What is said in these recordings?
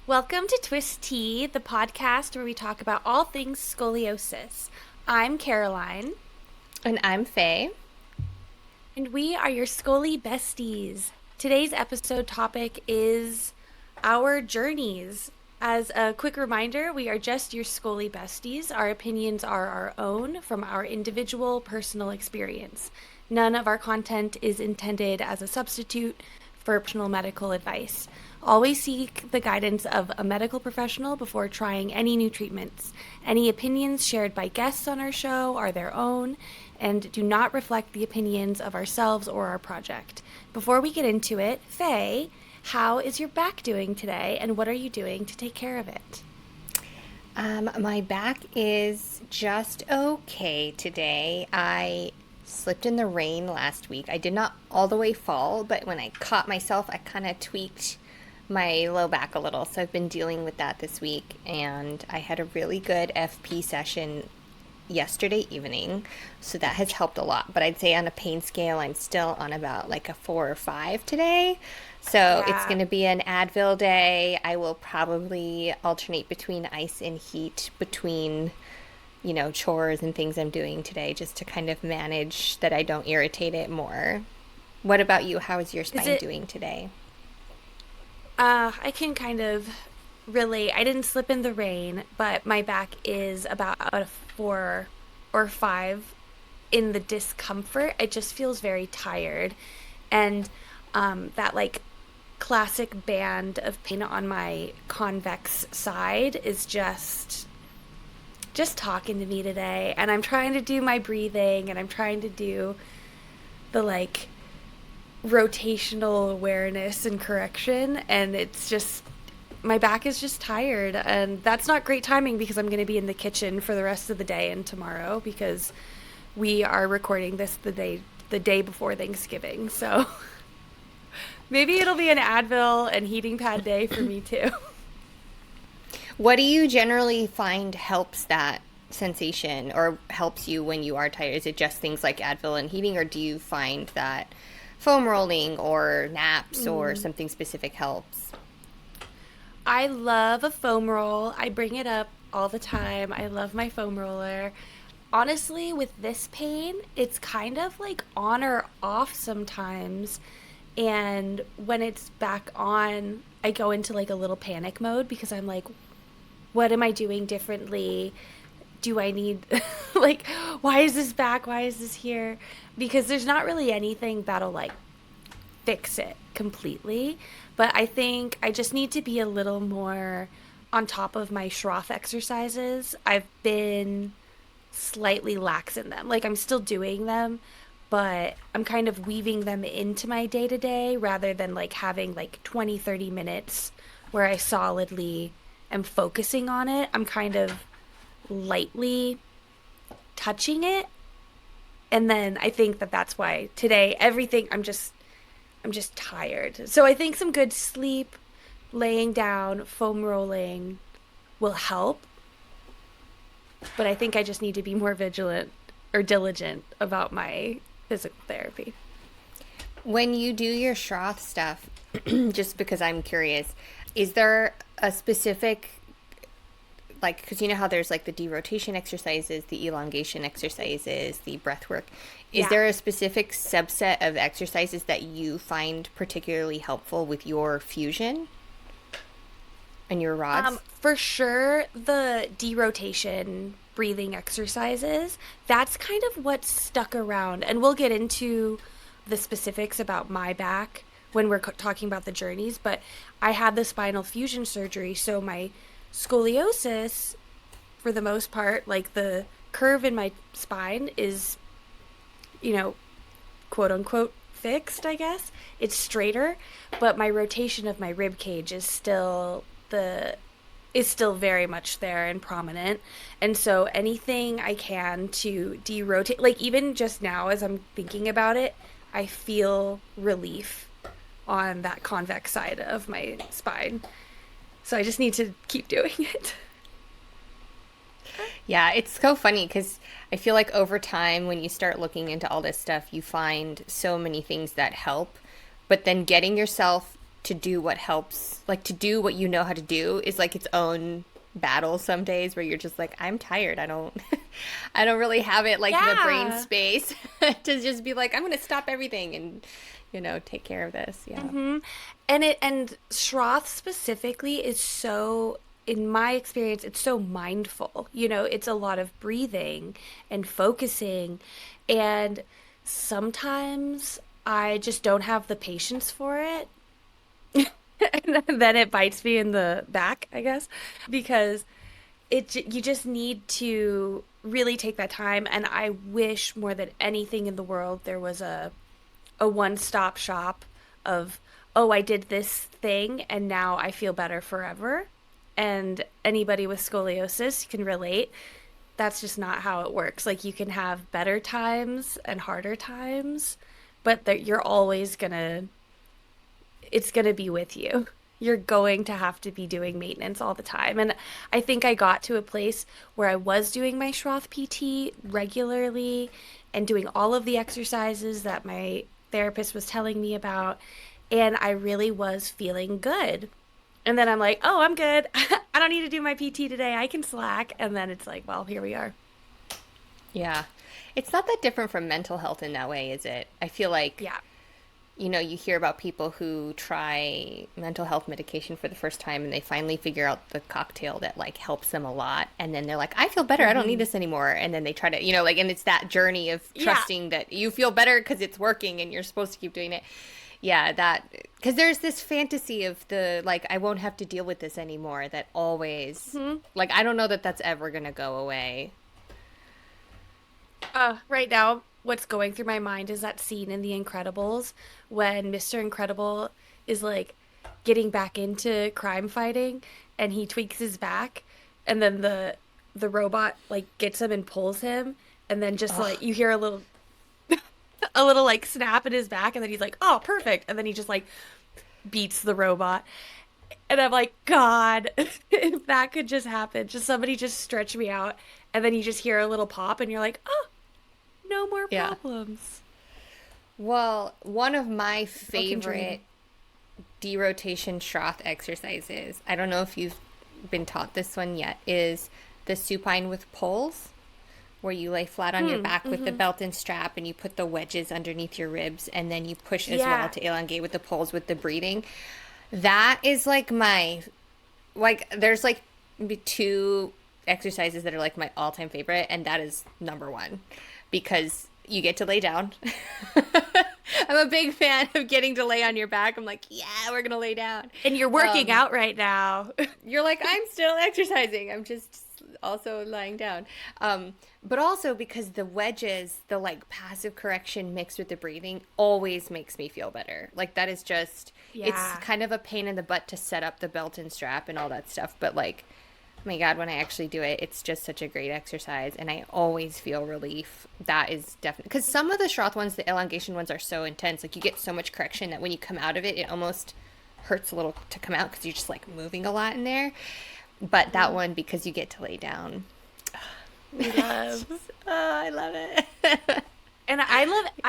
Welcome to Twist Tea, the podcast where we talk about all things scoliosis. I'm Caroline, And I'm Faye. and we are your Scoli besties. Today's episode topic is our journeys. As a quick reminder, we are just your Scoli besties. Our opinions are our own from our individual personal experience. None of our content is intended as a substitute for personal medical advice. Always seek the guidance of a medical professional before trying any new treatments. Any opinions shared by guests on our show are their own and do not reflect the opinions of ourselves or our project. Before we get into it, Faye, how is your back doing today and what are you doing to take care of it? My back is just okay today. I slipped in the rain last week. I did not all the way fall, but when I caught myself, I kind of tweaked my low back a little. So I've been dealing with that this week, and I had a really good FP session yesterday evening, so that has helped a lot. But I'd say on a pain scale, I'm still on about like a 4 or 5 today. So it's Yeah. going to be an Advil day. I will probably alternate between ice and heat between, chores and things I'm doing today just to kind of manage that I don't irritate it more. What about you? How is your Is spine it doing today? I can kind of relate. I didn't slip in the rain, but my back is about a 4 or 5 in the discomfort. It just feels very tired. And that like classic band of pain on my convex side is just talking to me today. And I'm trying to do my breathing and I'm trying to do the like rotational awareness and correction, and it's just my back is just tired, and that's not great timing because I'm going to be in the kitchen for the rest of the day and tomorrow because we are recording this the day before Thanksgiving. So maybe it'll be an Advil and heating pad day for me too. What do you generally find helps that sensation or helps you when you are tired? Is it just things like Advil and heating, or do you find that foam rolling or naps or something specific helps? I love a foam roll. I bring it up all the time. I love my foam roller. Honestly, with this pain, it's kind of like on or off sometimes. And when it's back on, I go into like a little panic mode because I'm like, what am I doing differently? Do I need, like, why is this back? Why is this here? Because there's not really anything that'll like fix it completely. But I think I just need to be a little more on top of my Schroth exercises. I've been slightly lax in them. Like I'm still doing them, but I'm kind of weaving them into my day to day rather than like having like 20, 30 minutes where I solidly am focusing on it. I'm kind of lightly touching it. And then I think that that's why today everything I'm just tired. So I think some good sleep, laying down, foam rolling will help, but I think I just need to be more vigilant or diligent about my physical therapy. When you do your Schroth stuff, just because I'm curious, is there a specific, like, because you know how there's like the derotation exercises, the elongation exercises, the breath work. Is Yeah. there a specific subset of exercises that you find particularly helpful with your fusion and your rods? For sure, the derotation breathing exercises, that's kind of what stuck around. And we'll get into the specifics about my back when we're talking about the journeys, but I had the spinal fusion surgery, so my scoliosis, for the most part, like the curve in my spine is, you know, quote unquote fixed, I guess. It's straighter, but my rotation of my rib cage the is still very much there and prominent. And so anything I can to derotate, like even just now as I'm thinking about it, I feel relief on that convex side of my spine. So I just need to keep doing it. Yeah, it's so funny because I feel like over time, when you start looking into all this stuff, you find so many things that help. But then getting yourself to do what helps, like to do what you know how to do is like its own battle some days where you're just like, I'm tired. I don't I don't really have it like the brain Yeah. space to just be like, I'm gonna stop everything and, take care of this. Yeah. And Shroth specifically is so, in my experience, it's so mindful. It's a lot of breathing and focusing. And sometimes I just don't have the patience for it. And then it bites me in the back, I guess, because you just need to really take that time. And I wish more than anything in the world there was a one-stop shop of, oh, I did this thing and now I feel better forever. And anybody with scoliosis can relate. That's just not how it works. Like, you can have better times and harder times, but that you're always gonna it's gonna be with you. You're going to have to be doing maintenance all the time. And I think I got to a place where I was doing my Schroth PT regularly and doing all of the exercises that my therapist was telling me about. And I really was feeling good. And then I'm like, oh, I'm good. I don't need to do my PT today. I can slack. And then it's like, well, here we are. Yeah. It's not that different from mental health in that way, is it? I feel like, Yeah. you hear about people who try mental health medication for the first time and they finally figure out the cocktail that like helps them a lot. And then they're like, I feel better. I don't need this anymore. And then they try to, like, and it's that journey of Yeah. trusting that you feel better because it's working and you're supposed to keep doing it. Yeah, because there's this fantasy of the, like, I won't have to deal with this anymore that always, like, I don't know that that's ever going to go away. Right now, what's going through my mind is that scene in The Incredibles when Mr. Incredible is like getting back into crime fighting and he tweaks his back and then the robot like gets him and pulls him and then just Ugh. like you hear a little like snap in his back and then he's like, "Oh, perfect." And then he just like beats the robot. And I'm like, God, if that could just happen, just somebody just stretch me out and then you just hear a little pop and you're like, "Oh, no more Yeah. problems." Well, one of my American dream. favorite derotation Schroth exercises, I don't know if you've been taught this one yet, is the supine with poles, where you lay flat on your back with the belt and strap and you put the wedges underneath your ribs and then you push as well Yeah. to elongate with the poles with the breathing. That is like there's like maybe two exercises that are like my all time favorite, and that is number one because you get to lay down. I'm a big fan of getting to lay on your back. I'm like, yeah, we're gonna lay down. And you're working Um, out right now. you're like, I'm still exercising. I'm just also lying down. But also because the wedges, the like passive correction mixed with the breathing always makes me feel better. Like that is just, it's Yeah. kind of a pain in the butt to set up the belt and strap and all that stuff. But like, oh my God, when I actually do it, it's just such a great exercise. And I always feel relief. That is definitely, because some of the Schroth ones, the elongation ones are so intense. Like you get so much correction that when you come out of it, it almost hurts a little to come out because you're just like moving a lot in there. But that one, because you get to lay down. We love. Oh, I love it. And I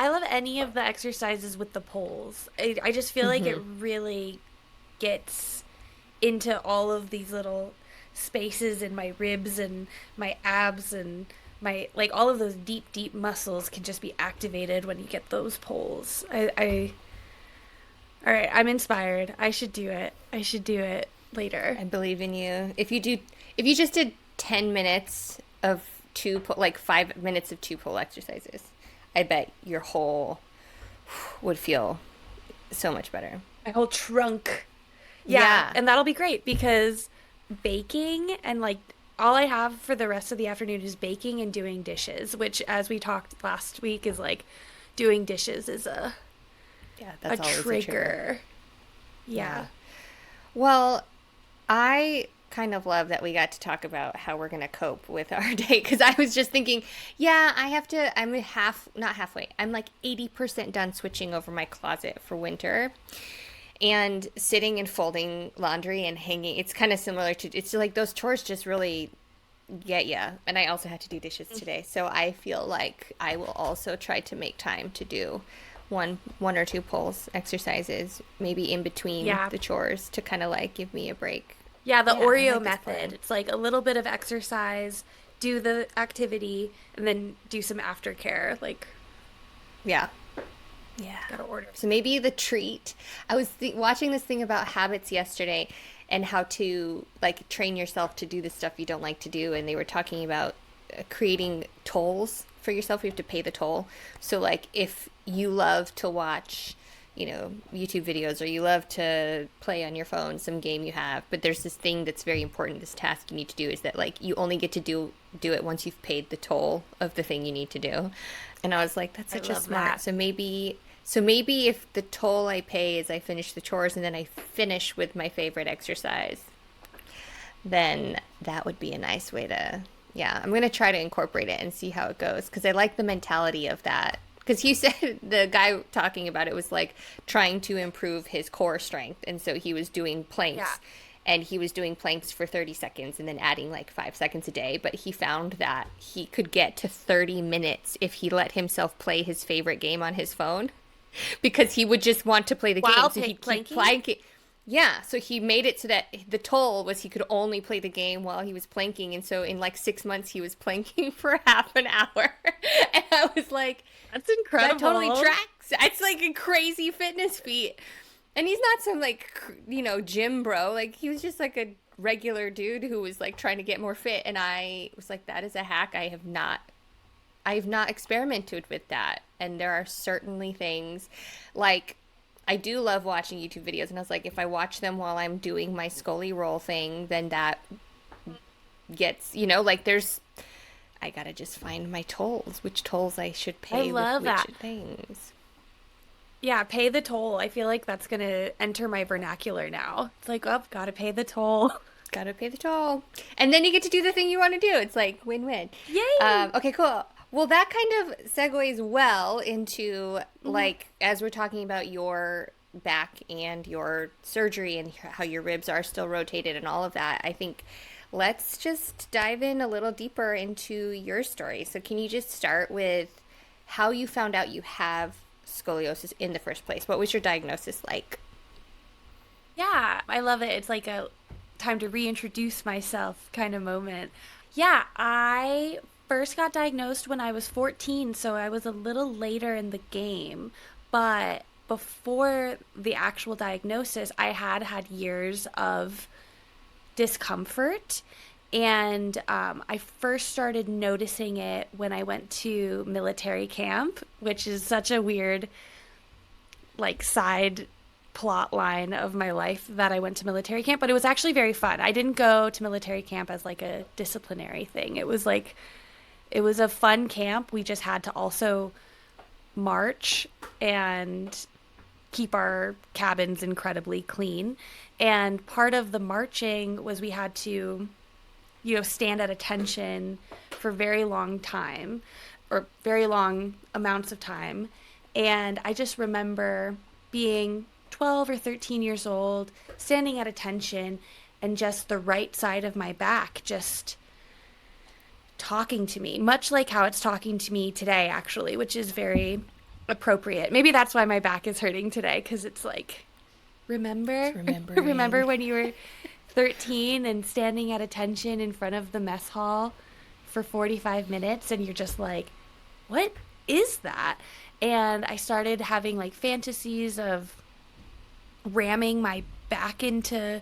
love any of the exercises with the poles. I just feel like it really gets into all of these little spaces in my ribs and my abs and my like all of those deep deep muscles can just be activated when you get those poles. I All right, I'm inspired. I should do it. I should do it later. I believe in you. If you just did 10 minutes of like 5 minutes of two pull exercises, I bet your whole would feel so much better. My whole trunk. Yeah, Yeah. and that'll be great because baking and like all I have for the rest of the afternoon is baking and doing dishes, which as we talked last week is like doing dishes is Yeah, a that's always a trigger. trigger. Yeah. Yeah. Well, I kind of love that we got to talk about how we're going to cope with our day because I was just thinking, yeah, I'm not halfway, I'm like 80% done switching over my closet for winter and sitting and folding laundry and hanging. It's kind of similar to, it's like those chores just really get ya. And I also had to do dishes today. So I feel like I will also try to make time to do one or two pulse exercises, maybe in between Yeah. the chores to kind of like give me a break. Yeah, the Yeah, I Oreo like this method. plan. It's like a little bit of exercise, do the activity, and then do some aftercare. Like, Yeah. Yeah. gotta order. So maybe the treat. I was watching this thing about habits yesterday and how to like train yourself to do the stuff you don't like to do. And they were talking about creating tolls for yourself. You have to pay the toll. So, like, if you love to watch, YouTube videos or you love to play on your phone some game you have, but there's this thing that's very important, this task you need to do is that like you only get to do it once you've paid the toll of the thing you need to do. And I was like, that's I such a love smart. that. So maybe if the toll I pay is I finish the chores and then I finish with my favorite exercise, then that would be a nice way to, yeah, I'm going to try to incorporate it and see how it goes because I like the mentality of that. Because you said the guy talking about it was like trying to improve his core strength. And so he was doing Yeah. planks and he was doing planks for 30 seconds and then adding like 5 seconds a day. But he found that he could get to 30 minutes if he let himself play his favorite game on his phone because he would just want to play the game. While So he'd keep planking? planking. Yeah, so he made it so that the toll was he could only play the game while he was planking. And so in like 6 months, he was planking for half an hour. And I was like, That's that totally incredible. tracks. It's like a crazy fitness feat. And he's not some like, gym bro. Like he was just like a regular dude who was like trying to get more fit. And I was like, that is a hack I have not experimented with that. And there are certainly things like I do love watching YouTube videos. And I was like, if I watch them while I'm doing my Scully roll thing, then that gets, like I gotta just find my tolls, which tolls I should I pay with love which that. things. Yeah, pay the toll. I feel like that's gonna enter my vernacular now. It's like, oh, gotta pay the toll. Gotta pay the toll. And then you get to do the thing you want to do. It's like win win. Yay! Okay, cool. Well, that kind of segues well into Hmm. like as we're talking about your back and your surgery and how your ribs are still rotated and all of that. I think let's just dive in a little deeper into your story. So, can you just start with how you found out you have scoliosis in the first place? What was your diagnosis like? Yeah, I love it. It's like a time to reintroduce myself kind of moment. Yeah, I first got diagnosed when I was 14, so I was a little later in the game. But before the actual diagnosis, I had had years of discomfort. And I first started noticing it when I went to military camp, which is such a weird, like, side plot line of my life that I went to military camp, but it was actually very fun. I didn't go to military camp as like a disciplinary thing. It was a fun camp. We just had to also march and keep our cabins incredibly clean. And part of the marching was we had to, stand at attention for very long time or very long amounts of time. And I just remember being 12 or 13 years old, standing at attention, and just the right side of my back just talking to me, much like how it's talking to me today, actually, which is very appropriate. Maybe that's why my back is hurting today, because it's like, It's remember? remembering. Remember when you were 13 and standing at attention in front of the mess hall for 45 minutes and you're just like, what is that? And I started having like fantasies of ramming my back into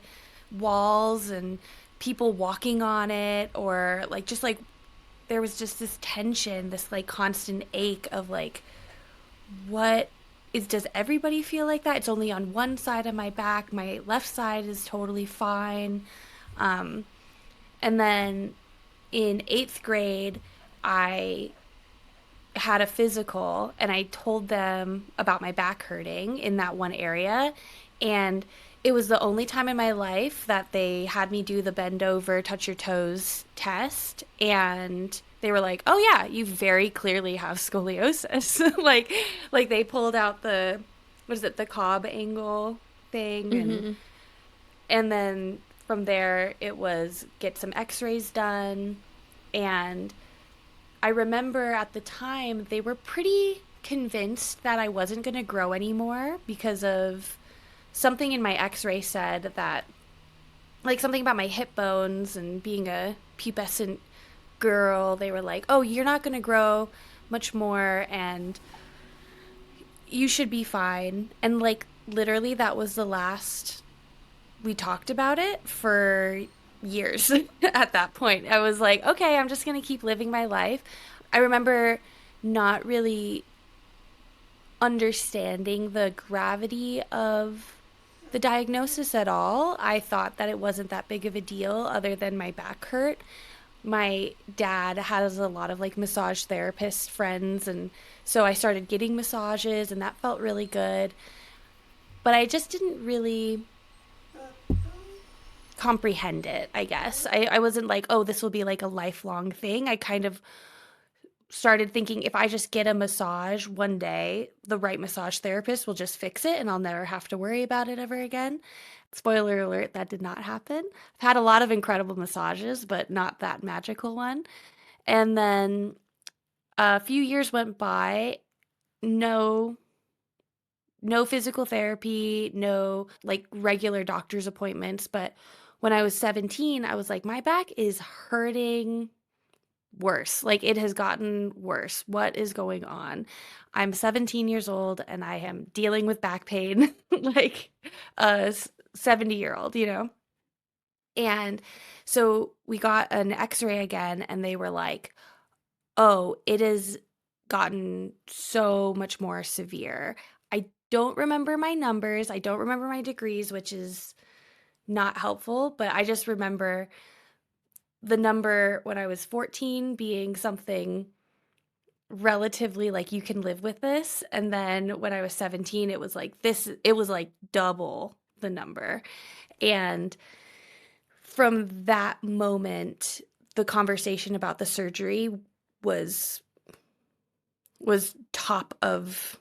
walls and people walking on it, or like just like there was just this tension, this like constant ache of like, what is, does everybody feel like that? It's only on one side of my back. My left side is totally fine. Um, and then in eighth grade, I had a physical and I told them about my back hurting in that one area. And it was the only time in my life that they had me do the bend over, touch your toes test. And they were like, "Oh yeah, you very clearly have scoliosis." like they pulled out the, what is it, the Cobb angle thing, Hmm. and then from there it was get some x-rays done. And I remember at the time they were pretty convinced that I wasn't going to grow anymore because of something in my x-ray said that, like, something about my hip bones and being a pubescent girl. They were like, oh, you're not going to grow much more and you should be fine. And, like, literally, that was the last we talked about it for years at that point. I was like, okay, I'm just going to keep living my life. I remember not really understanding the gravity of the diagnosis at all. I thought that it wasn't that big of a deal other than my back hurt. My dad has a lot of like massage therapist friends, and so I started getting massages and that felt really good. But I just didn't really comprehend it, I guess. I wasn't like, oh, this will be like a lifelong thing. I kind of started thinking if I just get a massage one day, the right massage therapist will just fix it and I'll never have to worry about it ever again. Spoiler alert, that did not happen. I've had a lot of incredible massages, but not that magical one. And then a few years went by, no no physical therapy, no like regular doctor's appointments, but when I was 17, I was like my back is hurting worse. Like it has gotten worse. What is going on? I'm 17 years old and I am dealing with back pain like a 70-year-old, you know? And so we got an x-ray again and they were like, "Oh, it has gotten so much more severe." I don't remember my numbers. I don't remember my degrees, which is not helpful, but I just remember the number when I was 14 being something relatively like you can live with this, and then when I was 17 it was like this, it was like double the number. And from that moment the conversation about the surgery was top of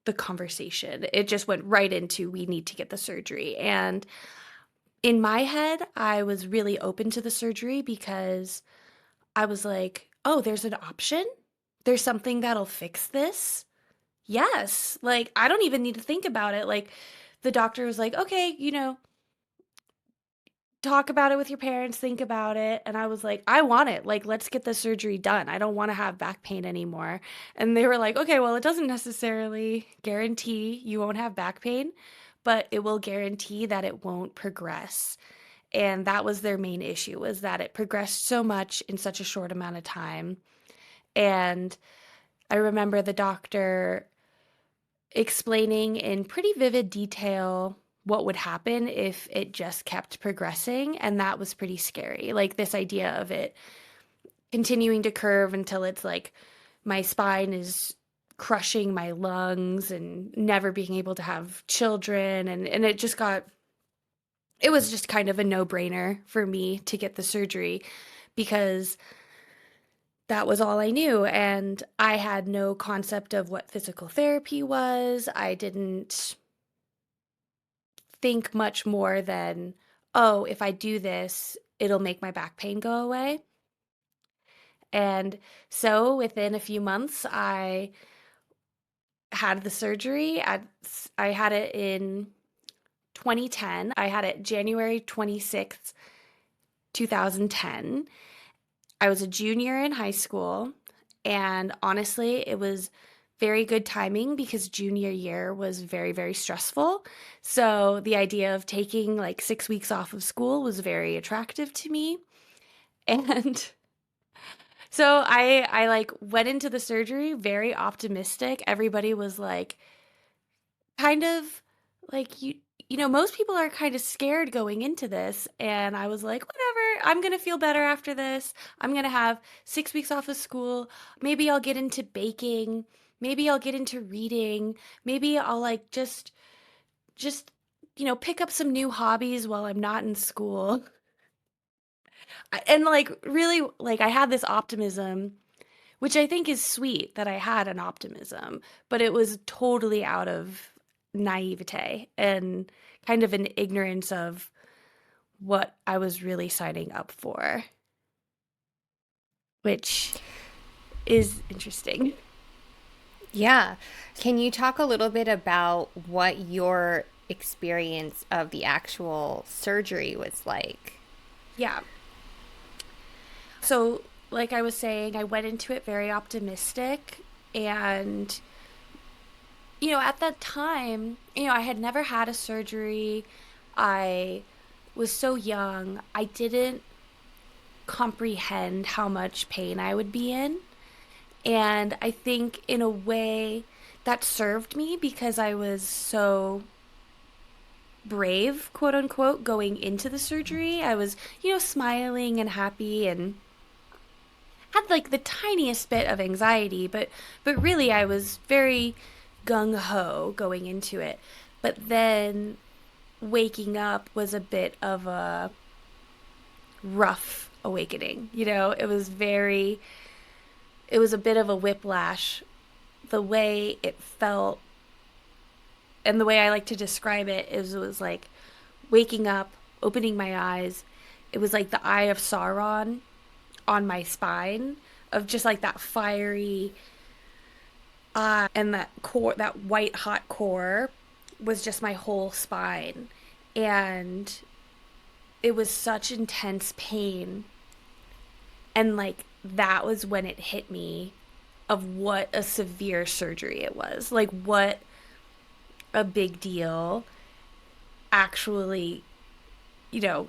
the conversation. It just went right into we need to get the surgery. And in my head I was really open to the surgery because I was like, oh, there's an option, there's something that'll fix this. Yes. Like, I don't even need to think about it. Like, the doctor was like, okay, talk about it with your parents, think about it. And I was like, I want it. Like, let's get the surgery done. I don't want to have back pain anymore. And they were like, okay, well, it doesn't necessarily guarantee you won't have back pain, but it will guarantee that it won't progress. And that was their main issue, was that it progressed so much in such a short amount of time. And I remember the doctor explaining in pretty vivid detail what would happen if it just kept progressing. And that was pretty scary. Like this idea of it continuing to curve until it's like my spine is crushing my lungs and never being able to have children. And it just got, it was just kind of a no brainer for me to get the surgery because that was all I knew. And I had no concept of what physical therapy was. I didn't think much more than, oh, if I do this, it'll make my back pain go away. And so within a few months, I had the surgery. I had it in 2010. I had it January 26th, 2010. I was a junior in high school. And honestly, it was very good timing because junior year was very, very stressful. So the idea of taking like 6 weeks off of school was very attractive to me. And so I like went into the surgery very optimistic. Everybody was like kind of like most people are kind of scared going into this, and I was like, whatever, I'm going to feel better after this. I'm going to have 6 weeks off of school. Maybe I'll get into baking. Maybe I'll get into reading. Maybe I'll like just pick up some new hobbies while I'm not in school. And like really like I had this optimism, which I think is sweet that I had an optimism, but it was totally out of naivete and kind of an ignorance of what I was really signing up for, which is interesting. Yeah. Can you talk a little bit about what your experience of the actual surgery was like? Yeah. So, like I was saying, I went into it very optimistic. And, at that time, I had never had a surgery. I was so young. I didn't comprehend how much pain I would be in. And I think, in a way, that served me because I was so brave, quote unquote, going into the surgery. I was, smiling and happy and had like the tiniest bit of anxiety, but really I was very gung ho going into it. But then waking up was a bit of a rough awakening. It was a bit of a whiplash. The way it felt and the way I like to describe it was like waking up, opening my eyes. It was like the eye of Sauron on my spine, of just like that fiery and that core, that white hot core was just my whole spine. And it was such intense pain. And like that was when it hit me of what a severe surgery it was. Like what a big deal actually, you know,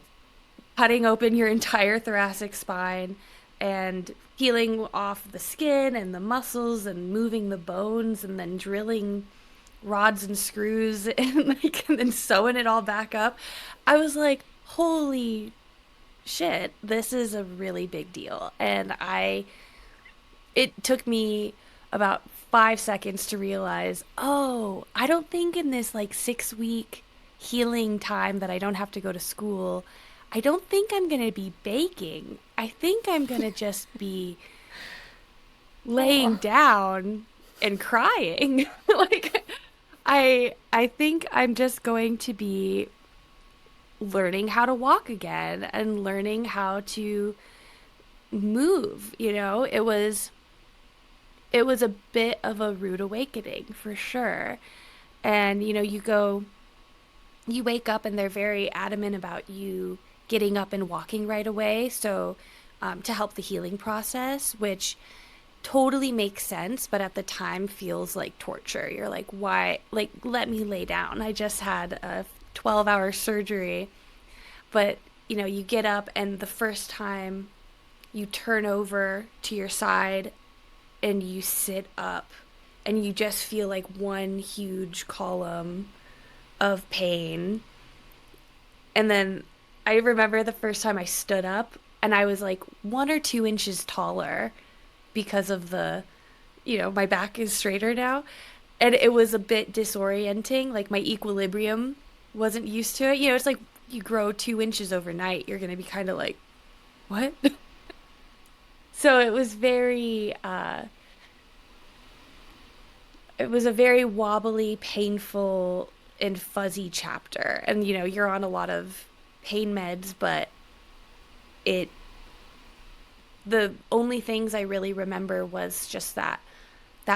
cutting open your entire thoracic spine and peeling off the skin and the muscles and moving the bones and then drilling rods and screws and then sewing it all back up. I was like, holy shit, this is a really big deal. And it took me about 5 seconds to realize, oh, I don't think in this like 6 week healing time that I don't have to go to school, I don't think I'm going to be baking. I think I'm going to just be laying Oh. down and crying. Like I think I'm just going to be learning how to walk again and learning how to move, it was a bit of a rude awakening for sure. And you wake up and they're very adamant about you getting up and walking right away. So, to help the healing process, which totally makes sense, but at the time feels like torture. You're like, why? Like, let me lay down. I just had a 12-hour surgery. But, you get up and the first time you turn over to your side and you sit up and you just feel like one huge column of pain. And then I remember the first time I stood up and I was like 1 or 2 inches taller because of my back is straighter now. And it was a bit disorienting. Like my equilibrium wasn't used to it. It's like you grow 2 inches overnight. You're going to be kind of like, what? So it was a very wobbly, painful, and fuzzy chapter. And you're on a lot of pain meds, but it the only things I really remember was just that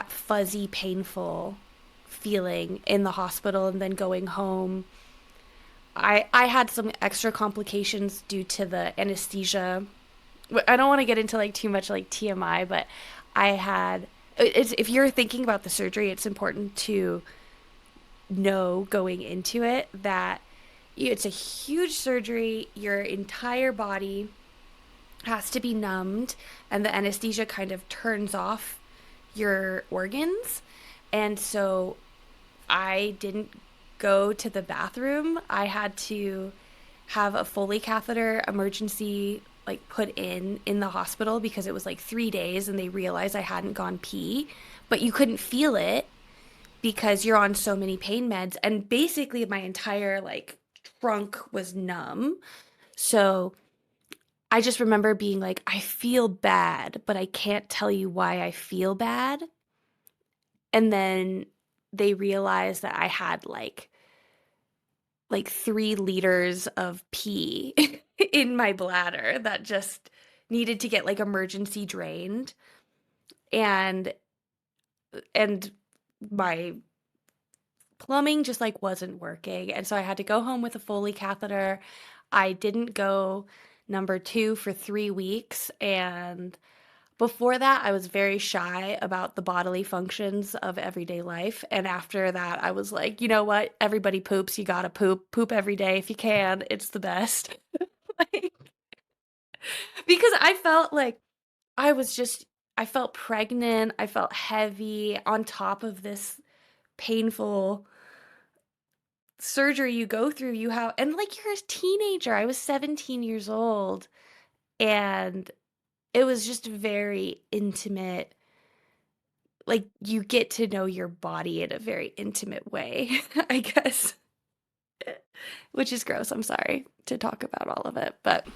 fuzzy, painful feeling in the hospital and then going home. I had some extra complications due to the anesthesia. I don't want to get into like too much like TMI, but I had if you're thinking about the surgery, it's important to know going into it that it's a huge surgery. Your entire body has to be numbed, and the anesthesia kind of turns off your organs. And so I didn't go to the bathroom. I had to have a Foley catheter emergency like put in the hospital because it was like 3 days and they realized I hadn't gone pee, but you couldn't feel it because you're on so many pain meds. And basically my entire like trunk was numb. So I just remember being like, I feel bad, but I can't tell you why I feel bad. And then they realized that I had like 3 liters of pee in my bladder that just needed to get like emergency drained. And and my plumbing just like wasn't working. And so I had to go home with a Foley catheter. I didn't go number 2 for 3 weeks, and before that, I was very shy about the bodily functions of everyday life, and after that, I was like, "You know what? Everybody poops, you gotta poop. Poop every day if you can, it's the best." Like, because I felt like I was just I felt pregnant, I felt heavy on top of this painful surgery you go through, you have and, like, you're a teenager, I was 17 years old, and it was just very intimate. Like, you get to know your body in a very intimate way, I guess, which is gross, I'm sorry to talk about all of it, but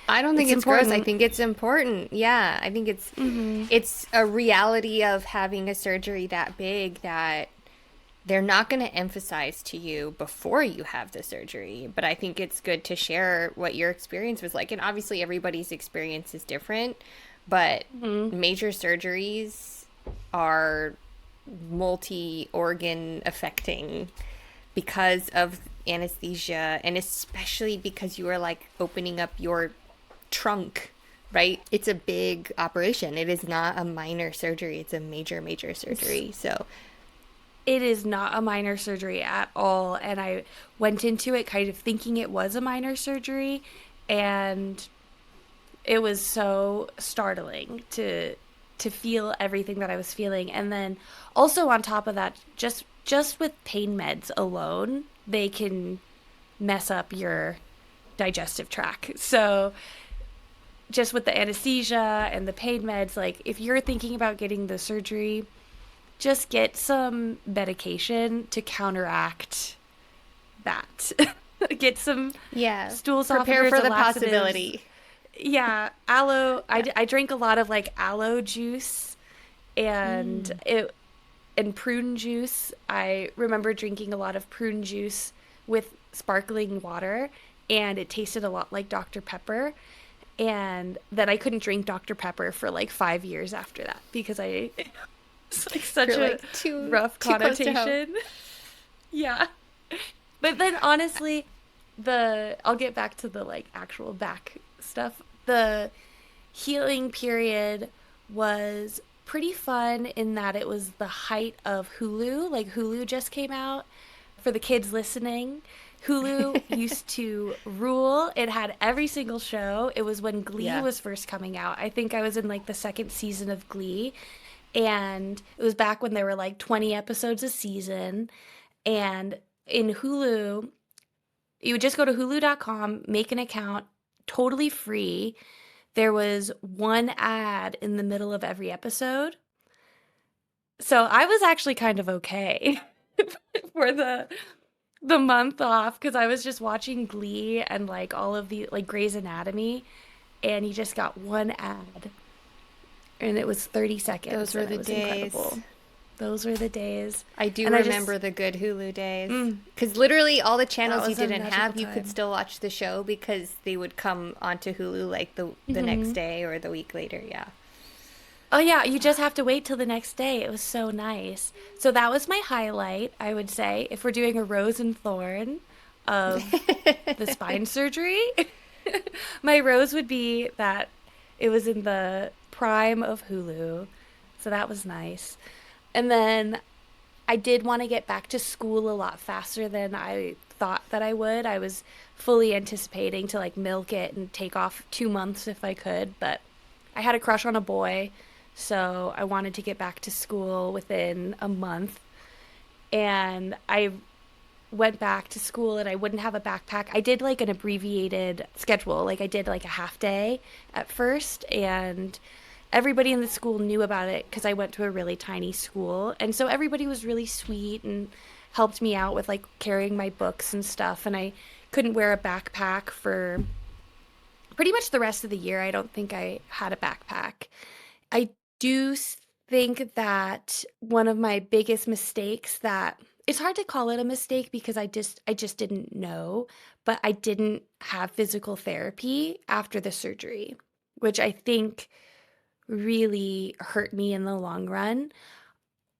I don't think it's it's gross. I important. think it's important. Yeah, I think Mhm. it's a reality of having a surgery that big that they're not going to emphasize to you before you have the surgery, but I think it's good to share what your experience was like. And obviously everybody's experience is different, but Mhm. major surgeries are multi-organ affecting because of anesthesia, and especially because you are like opening up your trunk, right? It's a big operation. It is not a minor surgery. It's a major, major It's surgery. So it is not a minor surgery at all, and I went into it kind of thinking it was a minor surgery, and it was so startling to feel everything that I was feeling. And then also on top of that, just with pain meds alone, they can mess up your digestive tract. So just with the anesthesia and the pain meds, like if you're thinking about getting the surgery, just get some medication to counteract that. Get some yeah, stool prepare softeners for and the laxatives. possibility. Yeah, aloe. Yeah. I drank a lot of like aloe juice and Mm. it and prune juice. I remember drinking a lot of prune juice with sparkling water, and it tasted a lot like Dr. Pepper. And then I couldn't drink Dr. Pepper for like 5 years after that because I it's like such You're a like too rough too close to home. connotation. Yeah. But then honestly, the I'll get back to the like actual back stuff. The healing period was pretty fun in that it was the height of Hulu. Like Hulu just came out for the kids listening. Hulu used to rule. It had every single show. It was when Glee Yeah. was first coming out. I think I was in like the second season of Glee. And it was back when there were like 20 episodes a season. And in Hulu, you would just go to hulu.com, make an account, totally free. There was one ad in the middle of every episode. So I was actually kind of okay for the month off because I was just watching Glee and like all of the like Grey's Anatomy, and you just got one ad, and it was 30 Those seconds, were and it the was days. incredible. Those were the days. I do And I just remember the good Hulu days. mm, Because literally all the that channels you was a didn't magical have, you could time. still watch the show because they would come onto Hulu like the next Hmm. day or the week later. Yeah. Oh yeah, you just have to wait till the next day. It was so nice. So that was my highlight, I would say, if we're doing a rose and thorn of the spine surgery. My rose would be that it was in the prime of Hulu. So that was nice. And then I did want to get back to school a lot faster than I thought that I would. I was fully anticipating to like milk it and take off 2 months if I could, but I had a crush on a boy, so I wanted to get back to school within a month. And I went back to school and I wouldn't have a backpack. I did like an abbreviated schedule. Like I did like a half day at first, and everybody in the school knew about it because I went to a really tiny school. And so everybody was really sweet and helped me out with like carrying my books and stuff. And I couldn't wear a backpack for pretty much the rest of the year. I don't think I had a backpack. I do think that one of my biggest mistakes that it's hard to call it a mistake because I just didn't know, but I didn't have physical therapy after the surgery, which I think really hurt me in the long run.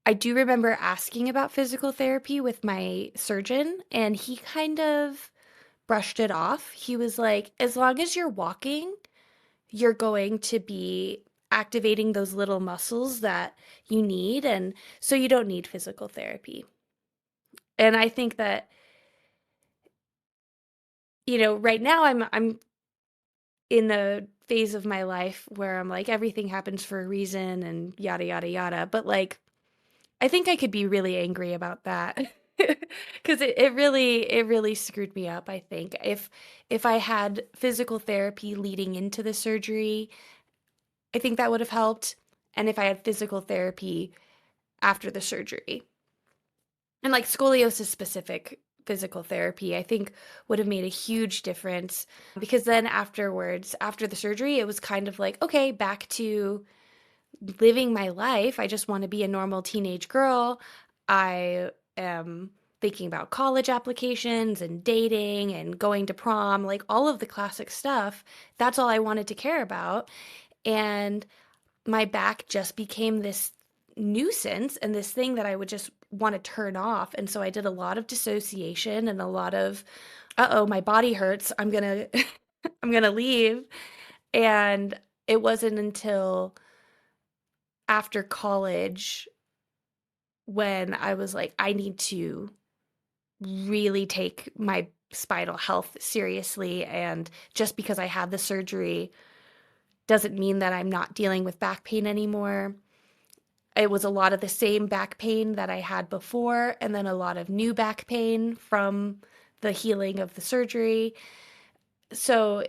I do remember asking about physical therapy with my surgeon, and he kind of brushed it off. He was like, as long as you're walking, you're going to be activating those little muscles that you need. And so you don't need physical therapy. And I think that, right now I'm in the phase of my life where I'm like, everything happens for a reason and yada, yada, yada. But like, I think I could be really angry about that. Because it really screwed me up, I think. If I had physical therapy leading into the surgery, I think that would have helped. And if I had physical therapy after the surgery, and like scoliosis specific physical therapy, I think would have made a huge difference because then afterwards, after the surgery, it was kind of like, okay, back to living my life. I just want to be a normal teenage girl. I am thinking about college applications and dating and going to prom, like all of the classic stuff. That's all I wanted to care about. And my back just became this nuisance and this thing that I would just want to turn off. And so I did a lot of dissociation and a lot of, uh-oh, my body hurts. I'm gonna I'm gonna leave. And it wasn't until after college when I was like, I need to really take my spinal health seriously. And just because I had the surgery doesn't mean that I'm not dealing with back pain anymore. It was a lot of the same back pain that I had before, and then a lot of new back pain from the healing of the surgery. So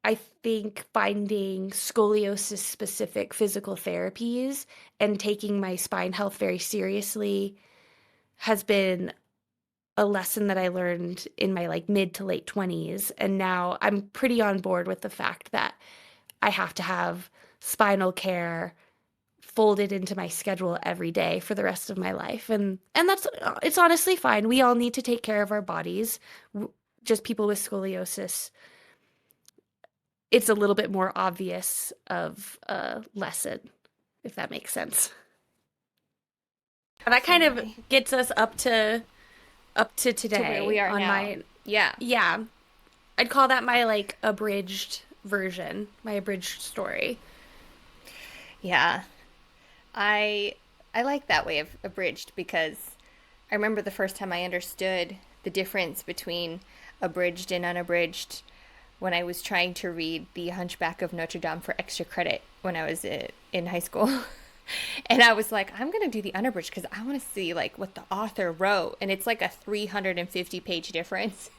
I think finding scoliosis specific physical therapies and taking my spine health very seriously has been a lesson that I learned in my like mid to late 20s. And now I'm pretty on board with the fact that I have to have spinal care folded into my schedule every day for the rest of my life. And that's it's honestly fine. We all need to take care of our bodies. Just people with scoliosis, it's a little bit more obvious of a lesson, if that makes sense. And that kind of Absolutely. gets us up to To where we today are on now. my Yeah. yeah. I'd call that my like abridged version, my abridged story. Yeah. I I like that way of abridged because I remember the first time I understood the difference between abridged and unabridged when I was trying to read The Hunchback of Notre Dame for extra credit when I was in high school. And I was like, I'm going to do the unabridged because I want to see like what the author wrote. And it's like a 350-page difference.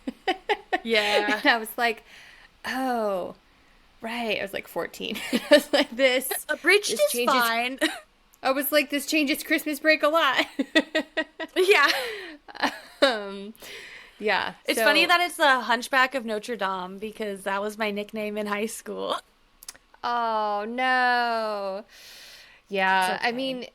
Yeah. And I was like, oh, right. I was like 14. I was like, Abridged this is changes. fine. I was like, this changes Christmas break a lot. Yeah. um, yeah. It's funny So, that it's the Hunchback of Notre Dame because that was my nickname in high school. oh no. It's Yeah. I okay. mean,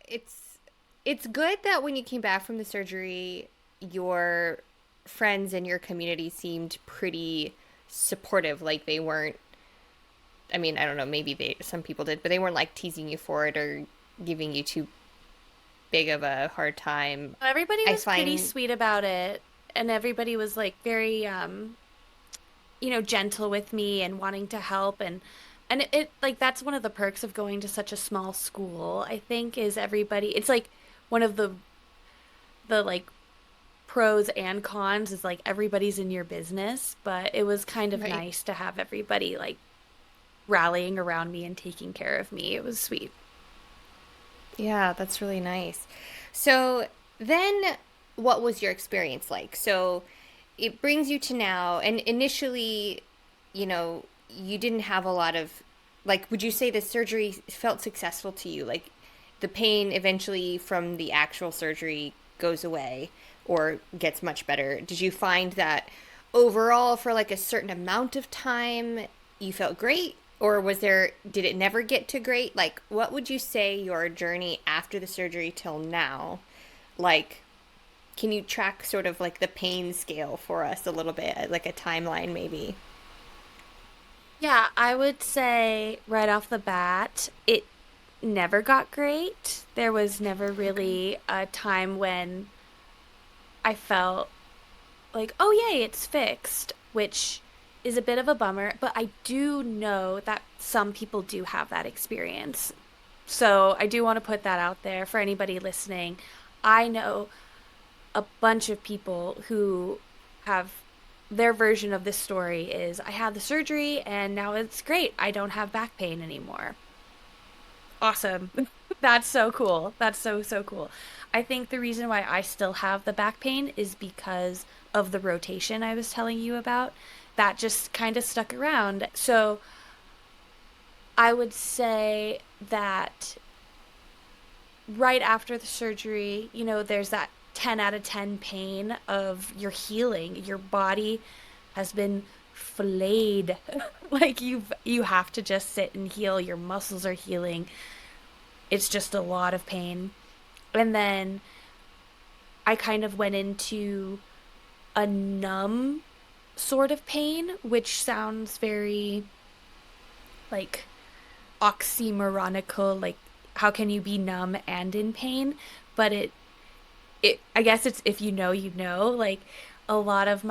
it's it's good that when you came back from the surgery, your friends and your community seemed pretty supportive. Like they weren't. I mean, I don't know. Maybe some people did, but they weren't like teasing you for it or giving you too big of a hard time. Everybody I was pretty find sweet about it, and everybody was like very gentle with me and wanting to help, and it like that's one of the perks of going to such a small school, I think, is everybody it's like one of the like pros and cons is like everybody's in your business, but it was kind of right. nice to have everybody like rallying around me and taking care of me. It was sweet. Yeah, that's really nice. So then, what was your experience like? So it brings you to now, and initially, you didn't have a lot of, like, would you say the surgery felt successful to you? Like, the pain eventually from the actual surgery goes away or gets much better. Did you find that overall, for like a certain amount of time, you felt great? Or did it never get to great? Like, what would you say your journey after the surgery till now? Like, can you track sort of like the pain scale for us a little bit, like a timeline maybe? Yeah, I would say right off the bat, it never got great. There was never Okay. really a time when I felt like, oh, yay, it's fixed, which is a bit of a bummer. But I do know that some people do have that experience. So I do want to put that out there for anybody listening. I know a bunch of people who have their version of this story is I had the surgery and now it's great. I don't have back pain anymore. Awesome. That's so cool. That's so, so cool. I think the reason why I still have the back pain is because of the rotation I was telling you about. That just kind of stuck around. So I would say that right after the surgery, there's that 10 out of 10 pain of your healing. Your body has been flayed. Like you have to just sit and heal. Your muscles are healing. It's just a lot of pain. And then I kind of went into a numb sort of pain, which sounds very like oxymoronical, like how can you be numb and in pain? But it I guess it's if you know, you know, like a lot of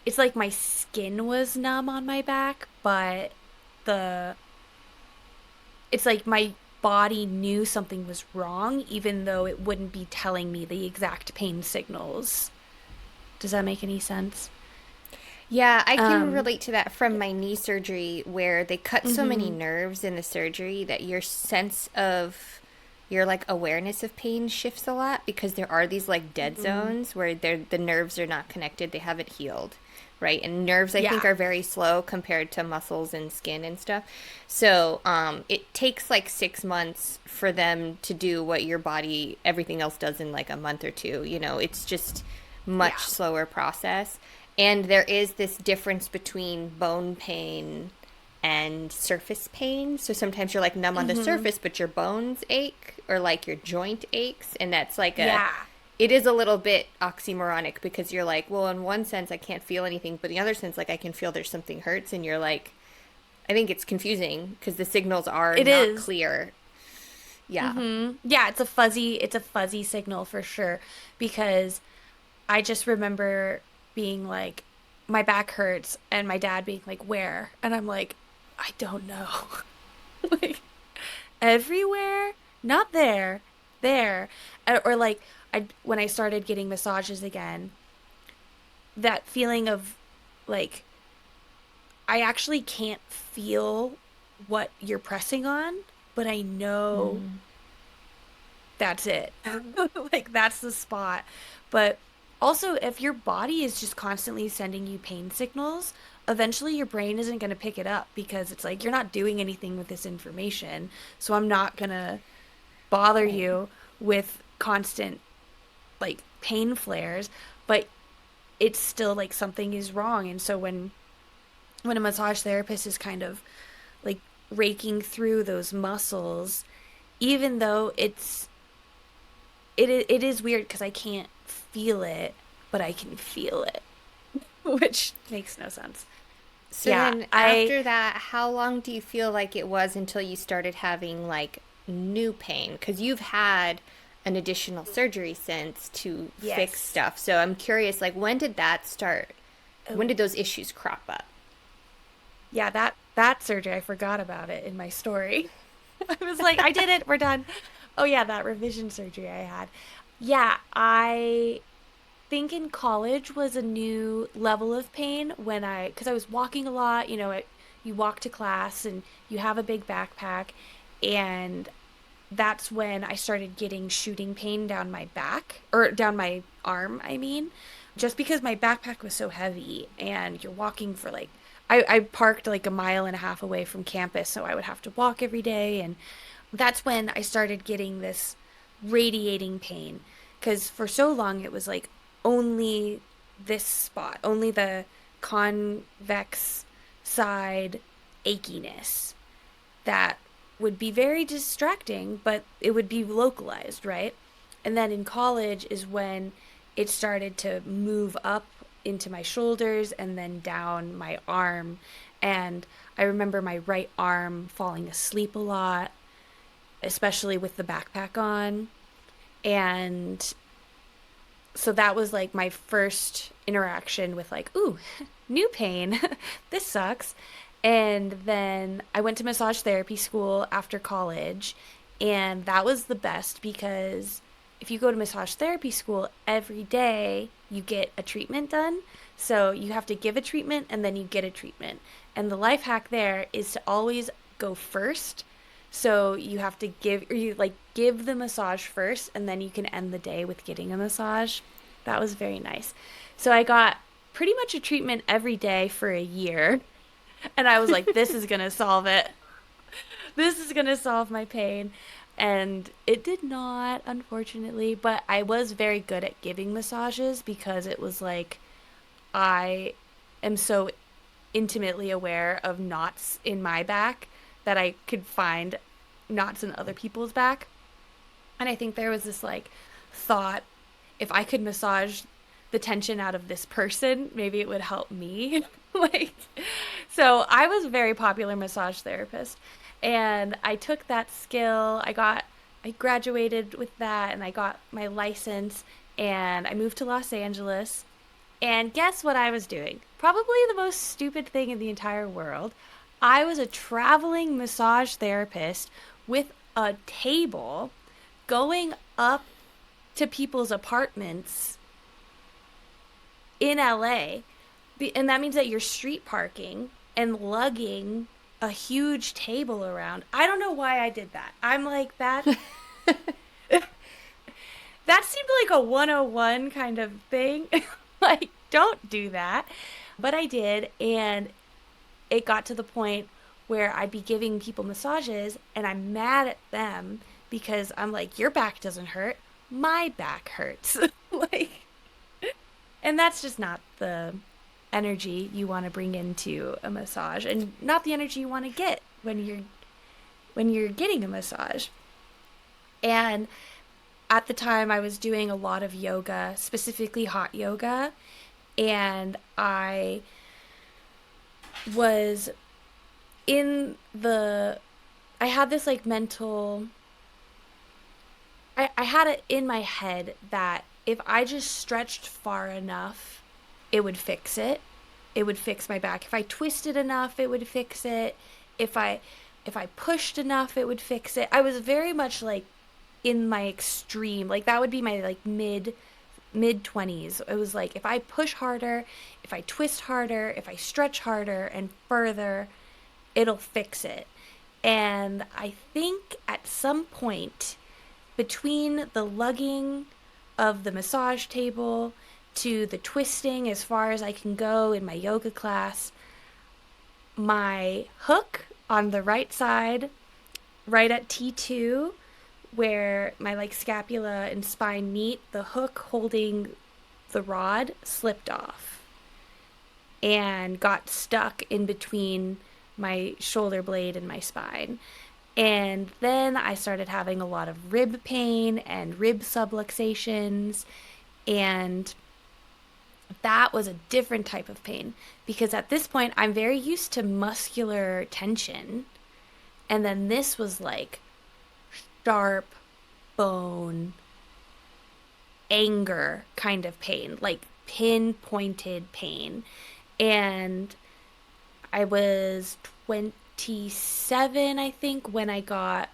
it's like my skin was numb on my back, but the it's like my body knew something was wrong even though it wouldn't be telling me the exact pain signals. Does that make any sense? Yeah, I can Um, relate to that from my knee surgery where they cut so many mhm. nerves in the surgery that your sense of your like awareness of pain shifts a lot because there are these like dead Mhm. zones where the nerves are not connected, they haven't healed, right? And nerves I think Yeah. are very slow compared to muscles and skin and stuff. So, it takes like 6 months for them to do what your body everything else does in like a month or two. It's just much Yeah. slower process. And there is this difference between bone pain and surface pain. So sometimes you're like numb on the Mhm. surface, but your bones ache or like your joint aches. And that's like Yeah. it is a little bit oxymoronic because you're like, well, in one sense, I can't feel anything, but in the other sense, like I can feel there's something hurts. And you're like, I think it's confusing because the signals are It not is. clear. Yeah. Yeah, it's a fuzzy signal for sure because I just remember being like my back hurts and my dad being like, "Where?" And I'm like, "I don't know." Like everywhere, not there, there. Or like I when I started getting massages again, that feeling of like I actually can't feel what you're pressing on, but I know that's it. Like that's the spot. But also, if your body is just constantly sending you pain signals, eventually your brain isn't going to pick it up because it's like you're not doing anything with this information. So I'm not going to bother Right. you with constant like pain flares, but it's still like something is wrong. And so when a massage therapist is kind of like raking through those muscles, even though it is weird because I can't feel it, but I can feel it, which makes no sense. So Yeah, then I after that, how long do you feel like it was until you started having like new pain? Because you've had an additional surgery since to fix yes. stuff. So I'm curious, like, when did that start? When Oh, did those issues crop up? yeah, that surgery, I forgot about it in my story. I was like, I did it, we're done. Oh yeah, that revision surgery I had. Yeah, I think in college was a new level of pain when because I was walking a lot, you walk to class and you have a big backpack, and that's when I started getting shooting pain down my back or down my arm, I mean, just because my backpack was so heavy and you're walking for like, I parked like a mile and a half away from campus, so I would have to walk every day. And that's when I started getting this radiating pain because for so long it was like only this spot, only the convex side achiness that would be very distracting, but it would be localized, right? And then in college is when it started to move up into my shoulders and then down my arm. And I remember my right arm falling asleep a lot. especially with the backpack on. And so that was like my first interaction with like, ooh, new pain. This sucks. And then I went to massage therapy school after college, and that was the best because if you go to massage therapy school every day, you get a treatment done. So you have to give a treatment and then you get a treatment. And the life hack there is to always go first. So you have to give, or you like give the massage first, and then you can end the day with getting a massage. That was very nice. So I got pretty much a treatment every day for a year. And I was like, this is going to solve it. This is going to solve my pain. And it did not, unfortunately. But I was very good at giving massages because it was like, I am so intimately aware of knots in my back that I could find knots in other people's back. And I think there was this like thought, if I could massage the tension out of this person, maybe it would help me. like, so I was a very popular massage therapist, and I took that skill. I graduated with that, and I got my license, and I moved to Los Angeles. And guess what I was doing? Probably the most stupid thing in the entire world. I was a traveling massage therapist with a table going up to people's apartments in LA. And that means that you're street parking and lugging a huge table around. I don't know why I did that. I'm like, that seemed like a 101 kind of thing. like, don't do that. But I did. And it got to the point where I'd be giving people massages and I'm mad at them because I'm like, your back doesn't hurt. My back hurts. like, and that's just not the energy you want to bring into a massage and not the energy you want to get when you're getting a massage. And at the time I was doing a lot of yoga, specifically hot yoga, and was in the I had this like mental I had it in my head that if I just stretched far enough, it would fix it. It would fix my back. If I twisted enough, it would fix it. If I if I pushed enough, it would fix it. I was very much like in my extreme. Like that would be my like mid 20s. It was like if I push harder, if I twist harder, if I stretch harder and further, it'll fix it. And I think at some point between the lugging of the massage table to the twisting as far as I can go in my yoga class, my hook on the right side, right at T2, where my like scapula and spine meet, the hook holding the rod slipped off and got stuck in between my shoulder blade and my spine. And then I started having a lot of rib pain and rib subluxations. And that was a different type of pain because at this point I'm very used to muscular tension. And then this was like sharp bone, anger kind of pain, like pinpointed pain. And I was 27, I think, when I got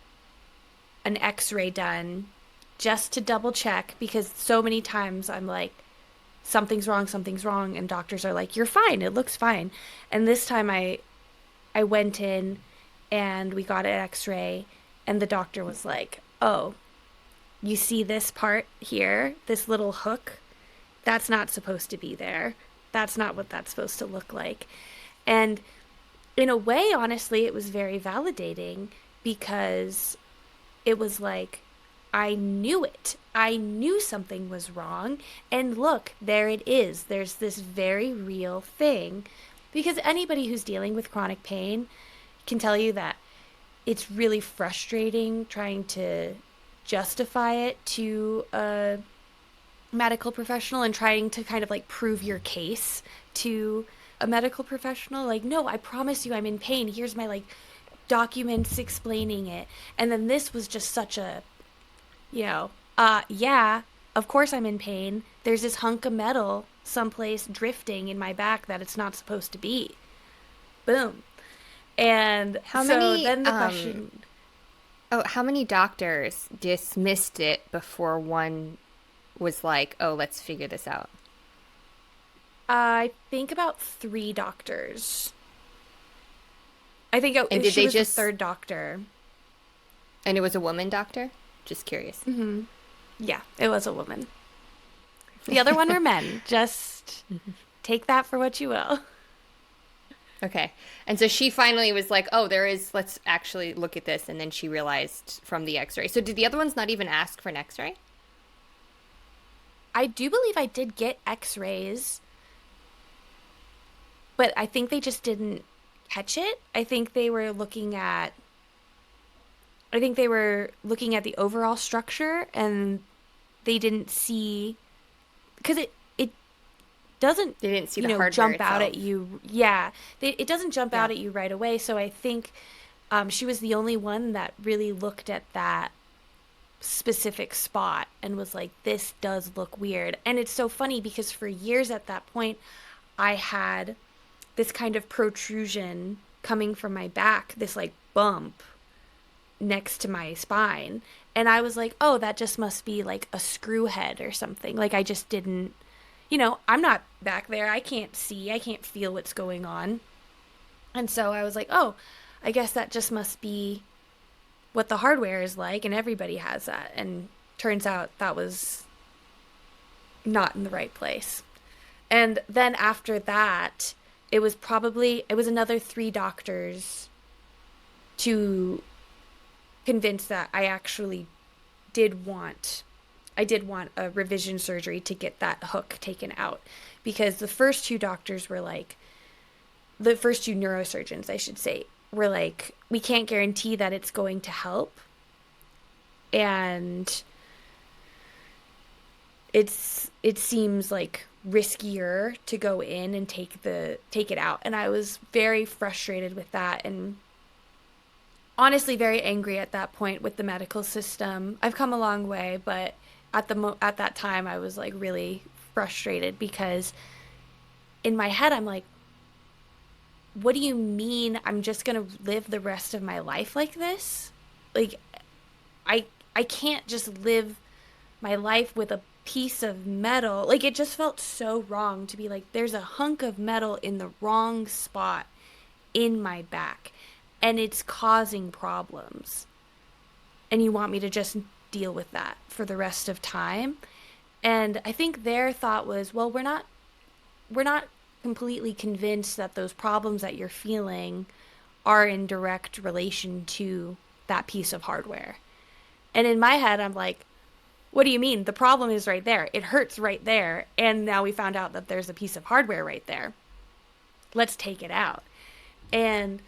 an x-ray done just to double check because so many times I'm like, something's wrong, and doctors are like, you're fine, it looks fine. And this time I went in and we got an x-ray, and the doctor was like, oh, you see this part here, this little hook? That's not supposed to be there. That's not what that's supposed to look like. And in a way, honestly, it was very validating because it was like, I knew it. I knew something was wrong. And look, there it is. There's this very real thing. Because anybody who's dealing with chronic pain can tell you that it's really frustrating trying to justify it to a medical professional and trying to kind of like prove your case to a medical professional. Like, no, I promise you I'm in pain. Here's my like documents explaining it. And then this was just such a, you know, yeah, of course I'm in pain. There's this hunk of metal someplace drifting in my back that it's not supposed to be. Boom. And How so many then the question, how many doctors dismissed it before one was like, "Oh, let's figure this out." I think about three doctors. I think And did she they was the just third doctor. and it was a woman doctor? Just curious. Yeah, it was a woman. The other one were men. Just take that for what you will. Okay. And so she finally was like, "Oh, there is, let's actually look at this." And then she realized from the x-ray. So did the other ones not even ask for an x-ray? I do believe I did get x-rays, but I think they just didn't catch it. I think they were looking at the overall structure and they didn't see because it doesn't, They didn't see the hardware jump out at itself. you. Yeah, it doesn't jump Yeah. out at you right away. So I think she was the only one that really looked at that specific spot and was like, this does look weird. And it's so funny because for years at that point, I had this kind of protrusion coming from my back, this like bump next to my spine. And I was like, oh, that just must be like a screw head or something. Like, I just didn't, I'm not back there. I can't see, I can't feel what's going on. And so I was like, oh, I guess that just must be what the hardware is like. And everybody has that. And turns out that was not in the right place. And then after that, it was another three doctors to convinced that did want I did want a revision surgery to get that hook taken out because the first two neurosurgeons, I should say, were like, we can't guarantee that it's going to help, and it seems like riskier to go in and take it out. And I was very frustrated with that and honestly very angry at that point with the medical system. I've come a long way, but at that time I was like really frustrated because in my head I'm like, what do you mean I'm just going to live the rest of my life like this? Like I I can't just live my life with a piece of metal. Like it just felt so wrong to be like there's a hunk of metal in the wrong spot in my back and it's causing problems. And you want me to just deal with that for the rest of time? And I think their thought was, well, we're not completely convinced that those problems that you're feeling are in direct relation to that piece of hardware. And in my head, I'm like, what do you mean? The problem is right there. It hurts right there. And now we found out that there's a piece of hardware right there. Let's take it out. And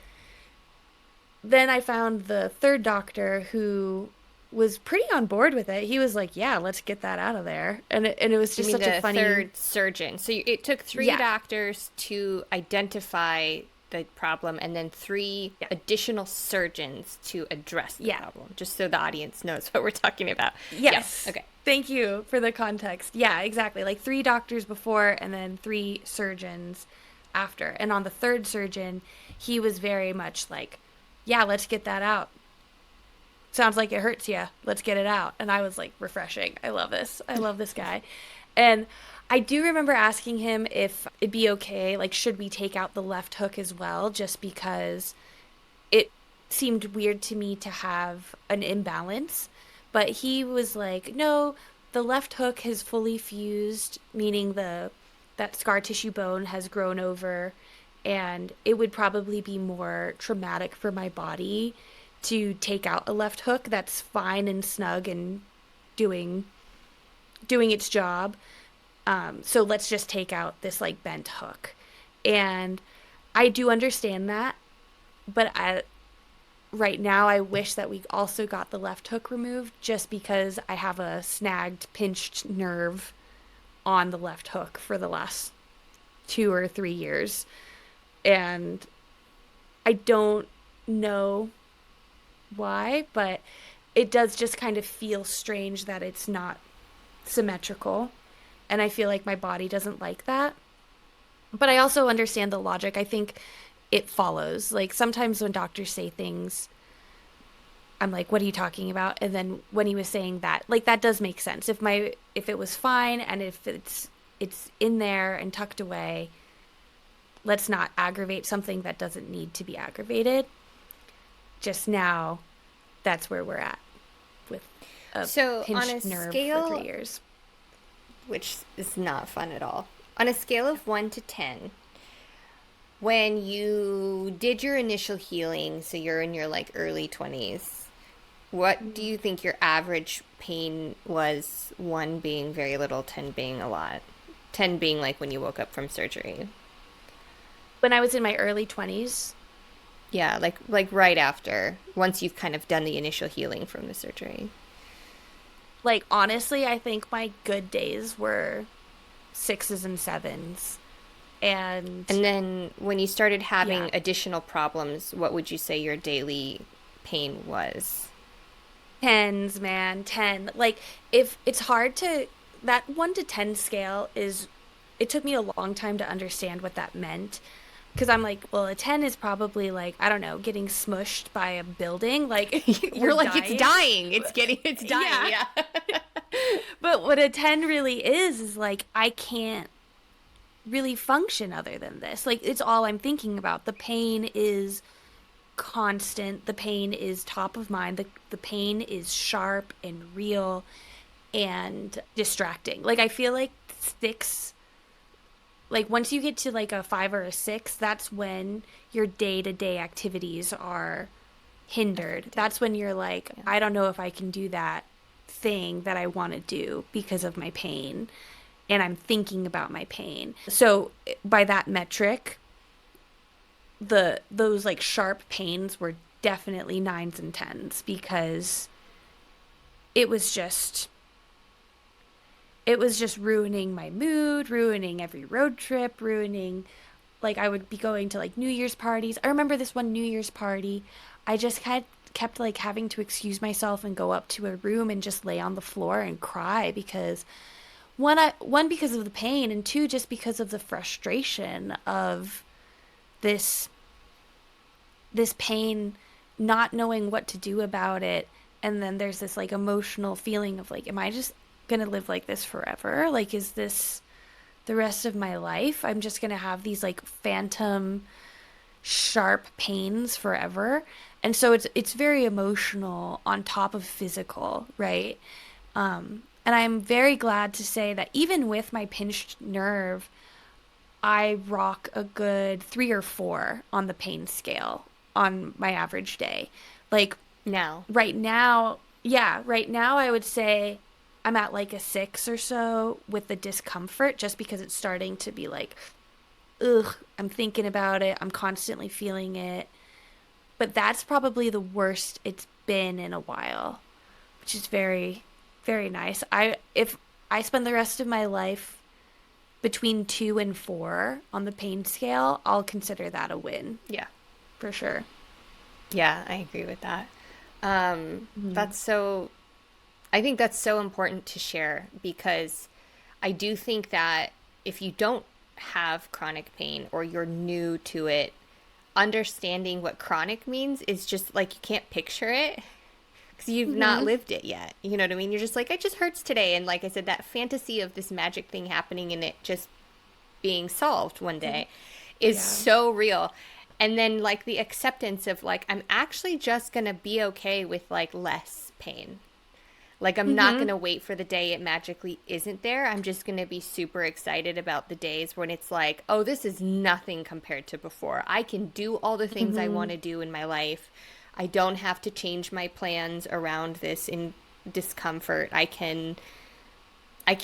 then I found the third doctor who was pretty on board with it. He was like, "Yeah, let's get that out of there." And it was You just mean such a the funny, third surgeon? So it took three yeah, doctors to identify the problem and then three yeah, additional surgeons to address the yeah, problem, just so the audience knows what we're talking about. Yeah. yes. Okay. Thank you for the context. Yeah, exactly. Like three doctors before, and then three surgeons after. And on the third surgeon, he was very much like, "Yeah, let's get that out. Sounds like it hurts you. Let's get it out." And I was like, refreshing. I love this. I love this guy. And I do remember asking him if it'd be okay, like, should we take out the left hook as well, just because it seemed weird to me to have an imbalance. But he was like, no, the left hook has fully fused, meaning that scar tissue bone has grown over, and it would probably be more traumatic for my body to take out a left hook that's fine and snug and doing doing its job. So let's just take out this like bent hook. And I do understand that, but right now I wish that we also got the left hook removed just because I have a snagged, pinched nerve on the left hook for the last 2 or 3 years. And I don't know why, but it does just kind of feel strange that it's not symmetrical. And I feel like my body doesn't like that. But I also understand the logic. I think it follows. Like sometimes when doctors say things, I'm like, what are you talking about? And then when he was saying that, like that does make sense. If it was fine and if it's in there and tucked away, let's not aggravate something that doesn't need to be aggravated. Just now, that's where we're at with a So, on a pinched nerve for three scale, years. which is not fun at all, on a scale of 1 to 10, when you did your initial healing, so you're in your like early 20s, what do you think your average pain was? 1 being very little, 10 being a lot. 10 being like when you woke up from surgery. When I was in my early 20s, Yeah, like right after, once you've kind of done the initial healing from the surgery. like honestly, I think my good days were sixes and sevens. And And then when you started yeah, having additional problems, what would you say your daily pain was? tens, man, 10. Like, if it's hard to, that 1 to 10 scale is, it took me a long time to understand what that meant. Because I'm like, well, a 10 is probably like, I don't know, getting smushed by a building. Like, we're You're like, it's dying. dying. It's dying. Yeah. Yeah. But what a 10 really is like, I can't really function other than this. Like, it's all I'm thinking about. The pain is constant. The pain is top of mind. The pain is sharp and real and distracting. Like I feel like six, like once you get to like a 5 or a 6, that's when your day-to-day activities are hindered. Affected. That's when you're like, Yeah. I don't know if I can do that thing that I want to do because of my pain. And I'm thinking about my pain. So by that metric, the those like sharp pains were definitely nines and tens because it was just it was just ruining my mood, ruining every road trip, ruining like I would be going to like New Year's parties. I remember this one New Year's party. I just had kept like having to excuse myself and go up to a room and just lay on the floor and cry because one because of the pain and two just because of the frustration of this this pain, not knowing what to do about it. And then there's this like emotional feeling of like, am I just gonna live like this forever? Like, is this the rest of my life? I'm just gonna have these like phantom sharp pains forever. And so it's very emotional on top of physical, right? And I'm very glad to say that even with my pinched nerve, I rock a good 3 or 4 on the pain scale on my average day. Like Now. right now, yeah, right now I would say I'm at like a 6 or so with the discomfort just because it's starting to be like, ugh, I'm thinking about it. I'm constantly feeling it. But that's probably the worst it's been in a while, which is very, very nice. If I spend the rest of my life between 2 and 4 on the pain scale, I'll consider that a win Yeah. for sure. Yeah, I agree with that. Mm-hmm. That's so, I think that's so important to share because I do think that if you don't have chronic pain or you're new to it, understanding what chronic means is just like you can't picture it because you've not Mm-hmm. lived it yet. You know what I mean? You're just like, it just hurts today. And like I said, that fantasy of this magic thing happening and it just being solved one day is Yeah. so real. And then like the acceptance of like, I'm actually just going to be okay with like less pain. Like, I'm not Mm-hmm. going to wait for the day it magically isn't there. I'm just going to be super excited about the days when it's like, oh, this is nothing compared to before. I can do all the things I Mm-hmm. want to do in my life. I don't have to change my plans around this in discomfort. I can I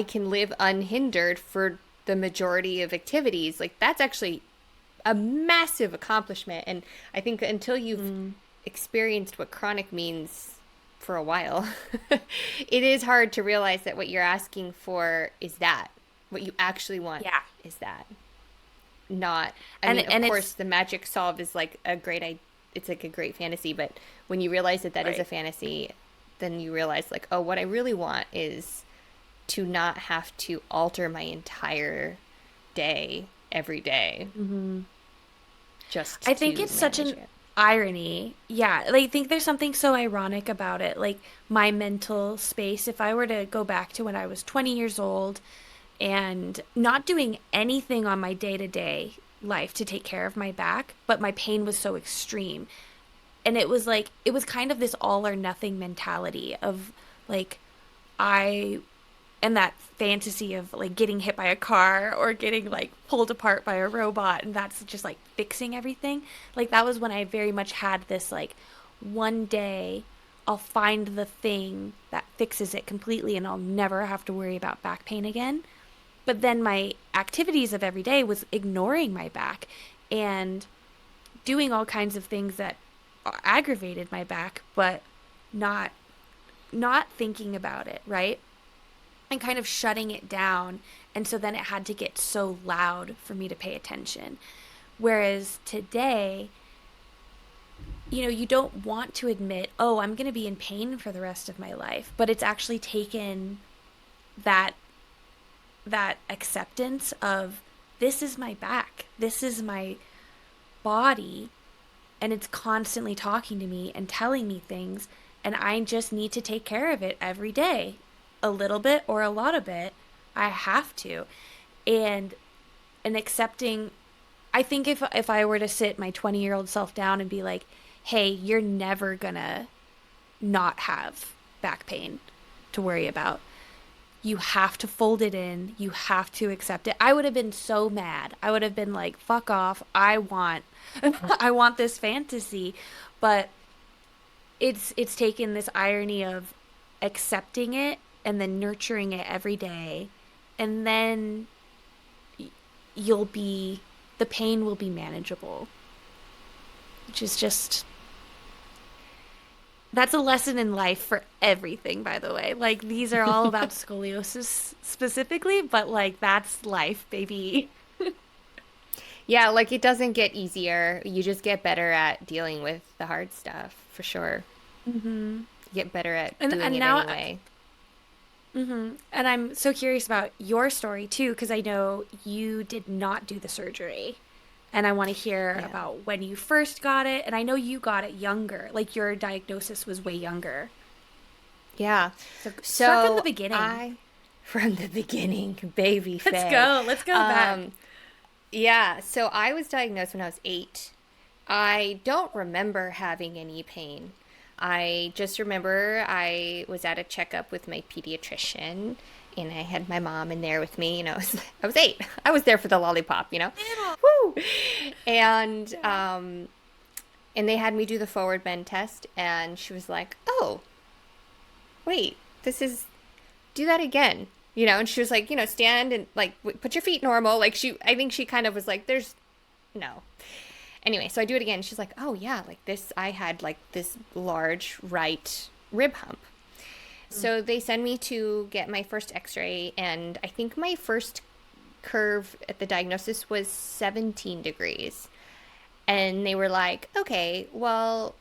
can live unhindered for the majority of activities. Like that's actually a massive accomplishment. And I think until you've Mm-hmm. experienced what chronic means for a while, it is hard to realize that what you're asking for is that. What you actually want Yeah. is that. not, I and mean, of and course, it's the magic solved is like a it's like a great fantasy, but when you realize that that is a right. fantasy, then you realize like, oh, what I really want is to not have to alter my entire day every day I just think to it's such manage an it. irony. Yeah, like, I think there's something so ironic about it. Like my mental space, if I were to go back to when I was 20 years old and not doing anything on my day-to-day life to take care of my back, but my pain was so extreme. And it was like it was kind of this all or nothing mentality of like I and that fantasy of like getting hit by a car or getting like pulled apart by a robot and that's just like fixing everything. Like that was when I very much had this like one day I'll find the thing that fixes it completely and I'll never have to worry about back pain again. But then my activities of every day was ignoring my back and doing all kinds of things that aggravated my back, but not not thinking about it, right? And kind of shutting it down. And so then it had to get so loud for me to pay attention. Whereas today, you don't want to admit, oh, I'm going to be in pain for the rest of my life. But it's actually taken that acceptance of this is my back, this is my body, and it's constantly talking to me and telling me things, and I just need to take care of it every day, a little bit or a lot of it. I have to, and accepting. I think if I were to sit my 20-year-old self down and be like, "Hey, you're never gonna not have back pain to worry about. You have to fold it in. You have to accept it." I would have been so mad. I would have been like, "Fuck off. I want I want this fantasy." But it's taken this irony of accepting it and then nurturing it every day. And then you'll be the pain will be manageable, which is just that's a lesson in life for everything, by the way. Like, these are all about scoliosis specifically, but like, that's life, baby. Yeah, like it doesn't get easier. You just get better at dealing with the hard stuff, for sure. Hmm. You get better at And doing it now, anyway. and I'm so curious about your story too, because I know you did not do the surgery. And I want to hear Yeah. about when you first got it. And I know you got it younger, like your diagnosis was way younger. Yeah. So start from the So beginning. I, from the beginning, baby Let's Faye. go. Let's go back. Um, yeah. So I was diagnosed when I was 8. I don't remember having any pain. I just remember I was at a checkup with my pediatrician and I had my mom in there with me. I was 8. I was there for the lollipop. Woo! And and they had me do the forward bend test and she was like, "Oh, wait, this is do that again." And she was like, stand and like put your feet normal. Like I think she kind of was like, there's no. Anyway, so I do it again. She's like, "Oh yeah, like this, I had like this large right rib hump." So they send me to get my first x-ray and I think my first curve at the diagnosis was 17 degrees. And they were like, "Okay, well,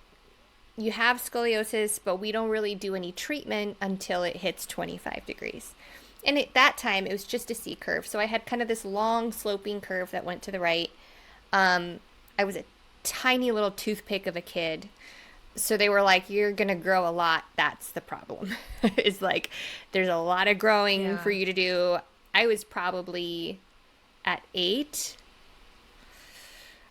you have scoliosis, but we don't really do any treatment until it hits 25 degrees." And at that time, it was just a C curve. So I had kind of this long sloping curve that went to the right. I was a tiny little toothpick of a kid. So they were like, "You're going to grow a lot. That's the problem." It's like, there's a lot of growing for Yeah. you to do. I was probably at 8.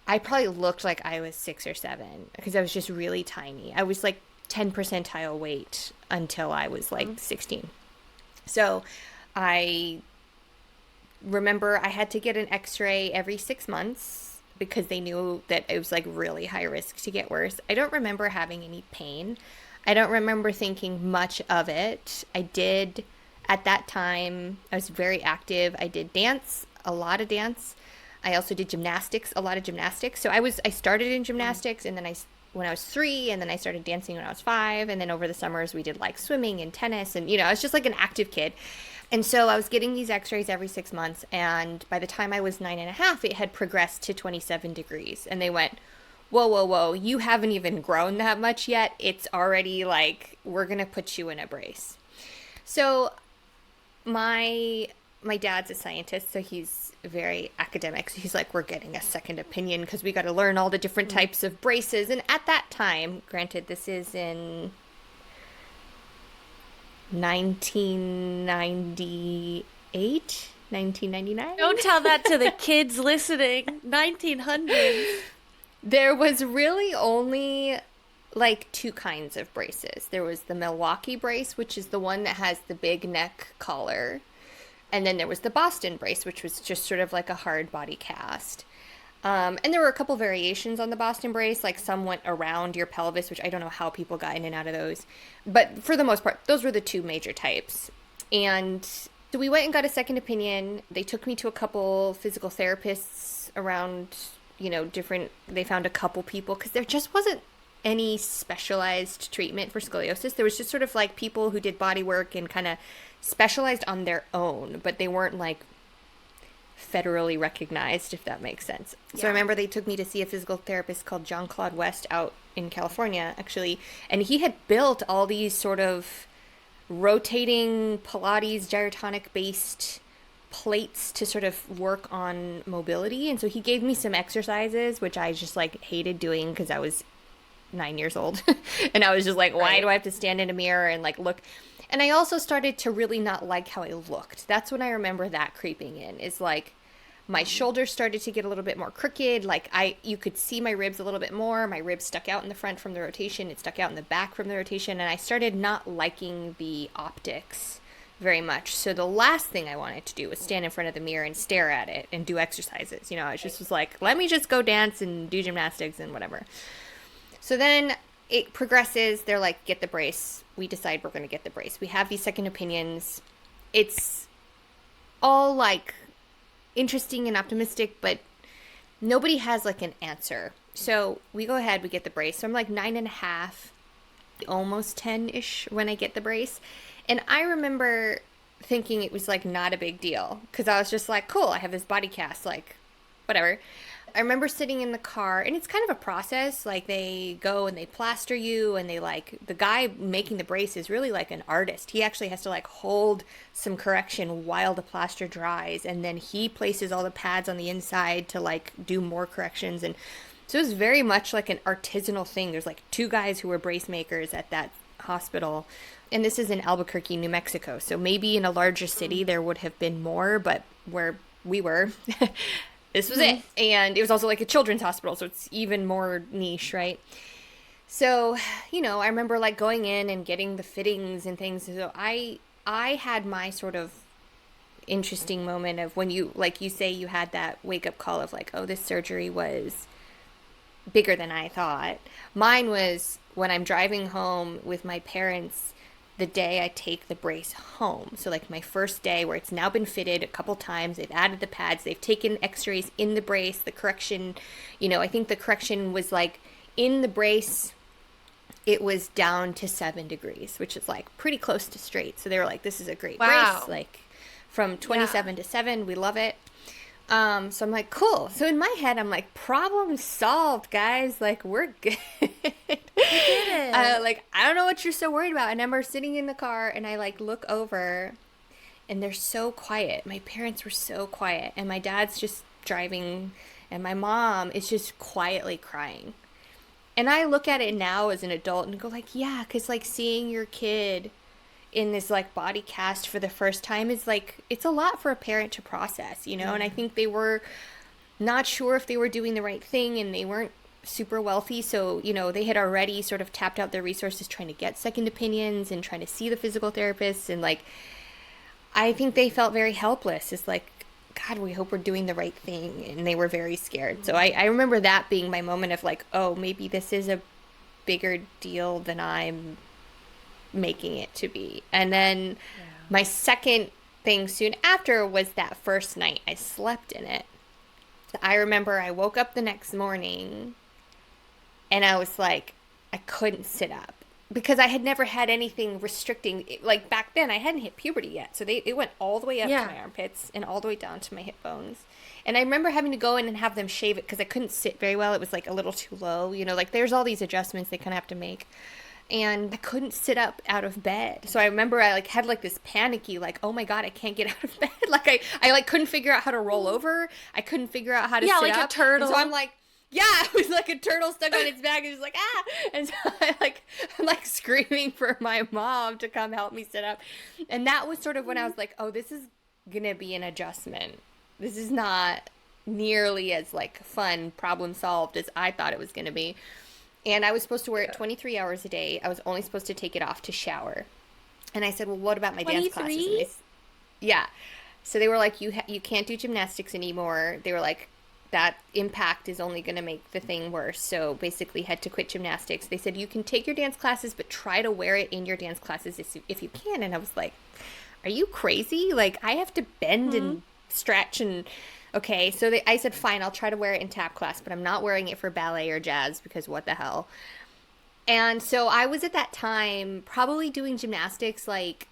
I probably looked like I was 6 or 7 because I was just really tiny. I was like 10 percentile weight until I was like 16. So I remember I had to get an x-ray every 6 months because they knew that it was like really high risk to get worse. I don't remember having any pain. I don't remember thinking much of it. I did at that time, I was very active. I did dance, a lot of dance. I also did gymnastics, a lot of gymnastics. So I started in gymnastics and then I when I was 3, and then I started dancing when I was 5, and then over the summers we did like swimming and tennis, and I was just like an active kid. And so I was getting these x-rays every 6 months, and by the time I was 9 and a half, it had progressed to 27 degrees. And they went, whoa, whoa, whoa, you haven't even grown that much yet. It's already like, we're going to put you in a brace. So my dad's a scientist, so he's very academic. So he's like, we're getting a second opinion because we got to learn all the different types of braces. And at that time, granted, this is in 1998, 1999. Don't tell that to the kids listening. 1900s. There was really only like two kinds of braces. There was the Milwaukee brace, which is the one that has the big neck collar. And then there was the Boston brace, which was just sort of like a hard body cast. And there were a couple variations on the Boston brace, like some went around your pelvis, which I don't know how people got in and out of those. But for the most part, those were the two major types. And so we went and got a second opinion. They took me to a couple physical therapists around, different, they found a couple people because there just wasn't any specialized treatment for scoliosis. There was just sort of like people who did body work and kind of specialized on their own, but they weren't like federally recognized, if that makes sense. Yeah. So I remember they took me to see a physical therapist called John Claude West out in California, actually, and he had built all these sort of rotating Pilates gyrotonic based plates to sort of work on mobility. And so he gave me some exercises, which I just like hated doing because I was 9 years old. And I was just like, why do I have to stand in a mirror and like look? And I also started to really not like how I looked. That's when I remember that creeping in, is like my shoulders started to get a little bit more crooked. Like you could see my ribs a little bit more. My ribs stuck out in the front from the rotation. It stuck out in the back from the rotation. And I started not liking the optics very much. So the last thing I wanted to do was stand in front of the mirror and stare at it and do exercises. I just was like, let me just go dance and do gymnastics and whatever. So then it progresses. They're like, get the brace. We decide we're going to get the brace. We have these second opinions. It's all like interesting and optimistic, but nobody has like an answer. So we go ahead, we get the brace. So I'm like 9 and a half, almost 10-ish when I get the brace. And I remember thinking it was like not a big deal because I was just like, cool, I have this body cast, like whatever. I remember sitting in the car, and it's kind of a process. Like they go and they plaster you, and they like, the guy making the brace is really like an artist. He actually has to like hold some correction while the plaster dries, and then he places all the pads on the inside to like do more corrections. And so it was very much like an artisanal thing. There's like two guys who were brace makers at that hospital, and this is in Albuquerque, New Mexico. So maybe in a larger city there would have been more, but where we were this was it. And it was also like a children's hospital, so it's even more niche, right? So, I remember like going in and getting the fittings and things. So I had my sort of interesting moment of when you, like you say, you had that wake up call of like, oh, this surgery was bigger than I thought. Mine was when I'm driving home with my parents the day I take the brace home. So like my first day where it's now been fitted a couple times, they've added the pads, they've taken x-rays in the brace, the correction, I think the correction was like in the brace, it was down to 7 degrees, which is like pretty close to straight. So they were like, this is a great brace. Like from 27 to 7, we love it. So I'm like, cool. So in my head, I'm like, problem solved, guys. Like, we're good. You did it. Like, I don't know what you're so worried about. And I remember sitting in the car, and I like look over, and they're so quiet. My parents were so quiet, and my dad's just driving, and my mom is just quietly crying. And I look at it now as an adult and go like, yeah, because like seeing your kid in this like body cast for the first time is like, it's a lot for a parent to process, and I think they were not sure if they were doing the right thing, and they weren't super wealthy, so they had already sort of tapped out their resources trying to get second opinions and trying to see the physical therapists, and like I think they felt very helpless. It's like, God, we hope we're doing the right thing, and they were very scared. So I remember that being my moment of like, oh, maybe this is a bigger deal than I'm making it to be. And then my second thing soon after was that first night I slept in it. I remember I woke up the next morning And I was like, I couldn't sit up because I had never had anything restricting. Like back then, I hadn't hit puberty yet, so it went all the way up to Yeah. my armpits and all the way down to my hip bones. And I remember having to go in and have them shave it because I couldn't sit very well. It was like a little too low, like there's all these adjustments they kind of have to make. And I couldn't sit up out of bed. So I remember I like had like this panicky like, oh my God, I can't get out of bed. Like I like couldn't figure out how to roll over. I couldn't figure out how to Yeah, sit like a up. And so I'm turtle. like, yeah, it was like a turtle stuck on its back and just like, ah. And so I'm like screaming for my mom to come help me sit up. And that was sort of when I was like, oh, this is gonna be an adjustment. This is not nearly as like fun problem solved as I thought it was gonna be. And I was supposed to wear it Yeah. 23 hours a day. I was only supposed to take it off to shower. And I said, well, what about my dance classes? And 23? yeah. So they were like, you can't do gymnastics anymore. They were like, that impact is only going to make the thing worse. So basically had to quit gymnastics. They said, you can take your dance classes, but try to wear it in your dance classes if you can. And I was like, are you crazy? Like, I have to bend Hmm. and stretch and okay. So I said, fine, I'll try to wear it in tap class, but I'm not wearing it for ballet or jazz because what the hell. And so I was at that time probably doing gymnastics like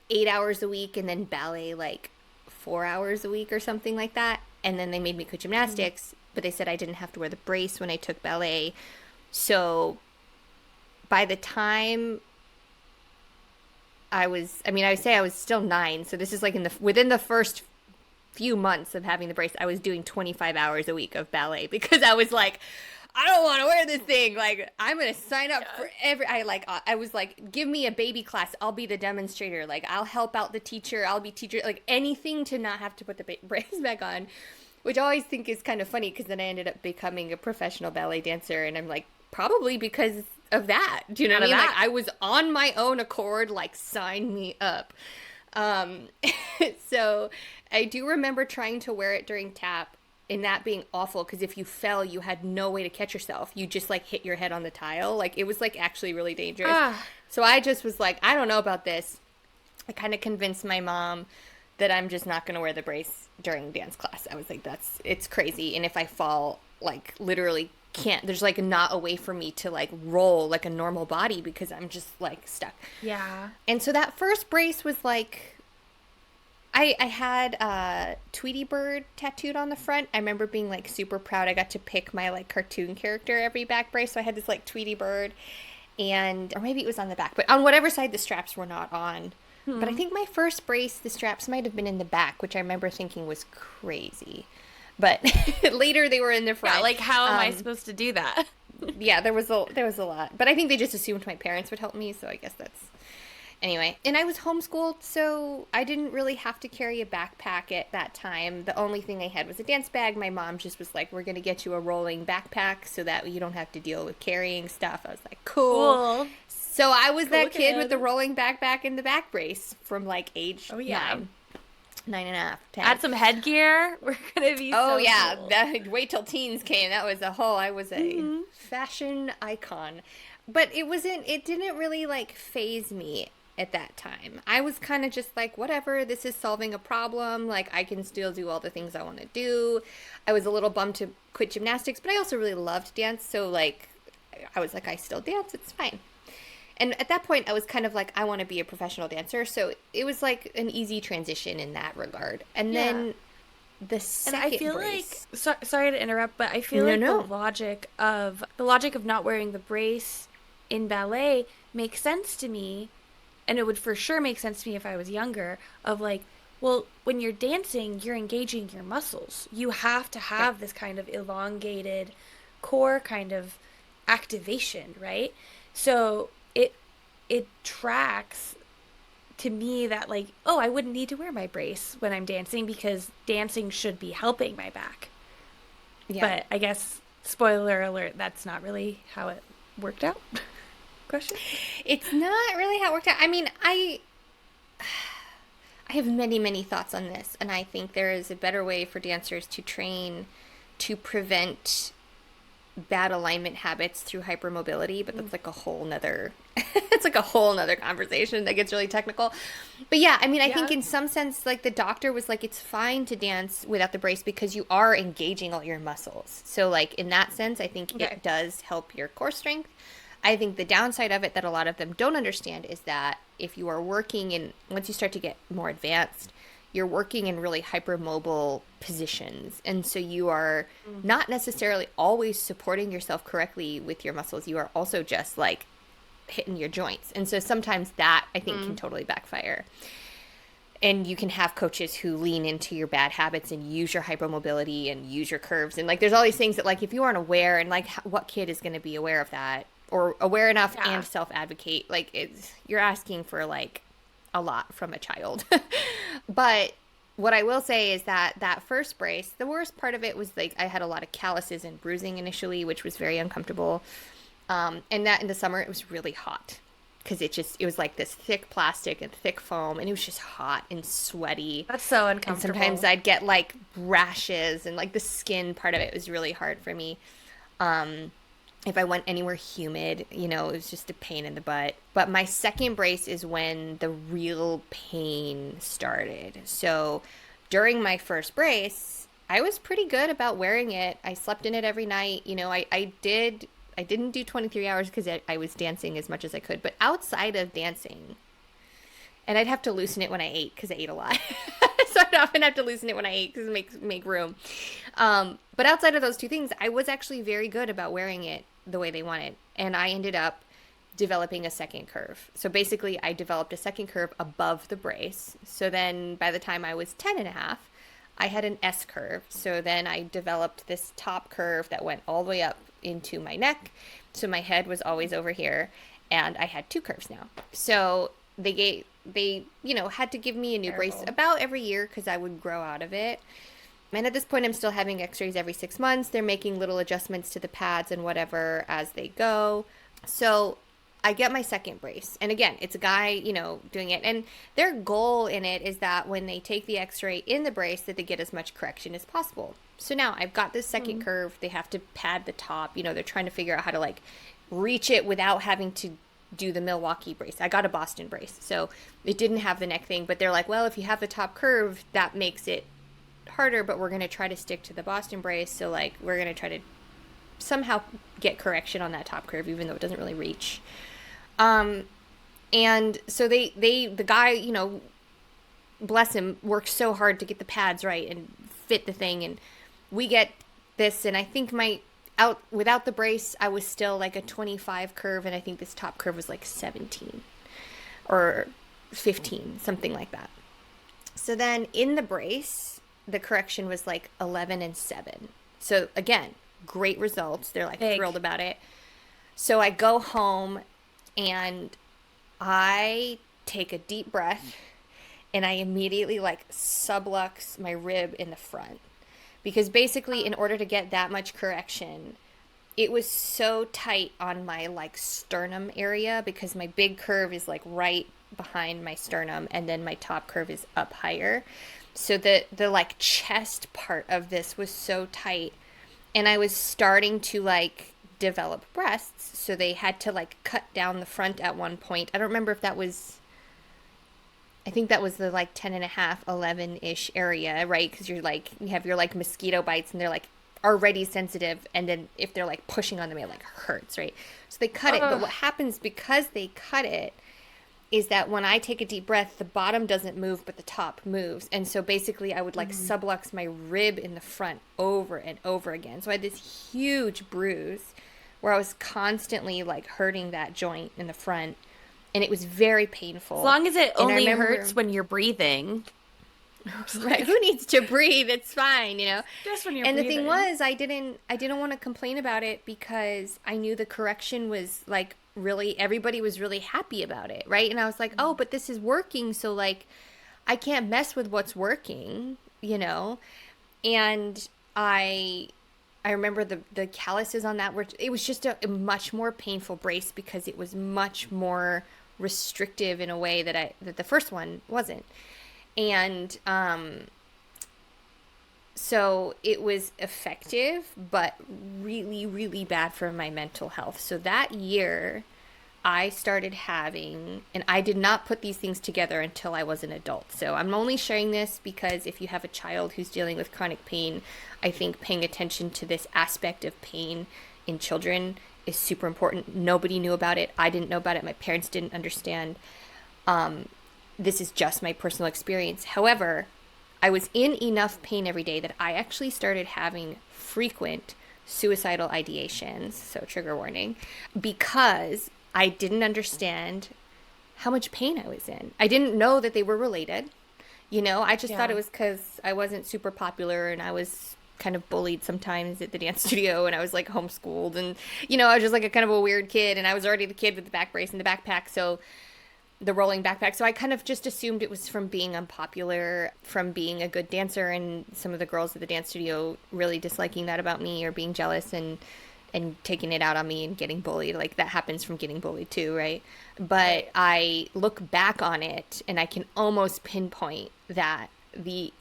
8 hours a week and then ballet like 4 hours a week or something like that. And then they made me quit gymnastics, but they said I didn't have to wear the brace when I took ballet. So by the time I would say I was still 9. So this is like within the first few months of having the brace, I was doing 25 hours a week of ballet because I was like, I don't want to wear this thing. Like, I'm going to sign up Yeah. for I was like, give me a baby class. I'll be the demonstrator. Like, I'll help out the teacher. I'll be teacher. Like, anything to not have to put the brace back on, which I always think is kind of funny because then I ended up becoming a professional ballet dancer. And I'm like, probably because of that. Do you know Out what I of mean? Like, that. I was on my own accord, like, sign me up. Um, so I do remember trying to wear it during tap and that being awful because if you fell, you had no way to catch yourself. You just like hit your head on the tile. Like it was like actually really dangerous. Ah, So I just was like, I don't know about this. I kind of convinced my mom that I'm just not going to wear the brace during dance class. I was like, it's crazy. And if I fall, like literally can't, there's like not a way for me to like roll like a normal body because I'm just like stuck. yeah. And so that first brace was like I had Tweety Bird tattooed on the front. I remember being like super proud. I got to pick my like cartoon character every back brace. So I had this like Tweety Bird and or maybe it was on the back, but on whatever side the straps were not on. But I Hmm. think my first brace, the straps might have been in the back, which I remember thinking was crazy. But later they were in the Yeah, front. like how am I Um, supposed to do that? yeah, there was a lot. But I think they just assumed my parents would help me, so I guess that's anyway. And I was homeschooled, so I didn't really have to carry a backpack at that time. The only thing I had was a dance bag. My mom just was like, "We're going to get you a rolling backpack so that you don't have to deal with carrying stuff." I was like, "Cool." Cool. So I was Cool that kid with the kid. rolling backpack and the back brace from like age Oh yeah. 9 and a half, 10. Add some headgear. We're gonna be Oh so yeah, cool. wait till teens came. That was a whole. I was a Hmm. fashion icon, but it wasn't. It didn't really like phase me at that time. I was kind of just like, whatever. This is solving a problem. Like I can still do all the things I want to do. I was a little bummed to quit gymnastics, but I also really loved dance. So like, I was like, I still dance. It's fine. And at that point, I was kind of like, I want to be a professional dancer. So it was like an easy transition in that regard. And Yeah. then the And I second feel like brace. sorry to interrupt, but I feel No, like no. the logic of not wearing the brace in ballet makes sense to me, and it would for sure make sense to me if I was younger. Of like, well, when you're dancing, you're engaging your muscles. You have to Right. have this kind of elongated core kind of activation, right? So it tracks to me that like, oh, I wouldn't need to wear my brace when I'm dancing because dancing should be helping my back. Yeah. But I guess spoiler alert, that's not really how it worked out. Question? It's not really how it worked out. I mean, I have many, many thoughts on this, and I think there is a better way for dancers to train to prevent bad alignment habits through hypermobility, but that's like a whole nother it's like a whole nother conversation that gets really technical. But yeah, I mean, I think Yeah. in some sense, like the doctor was like, it's fine to dance without the brace because you are engaging all your muscles. So like in that sense, I think Okay. it does help your core strength. I think the downside of it that a lot of them don't understand is that if you are working in, once you start to get more advanced, you're working in really hypermobile positions. And so you are Mm. not necessarily always supporting yourself correctly with your muscles. You are also just like hitting your joints. And so sometimes that I think can Mm. totally backfire. And you can have coaches who lean into your bad habits and use your hypermobility and use your curves. And like there's all these things that like if you aren't aware, and like what kid is going to be aware of that or aware enough and Yeah. self advocate, like it's you're asking for like a lot from a child. But what I will say is that that first brace, the worst part of it was like I had a lot of calluses and bruising initially, which was very uncomfortable. And that in the summer it was really hot because it was like this thick plastic and thick foam, and it was just hot and sweaty. That's so And sometimes uncomfortable. I'd get like rashes, and like the skin part of it was really hard for me. Um, if I went anywhere humid, it was just a pain in the butt. But my second brace is when the real pain started. So during my first brace, I was pretty good about wearing it. I slept in it every night. I didn't do 23 hours because I was dancing as much as I could. But outside of dancing, and I'd have to loosen it when I ate because I ate a lot. So I'd often have to loosen it when I ate because it make room. But outside of those two things, I was actually very good about wearing it the way they wanted. And I ended up developing a second curve. So basically, I developed a second curve above the brace. So then by the time I was 10 and a half, I had an S curve. So then I developed this top curve that went all the way up into my neck. So my head was always over here. And I had two curves now. So they had to give me a new brace Terrible. about every year because I would grow out of it. And at this point, I'm still having x-rays every 6 months. They're making little adjustments to the pads and whatever as they go. So I get my second brace. And again, it's a guy, doing it. And their goal in it is that when they take the x-ray in the brace, that they get as much correction as possible. So now I've got this second Mm. curve. They have to pad the top. They're trying to figure out how to like reach it without having to do the Milwaukee brace. I got a Boston brace. So it didn't have the neck thing, but they're like, well, if you have the top curve, that makes it harder, but we're going to try to stick to the Boston brace. So like we're going to try to somehow get correction on that top curve, even though it doesn't really reach. Um, and so the guy, bless him, worked so hard to get the pads right and fit the thing. And we get this, and I think my out without the brace, I was still like a 25 curve, and I think this top curve was like 17 or 15, something like that. So then in the brace, the correction was like 11 and 7. So again, great results. They're like Big. thrilled about it. So I go home and I take a deep breath and I immediately like sublux my rib in the front. Because basically, in order to get that much correction, it was so tight on my like sternum area because my big curve is like right behind my sternum and then my top curve is up higher. So the like chest part of this was so tight, and I was starting to like develop breasts, so they had to like cut down the front at one point. I don't remember if that was, I think that was the like 10 and a half, 11-ish area, right? Because you have your like mosquito bites and they're like already sensitive. And then if they're like pushing on them, it like hurts, right? So they cut it. But Ugh. what happens because they cut it is that when I take a deep breath, the bottom doesn't move, but the top moves. And so basically I would like Mm. sublux my rib in the front over and over again. So I had this huge bruise where I was constantly like hurting that joint in the front. And it was very As painful. long as it And I only hurts remember when you're breathing. I'm just right, who like, needs to breathe? It's fine. just when you're And the thing breathing. was, I didn't want to complain about it because I knew the correction was like really everybody was really happy about it, right? And I was like, "Oh, but this is working, so like I can't mess with what's working." And I remember the calluses on that were it was just a much more painful brace because it was much more restrictive in a way that the first one wasn't. And So it was effective, but really, really bad for my mental health. So that year, I started having, and I did not put these things together until I was an adult. So I'm only sharing this because if you have a child who's dealing with chronic pain, I think paying attention to this aspect of pain in children is super important. Nobody knew about it. I didn't know about it. My parents didn't understand. This is just my personal experience. However, I was in enough pain every day that I actually started having frequent suicidal ideations, so trigger warning, because I didn't understand how much pain I was in. I didn't know that they were related. I just thought it Yeah. was because I wasn't super popular and I was kind of bullied sometimes at the dance studio and I was like homeschooled and, I was just like a kind of a weird kid and I was already the kid with the back brace and the backpack. So the rolling backpack. So I kind of just assumed it was from being unpopular, from being a good dancer, and some of the girls at the dance studio really disliking that about me or being jealous and taking it out on me and getting bullied. Like that happens from getting bullied too, right? But Right. I look back on it and I can almost pinpoint that the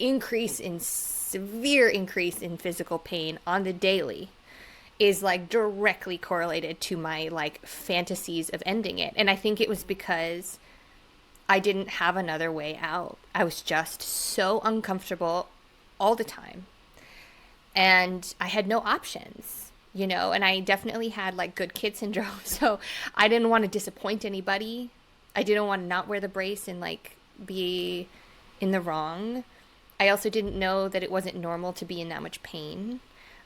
severe increase in physical pain on the daily is like directly correlated to my like fantasies of ending it. And I think it was because I didn't have another way out. I was just so uncomfortable all the time. And I had no options, and I definitely had like good kid syndrome. So I didn't want to disappoint anybody. I didn't want to not wear the brace and like be in the wrong. I also didn't know that it wasn't normal to be in that much pain.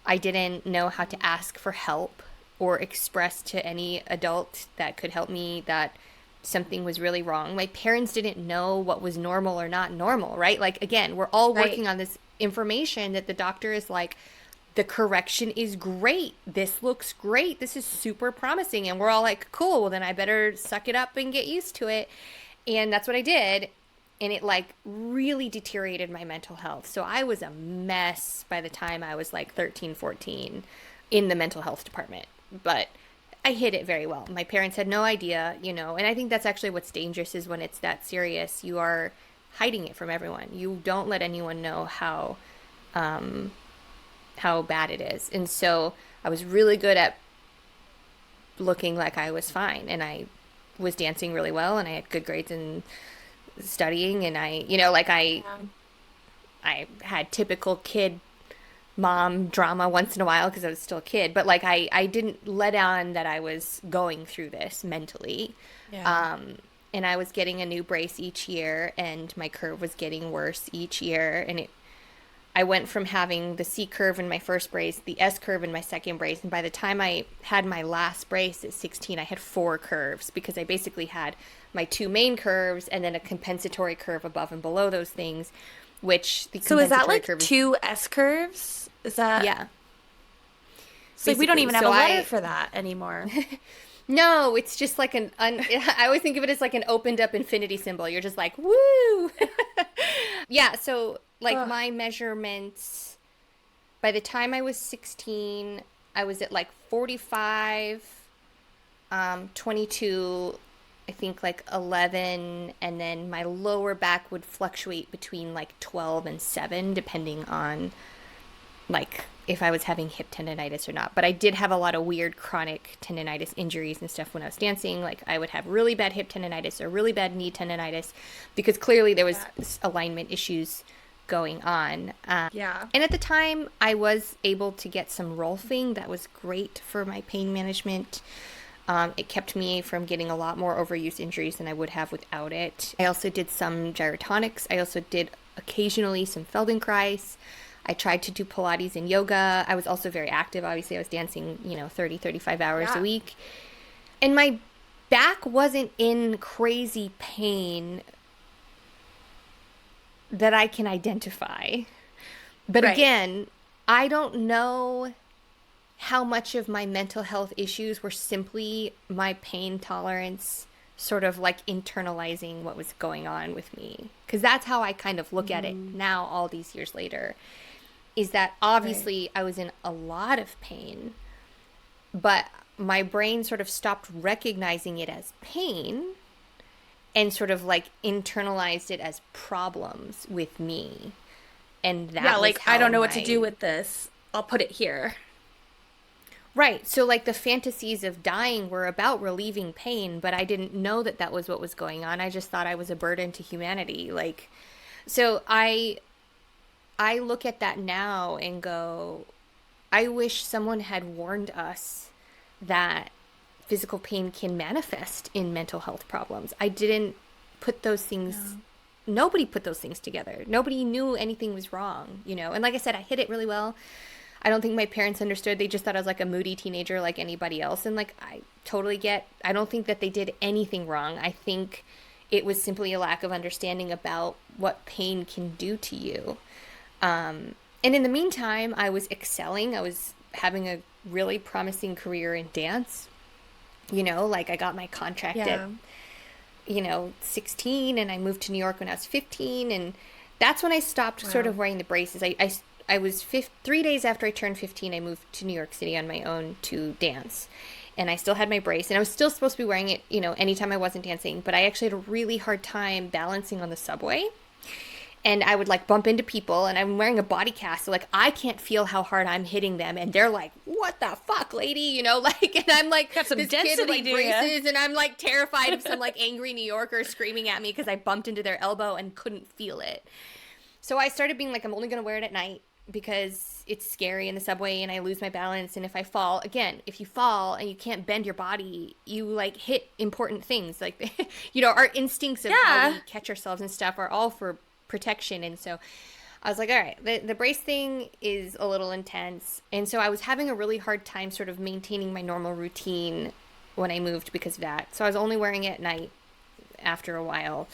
I didn't know how to ask for help or express to any adult that could help me that something was really wrong. My parents didn't know what was normal or not normal, right? Like, again, we're all Right. working on this information that the doctor is like, the correction is great. This looks great. This is super promising. And we're all like, cool, well, then I better suck it up and get used to it. And that's what I did. And it like really deteriorated my mental health. So I was a mess by the time I was like 13, 14 in the mental health department. But I hid it very well. My parents had no idea, and I think that's actually what's dangerous is when it's that serious. You are hiding it from everyone. You don't let anyone know how bad it is. And so I was really good at looking like I was fine and I was dancing really well and I had good grades in studying and like Yeah. I had typical kid mom drama once in a while because I was still a kid, but like I didn't let on that I was going through this mentally. Yeah. Um, and I was getting a new brace each year and my curve was getting worse each year and I went from having the C curve in my first brace, the S curve in my second brace, and by the time I had my last brace at 16, I had four curves because I basically had my two main curves and then a compensatory curve above and below those things, which the So is that compensatory like curve is, two S curves? Is that yeah, it's like we don't basically. even have So a letter I, for that anymore. no, it's just like I always think of it as like an opened up infinity symbol. You're just like, woo! Yeah, so like Ugh. my measurements by the time I was 16, I was at like 45, 22, I think like 11, and then my lower back would fluctuate between like 12 and 7, depending on like if I was having hip tendonitis or not. But I did have a lot of weird chronic tendonitis injuries and stuff when I was dancing. Like I would have really bad hip tendonitis or really bad knee tendonitis because clearly there was Yeah. alignment issues going on. Yeah. And at the time, I was able to get some rolfing that was great for my pain management. It kept me from getting a lot more overuse injuries than I would have without it. I also did some gyrotonics. I also did occasionally some Feldenkrais. I tried to do Pilates and yoga. I was also very active. Obviously, I was dancing, 30, 35 hours a Yeah. week. And my back wasn't in crazy pain that I can identify. But Right. again, I don't know how much of my mental health issues were simply my pain tolerance sort of like internalizing what was going on with me. Because that's how I kind of look at it Mm, now, all these years later, is that right. obviously I was in a lot of pain, but my brain sort of stopped recognizing it as pain and sort of like internalized it as problems with me. And Yeah, that was like I how don't know what to do my with this. I'll put it here. right. So, like, the fantasies of dying were about relieving pain, but I didn't know that that was what was going on. I just thought I was a burden to humanity. Like, so I look at that now and go, I wish someone had warned us that physical pain can manifest in mental health problems. I didn't put those things, Yeah. nobody put those things together. Nobody knew anything was wrong, you know? And like I said, I hit it really well. I don't think my parents understood. They just thought I was like a moody teenager like anybody else. And like, I totally get, I don't think that they did anything wrong. I think it was simply a lack of understanding about what pain can do to you. And in the meantime, I was excelling. I was having a really promising career in dance. You know, like I got my contract at, Yeah. 16, and I moved to New York when I was 15. And that's when I stopped sort Wow. of wearing the braces. I was 3 days after I turned 15, I moved to New York City on my own to dance. And I still had my brace, and I was still supposed to be wearing it, anytime I wasn't dancing. But I actually had a really hard time balancing on the subway, and I would like bump into people, and I'm wearing a body cast, so like I can't feel how hard I'm hitting them, and they're like, "What the fuck, lady?" Like, and I'm like Got some this kid with density, like do ya? braces, and I'm like terrified of some like angry New Yorker screaming at me because I bumped into their elbow and couldn't feel it. So I started being like, I'm only gonna wear it at night because it's scary in the subway and I lose my balance. And if I fall, again, if you fall and you can't bend your body, you like hit important things. Like, our instincts of how Yeah. we catch ourselves and stuff are all for protection. And so I was like, all right, the brace thing is a little intense. And so I was having a really hard time sort of maintaining my normal routine when I moved because of that. So I was only wearing it at night after a while.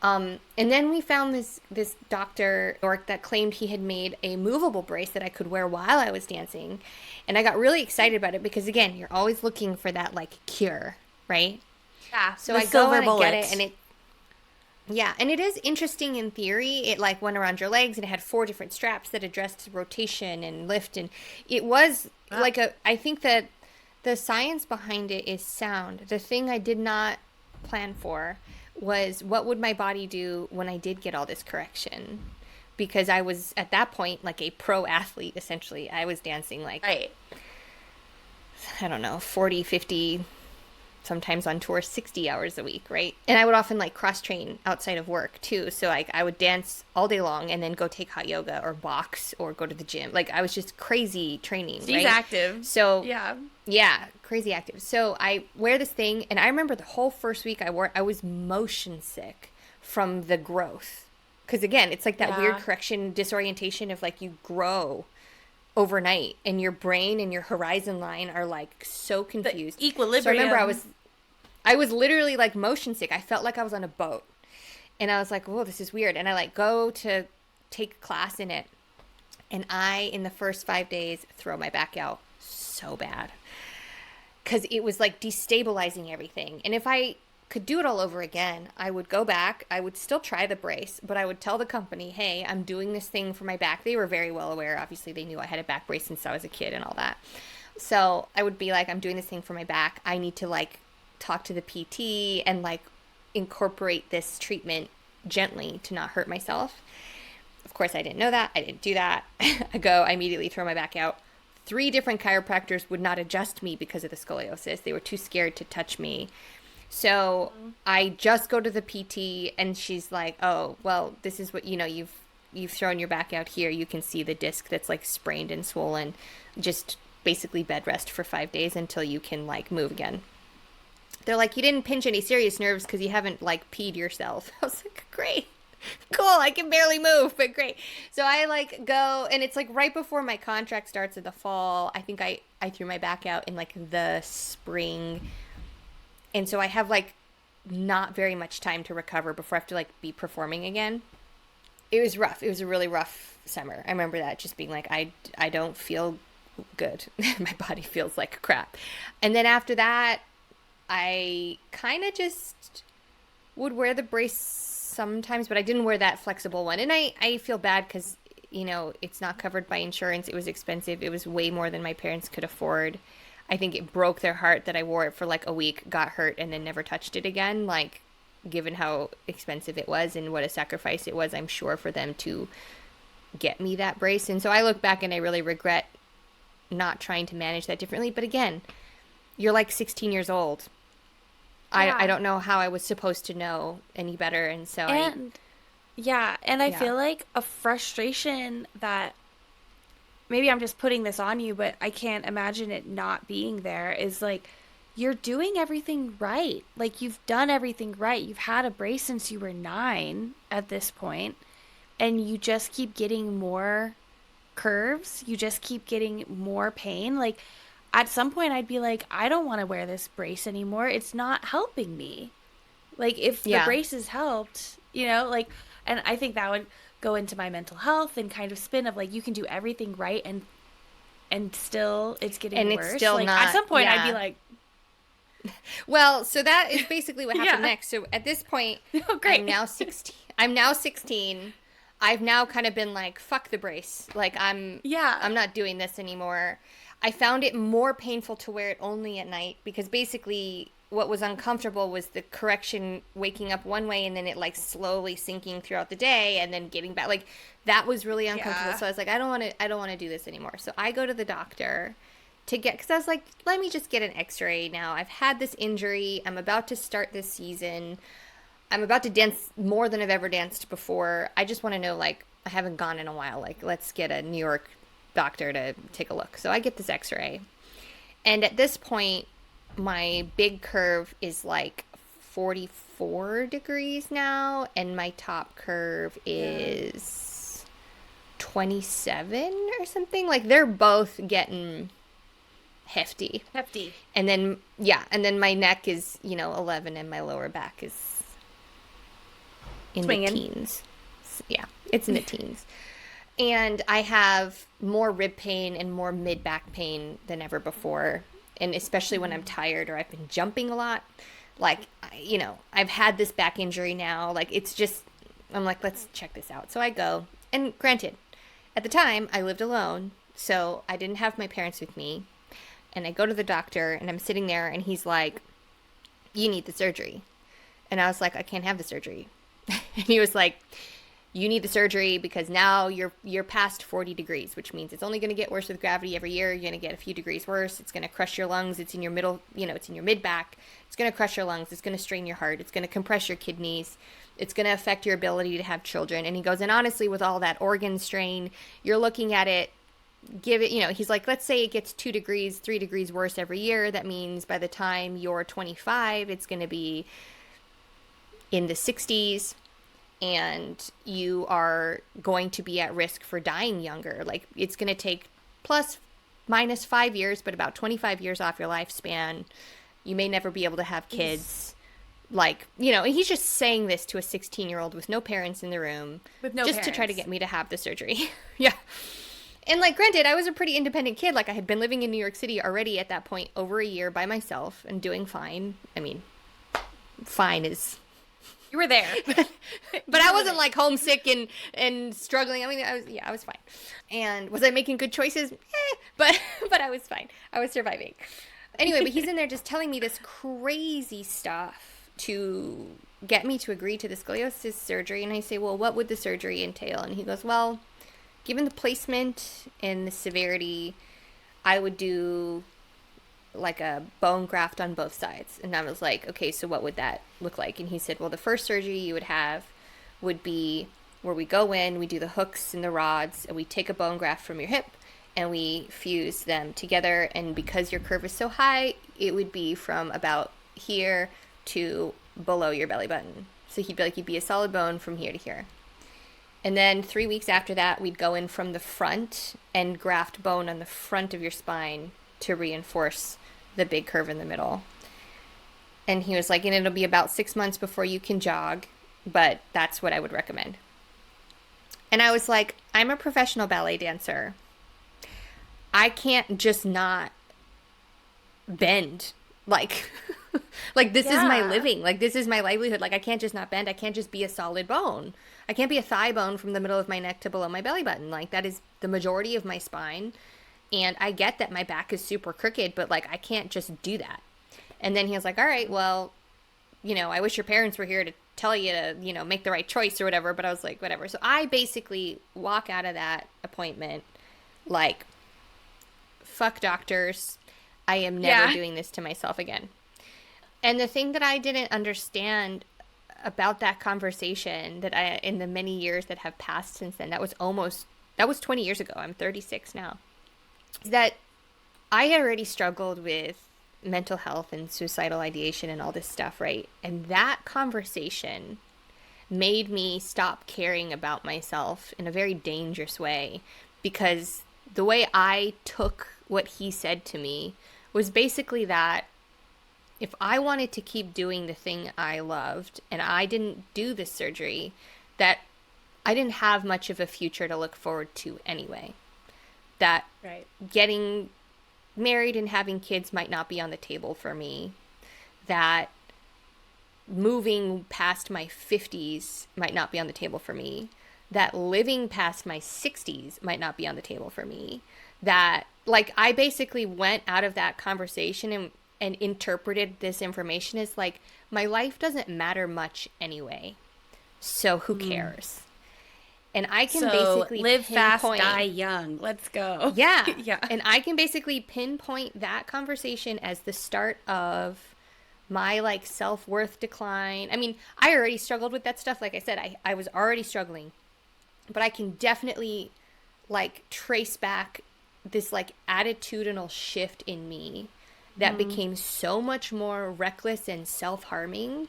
And then we found this doctor that claimed he had made a movable brace that I could wear while I was dancing, and I got really excited about it because again, you're always looking for that like cure, right? Yeah. So The I go silver and I get it, and bullet. it is interesting in theory. It like went around your legs and it had four different straps that addressed rotation and lift, and it was Ah. I think that the science behind it is sound. The thing I did not plan for was what would my body do when I did get all this correction? Because I was at that point like a pro athlete essentially. I was dancing like, Right. I don't know, 40, 50, sometimes on tour 60 hours a week, right? And I would often like cross train outside of work too. So like I would dance all day long and then go take hot yoga or box or go to the gym. Like I was just crazy training, She's right? active. So Yeah. yeah, crazy active. So I wear this thing, and I remember the whole first week I wore it, I was motion sick from the growth. Because again, it's like that weird Yeah. correction disorientation of like you grow overnight, and your brain and your horizon line are like so The confused. So I remember equilibrium. I was literally like motion sick. I felt like I was on a boat, and I was like, "Whoa, this is weird." And I like go to take class in it, and I in the first 5 days throw my back out so bad because it was like destabilizing everything. And if I could do it all over again, I would go back. I would still try the brace, but I would tell the company, hey, I'm doing this thing for my back. They were very well aware. Obviously, they knew I had a back brace since I was a kid and all that. So I would be like, I'm doing this thing for my back. I need to like talk to the PT and like incorporate this treatment gently to not hurt myself. Of course, I didn't know that. I didn't do that. I immediately throw my back out. 3 different chiropractors would not adjust me because of the scoliosis. They were too scared to touch me. So I just go to the PT, and she's like, "Oh, well, this is what you've thrown your back out here. You can see the disc that's like sprained and swollen. Just basically bed rest for 5 days until you can like move again." They're like, "You didn't pinch any serious nerves because you haven't like peed yourself." I was like, "Great." Cool, I can barely move, but great. So I like go, and it's like right before my contract starts in the fall. I think I threw my back out in like the spring, and so I have like not very much time to recover before I have to like be performing again. It was rough. It was a really rough summer. I remember that just being like, I don't feel good. My body feels like crap. And then after that, I kind of just would wear the brace sometimes, but I didn't wear that flexible one. And I feel bad because, it's not covered by insurance. It was expensive. It was way more than my parents could afford. I think it broke their heart that I wore it for like a week, got hurt, and then never touched it again. Like, given how expensive it was and what a sacrifice it was, I'm sure, for them to get me that brace. And so I look back and I really regret not trying to manage that differently. But again, you're like 16 years old. I Yeah. don't know how I was supposed to know any better. And so And yeah, and I yeah, feel like a frustration that maybe I'm just putting this on you, but I can't imagine it not being there is like you're doing everything right. Like you've done everything right. You've had a brace since you were 9 at this point, and you just keep getting more curves. You just keep getting more pain. Like at some point I'd be like, I don't want to wear this brace anymore. It's not helping me. Like if the yeah. braces helped, like, and I think that would go into my mental health and kind of spin of like you can do everything right and still it's And getting it's worse. still Like at not, some point I'd be yeah. like, Well, so that is basically what happened yeah. next. So at this point, Oh, I'm great. now 16. I'm now 16. I've now kind of been like, fuck the brace. Like Yeah. I'm not doing this anymore. I found it more painful to wear it only at night because basically what was uncomfortable was the correction waking up one way and then it like slowly sinking throughout the day and then getting back. Like that was really uncomfortable. Yeah. So I was like, I don't want to do this anymore. So I go to the doctor to get, because I was like, let me just get an x-ray now. I've had this injury. I'm about to start this season. I'm about to dance more than I've ever danced before. I just want to know, like, I haven't gone in a while. Like, let's get a New York doctor to take a look. So I get this x-ray. And at this point, my big curve is like 44 degrees now, and my top curve Yeah. is 27 or something. Like, they're both getting hefty. Hefty. And then, yeah, and then my neck is, 11 and my lower back is in the Swinging. teens. Yeah, it's in the teens. And I have more rib pain and more mid back pain than ever before. And especially when I'm tired or I've been jumping a lot. Like, I've had this back injury now. Like, it's just, I'm like, let's check this out. So I go. And granted, at the time, I lived alone. So I didn't have my parents with me. And I go to the doctor and I'm sitting there and he's like, you need the surgery. And I was like, I can't have the surgery. And he was like, you need the surgery because now you're past 40 degrees, which means it's only going to get worse with gravity every year. You're going to get a few degrees worse. It's going to crush your lungs. It's in your middle, it's in your mid back. It's going to crush your lungs. It's going to strain your heart. It's going to compress your kidneys. It's going to affect your ability to have children. And he goes, and honestly, with all that organ strain, you're looking at it, give it, he's like, let's say it gets 2 degrees, 3 degrees worse every year. That means by the time you're 25, it's going to be in the 60s and you are going to be at risk for dying younger. Like it's going to take plus minus 5 years, but about 25 years off your lifespan. You may never be able to have Jeez. kids. Like, and he's just saying this to a 16-year-old with no parents in the room With no just to try to parents. get me to have the surgery. Yeah. And like, granted, I was a pretty independent kid. Like, I had been living in New York City already at that point over a year by myself and doing fine. I mean, fine is You were there. but I You were wasn't there. like homesick and struggling. I mean, I was fine. And was I making good choices? But but I was fine. I was surviving. Anyway, but he's in there just telling me this crazy stuff to get me to agree to the scoliosis surgery. And I say, well, what would the surgery entail? And he goes, well, given the placement and the severity, I would do like a bone graft on both sides. And I was like, okay, so what would that look like? And he said, well, the first surgery you would have would be where we go in, we do the hooks and the rods, and we take a bone graft from your hip and we fuse them together. And because your curve is so high, it would be from about here to below your belly button. So he'd be like, you'd be a solid bone from here to here. And then 3 weeks after that, we'd go in from the front and graft bone on the front of your spine to reinforce the big curve in the middle. And he was like, and it'll be about 6 months before you can jog, but that's what I would recommend. And I was like, I'm a professional ballet dancer. I can't just not bend. Like, like this is my Yeah. living. Like, this is my livelihood. Like, I can't just not bend. I can't just be a solid bone. I can't be a thigh bone from the middle of my neck to below my belly button. Like, that is the majority of my spine. And I get that my back is super crooked, but like, I can't just do that. And then he was like, all right, well, I wish your parents were here to tell you to, make the right choice or whatever, but I was like, whatever. So I basically walk out of that appointment like, fuck doctors. I am never Yeah. doing this to myself again. And the thing that I didn't understand about that conversation that in the many years that have passed since then, that was 20 years ago. I'm 36 now. Is that I had already struggled with mental health and suicidal ideation and all this stuff, right? And that conversation made me stop caring about myself in a very dangerous way, because the way I took what he said to me was basically that if I wanted to keep doing the thing I loved and I didn't do this surgery, that I didn't have much of a future to look forward to anyway. That Right. getting married and having kids might not be on the table for me. That moving past my 50s might not be on the table for me. That living past my 60s might not be on the table for me. That, like, I basically went out of that conversation and interpreted this information as like, my life doesn't matter much anyway. So who cares? And I can So basically live fast, die pinpoint, young. Let's go. yeah. Yeah. And I can basically pinpoint that conversation as the start of my like self-worth decline. I mean, I already struggled with that stuff. Like I said, I was already struggling, but I can definitely like trace back this like attitudinal shift in me that became so much more reckless and self-harming,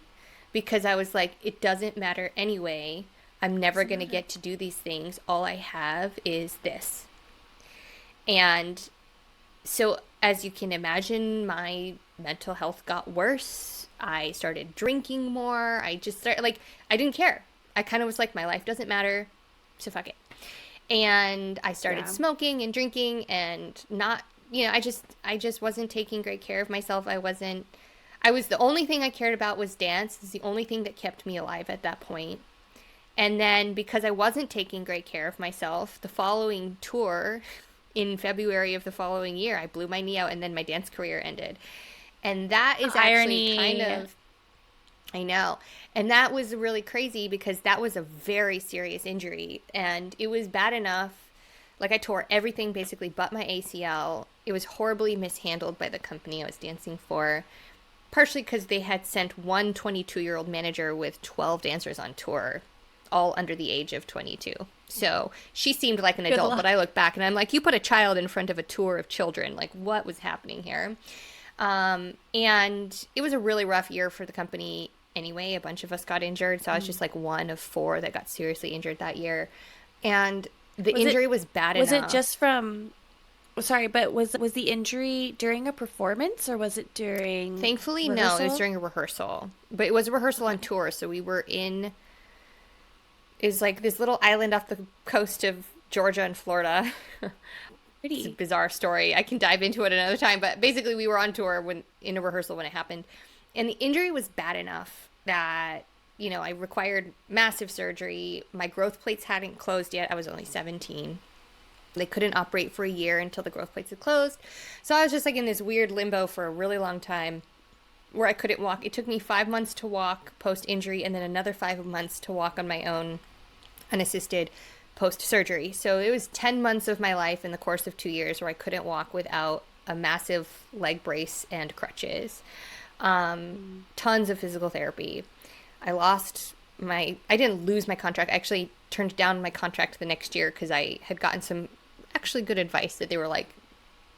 because I was like, it doesn't matter anyway. I'm never going to get to do these things. All I have is this. And so, as you can imagine, my mental health got worse. I started drinking more. I just started, like, I didn't care. I kind of was like, my life doesn't matter, so fuck it. And I started Yeah. smoking and drinking and not, I just wasn't taking great care of myself. The only thing I cared about was dance. It's the only thing that kept me alive at that point. And then because I wasn't taking great care of myself, the following tour in February of the following year, I blew my knee out and then my dance career ended. And that is actually kind Irony. of, I know. And that was really crazy because that was a very serious injury. And it was bad enough. Like, I tore everything basically but my ACL. It was horribly mishandled by the company I was dancing for, partially because they had sent one 22-year-old manager with 12 dancers on tour, all under the age of 22. So she seemed like an Good adult, but luck. I look back and I'm like, you put a child in front of a tour of children. Like, what was happening here? And it was a really rough year for the company anyway. A bunch of us got injured. So I was just like one of four that got seriously injured that year. And the Was it injury was bad was it enough. just from sorry, but was the injury during a performance or was it during Thankfully, no, it was rehearsal? during a rehearsal. But it was a rehearsal on Okay. tour. So we were in, it was like this little island off the coast of Georgia and Florida. It's a Pretty. bizarre story. I can dive into it another time, but basically we were on tour when in a rehearsal when it happened. And the injury was bad enough that, I required massive surgery. My growth plates hadn't closed yet. I was only 17. They couldn't operate for a year until the growth plates had closed. So I was just like in this weird limbo for a really long time where I couldn't walk. It took me 5 months to walk post injury and then another 5 months to walk on my own unassisted post surgery. So it was 10 months of my life in the course of 2 years where I couldn't walk without a massive leg brace and crutches. Tons of physical therapy. I didn't lose my contract. I actually turned down my contract the next year because I had gotten some actually good advice that they were like,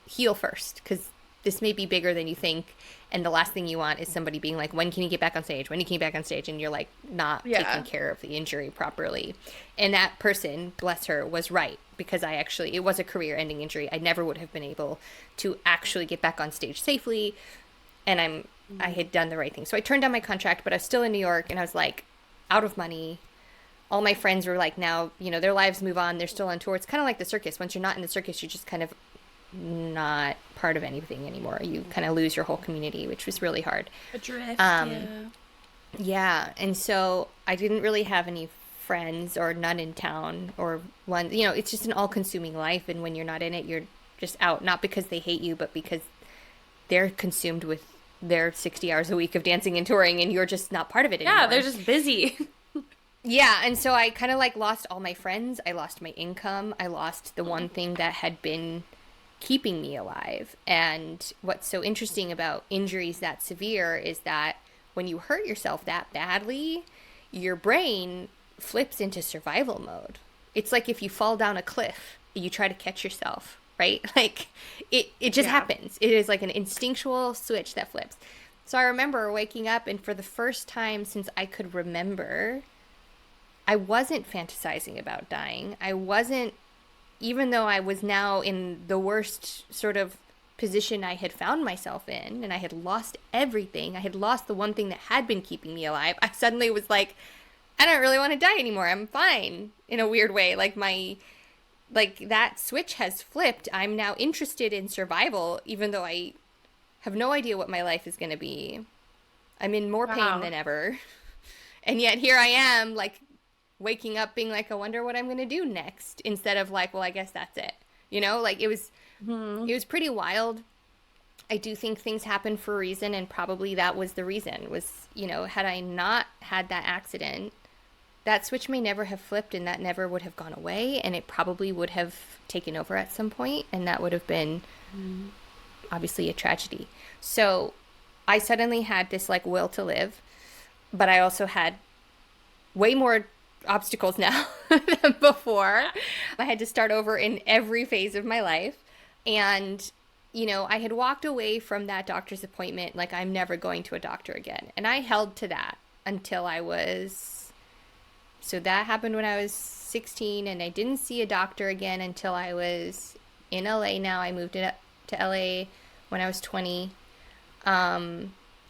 heal first because this may be bigger than you think. And the last thing you want is somebody being like, when can you get back on stage? When can you get back on stage? And you're like not taking Yeah. care of the injury properly. And that person, bless her, was right because it was a career ending injury. I never would have been able to actually get back on stage safely. And I had done the right thing. So I turned down my contract, but I was still in New York and I was like out of money. All my friends were like now, their lives move on. They're still on tour. It's kind of like the circus. Once you're not in the circus, you're just kind of not part of anything anymore. You kind of lose your whole community, which was really hard. Adrift, Um, yeah. yeah. And so I didn't really have any friends or none in town or one, it's just an all consuming life. And when you're not in it, you're just out, not because they hate you, but because they're consumed with their 60 hours a week of dancing and touring and you're just not part of it Yeah, they're anymore. just busy. Yeah, and so I kind of like lost all my friends. I lost my income. I lost the one thing that had been keeping me alive. And what's so interesting about injuries that severe is that when you hurt yourself that badly, your brain flips into survival mode. It's like if you fall down a cliff, you try to catch yourself, right? Like it just Yeah. happens. It is like an instinctual switch that flips. So I remember waking up and for the first time since I could remember, I wasn't fantasizing about dying. I wasn't, even though I was now in the worst sort of position I had found myself in, and I had lost everything. I had lost the one thing that had been keeping me alive. I suddenly was like, I don't really want to die anymore. I'm fine in a weird way. Like that switch has flipped. I'm now interested in survival, even though I have no idea what my life is going to be. I'm in more pain Wow. than ever. And yet here I am, like waking up being like, I wonder what I'm going to do next instead of like, well, I guess that's it. Like Hmm. it was pretty wild. I do think things happen for a reason and probably that was the reason was, had I not had that accident, that switch may never have flipped and that never would have gone away and it probably would have taken over at some point and that would have been obviously a tragedy. So I suddenly had this like will to live, but I also had way more obstacles now than before. I had to start over in every phase of my life. And, I had walked away from that doctor's appointment like I'm never going to a doctor again. And I held to that until I was. So that happened when I was 16, and I didn't see a doctor again until I was in LA now. I moved to LA when I was 20.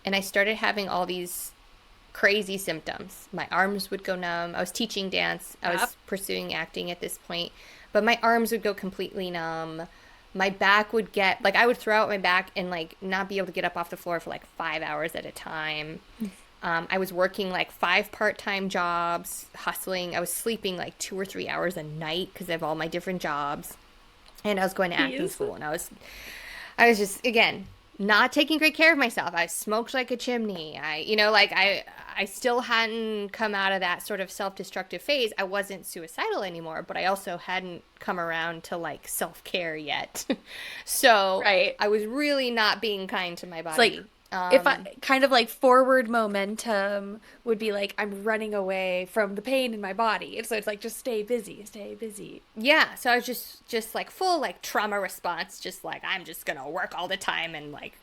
And I started having all these crazy symptoms. My arms would go numb. I was teaching dance. I Yep. was pursuing acting at this point, but my arms would go completely numb. My back would get like I would throw out my back and like not be able to get up off the floor for like 5 hours at a time. I was working like five part-time jobs, hustling. I was sleeping like 2 or 3 hours a night because I have all my different jobs, and I was going to acting Please. school, and I was just again not taking great care of myself. I smoked like a chimney. I still hadn't come out of that sort of self-destructive phase. I wasn't suicidal anymore, but I also hadn't come around to like self-care yet. So Right. I was really not being kind to my It's like body. if I kind of like forward momentum would be like I'm running away from the pain in my body. And so it's like just stay busy, stay busy. Yeah, so I was just like full like trauma response, just like I'm just gonna work all the time and like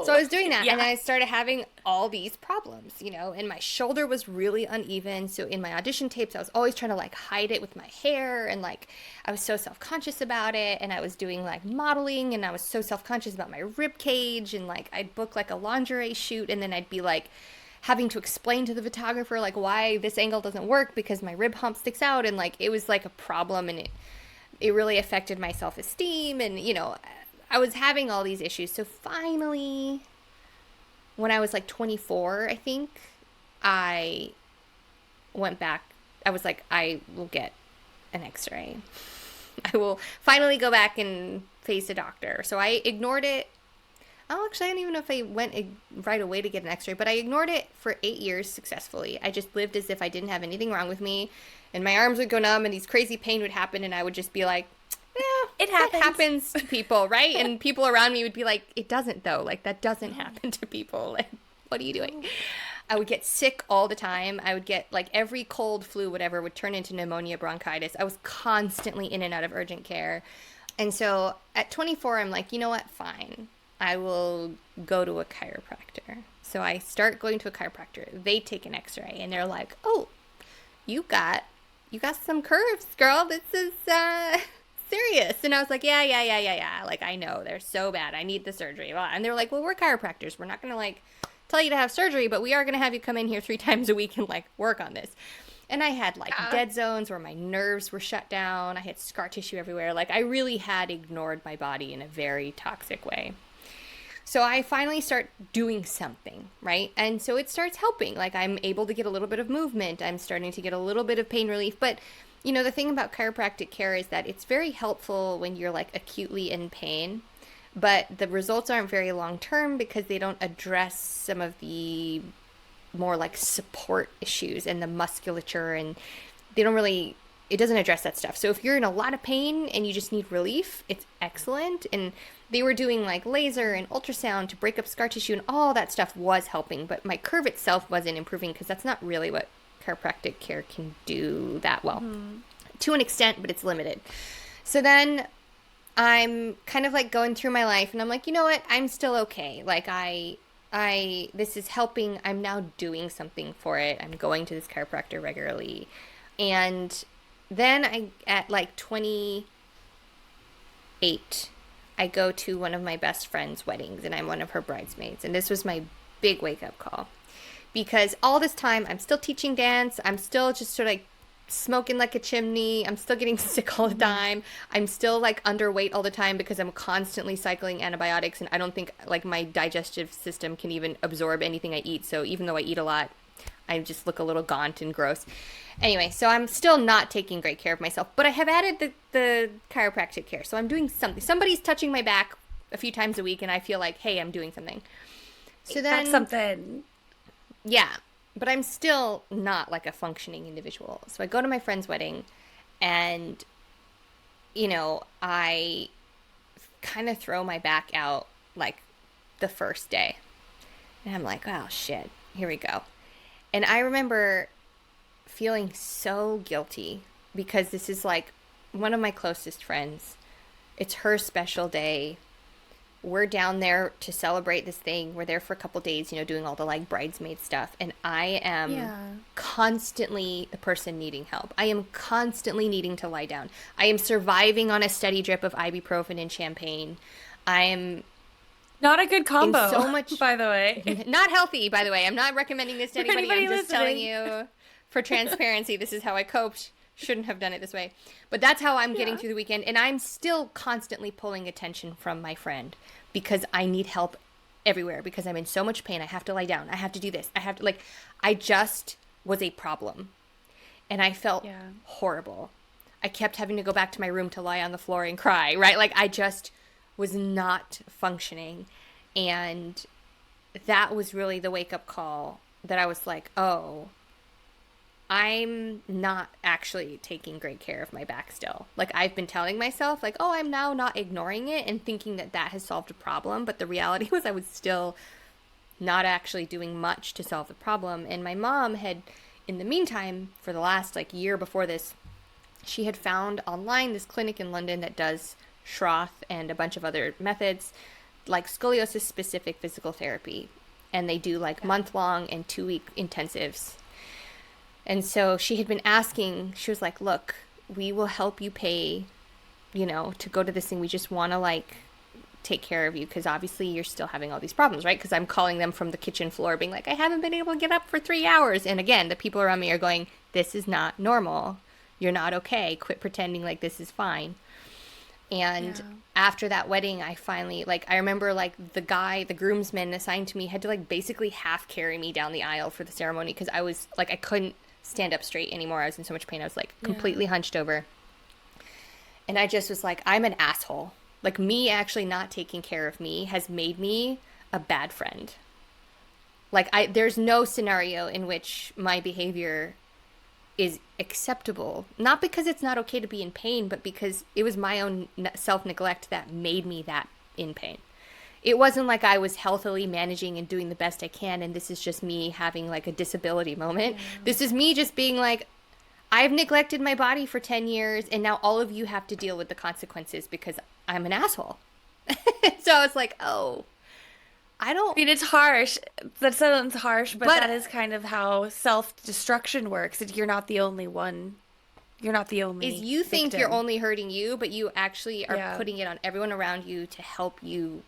so I Oh, was doing that and yeah. I started having all these problems, and my shoulder was really uneven. So in my audition tapes, I was always trying to like hide it with my hair and like I was so self-conscious about it and I was doing like modeling and I was so self-conscious about my rib cage and like I'd book like a lingerie shoot and then I'd be like having to explain to the photographer like why this angle doesn't work because my rib hump sticks out and like it was like a problem and it really affected my self-esteem and I was having all these issues. So finally when I was like 24, I think I went back. I was like I will get an x-ray. I will finally go back and face a doctor. So I ignored it. Oh, actually, I don't even know if I went right away to get an x ray, but I ignored it for 8 years successfully. I just lived as if I didn't have anything wrong with me, and my arms would go numb, and these crazy pain would happen, and I would just be like, yeah, It that happens. happens to people, right? And people around me would be like, it doesn't, though. Like, that doesn't happen to people. Like, what are you doing? I would get sick all the time. I would get, like, every cold, flu, whatever, would turn into pneumonia, bronchitis. I was constantly in and out of urgent care. And so at 24, I'm like, you know what? Fine. I will go to a chiropractor. So I start going to a chiropractor. They take an x-ray and they're like, "Oh, you got you got some curves, girl. This is serious." And I was like, "Yeah, yeah, yeah, yeah, yeah. Like I know they're so bad. I need the surgery." And they're like, "Well, we're chiropractors. We're not going to like tell you to have surgery, but we are going to have you come in here 3 times a week and like work on this." And I had like Yeah. dead zones where my nerves were shut down. I had scar tissue everywhere. Like I really had ignored my body in a very toxic way. So I finally start doing something, right? And so it starts helping. Like I'm able to get a little bit of movement. I'm starting to get a little bit of pain relief. But, the thing about chiropractic care is that it's very helpful when you're like acutely in pain. but the results aren't very long term because they don't address some of the more like support issues and the musculature, and they don't really, it doesn't address that stuff. So if you're in a lot of pain and you just need relief, it's excellent. And they were doing like laser and ultrasound to break up scar tissue, and all that stuff was helping, but my curve itself wasn't improving because that's not really what chiropractic care can do that well. To an extent, but it's limited. So then I'm kind of like going through my life and I'm like, you know what? I'm still okay. Like this is helping. I'm now doing something for it. I'm going to this chiropractor regularly. And then at like 28, I go to one of my best friend's weddings and I'm one of her bridesmaids. And this was my big wake up call because all this time I'm still teaching dance. I'm still just sort of like smoking like a chimney. I'm still getting sick all the time. I'm still like underweight all the time because I'm constantly cycling antibiotics and I don't think like my digestive system can even absorb anything I eat. So even though I eat a lot, I just look a little gaunt and gross. Anyway, so I'm still not taking great care of myself, but I have added the chiropractic care. So I'm doing something. Somebody's touching my back a few times a week and I feel like, hey, I'm doing something. So then, That's something. yeah, but I'm still not like a functioning individual. So I go to my friend's wedding and, I kind of throw my back out like the first day. And I'm like, oh shit, here we go. And I remember feeling so guilty because this is like one of my closest friends. It's her special day. We're down there to celebrate this thing. We're there for a couple days, doing all the like bridesmaid stuff. And I am Yeah. constantly the person needing help. I am constantly needing to lie down. I am surviving on a steady drip of ibuprofen and champagne. I am Not a good in combo, so much, by the way. not healthy, by the way. I'm not recommending this to For anybody. anybody I'm just telling listening. you for transparency. This is how I coped. Shouldn't have done it this way. But that's how I'm getting Yeah. through the weekend. And I'm still constantly pulling attention from my friend because I need help everywhere because I'm in so much pain. I have to lie down. I have to do this. I have to, like, I just was a problem. And I felt Yeah. horrible. I kept having to go back to my room to lie on the floor and cry, right? Like, I just was not functioning. And that was really the wake up call that I was like, oh, I'm not actually taking great care of my back still. Like, I've been telling myself, like, oh, I'm now not ignoring it and thinking that that has solved a problem. But the reality was I was still not actually doing much to solve the problem. And my mom had, in the meantime, for the last like year before this, she had found online this clinic in London that does Schroth and a bunch of other methods, like scoliosis specific physical therapy. And they do like month-long and 2-week intensives. And so she had been asking, she was like, look, we will help you pay, to go to this thing. We just want to like take care of you because obviously you're still having all these problems, right? Because I'm calling them from the kitchen floor being like, I haven't been able to get up for 3 hours. And again, the people around me are going, this is not normal. You're not okay. Quit pretending like this is fine. And Yeah. after that wedding, I finally, like, I remember, like, the groomsman assigned to me had to, like, basically half carry me down the aisle for the ceremony because I was, like, I couldn't stand up straight anymore. I was in so much pain. I was, like, Yeah. completely hunched over. And I just was like, I'm an asshole. Like, me actually not taking care of me has made me a bad friend. Like, there's no scenario in which my behavior is acceptable, not because it's not okay to be in pain, but because it was my own self-neglect that made me that in pain. It wasn't like I was healthily managing and doing the best I can and this is just me having like a disability moment. This is me just being like, I've neglected my body for 10 years and now all of you have to deal with the consequences because I'm an asshole. So it's like, oh, I I don't, mean, it's harsh. That sounds harsh, but but that is kind of how self-destruction works. You're not the only one. You're not the is only you think you're victim. only hurting you, but you actually are Yeah. putting it on everyone around you to help you,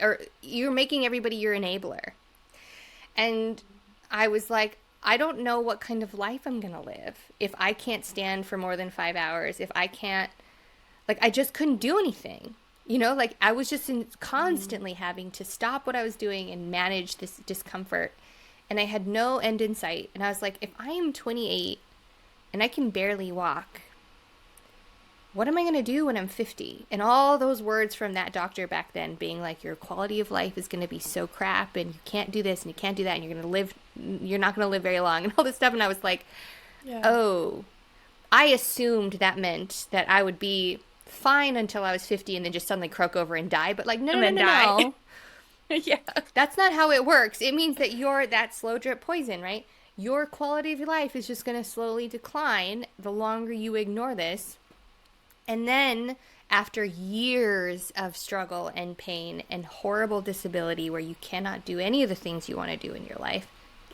or you're making everybody your enabler. And I was like, I don't know what kind of life I'm going to live if I can't stand for more than 5 hours, if I can't, like, I just couldn't do anything. Like I was just constantly having to stop what I was doing and manage this discomfort. And I had no end in sight. And I was like, if I am 28 and I can barely walk, what am I going to do when I'm 50? And all those words from that doctor back then being like, your quality of life is going to be so crap and you can't do this and you can't do that and you're not going to live very long and all this stuff. And I was like, Yeah. oh, I assumed that meant that I would be fine until I was 50 and then just suddenly croak over and die. But like, no, And no, no, then no, die. no. Yeah. That's not how it works. It means that you're that slow drip poison, right? Your quality of your life is just going to slowly decline the longer you ignore this. And then, after years of struggle and pain and horrible disability where you cannot do any of the things you want to do in your life,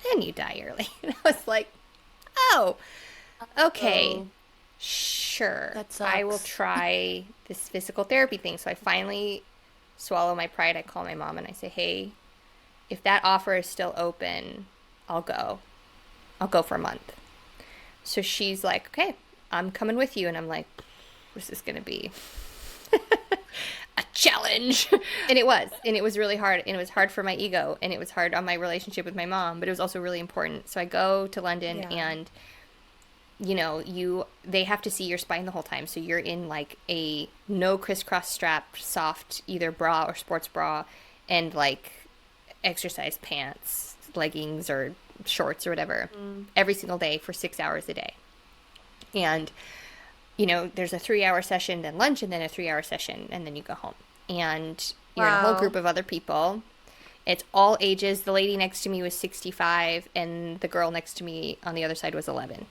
then you die early. And I was like, oh, okay, Oh, sure. that I will sucks. try this physical therapy thing. So I finally swallow my pride. I call my mom and I say, hey, if that offer is still open, I'll go. I'll go for a month. So she's like, okay, I'm coming with you. And I'm like, what's this going to be? A challenge. And it was. And it was really hard. And it was hard for my ego. And it was hard on my relationship with my mom. But it was also really important. So I go to London Yeah. and they have to see your spine the whole time. So you're in like a no crisscross strap, soft either bra or sports bra, and like exercise pants, leggings or shorts or whatever, Mm. every single day for 6 hours a day. And there's a 3 hour session, then lunch, and then a 3 hour session, and then you go home. And you're in a whole Wow. group of other people. It's all ages. The lady next to me was 65, and the girl next to me on the other side was 11.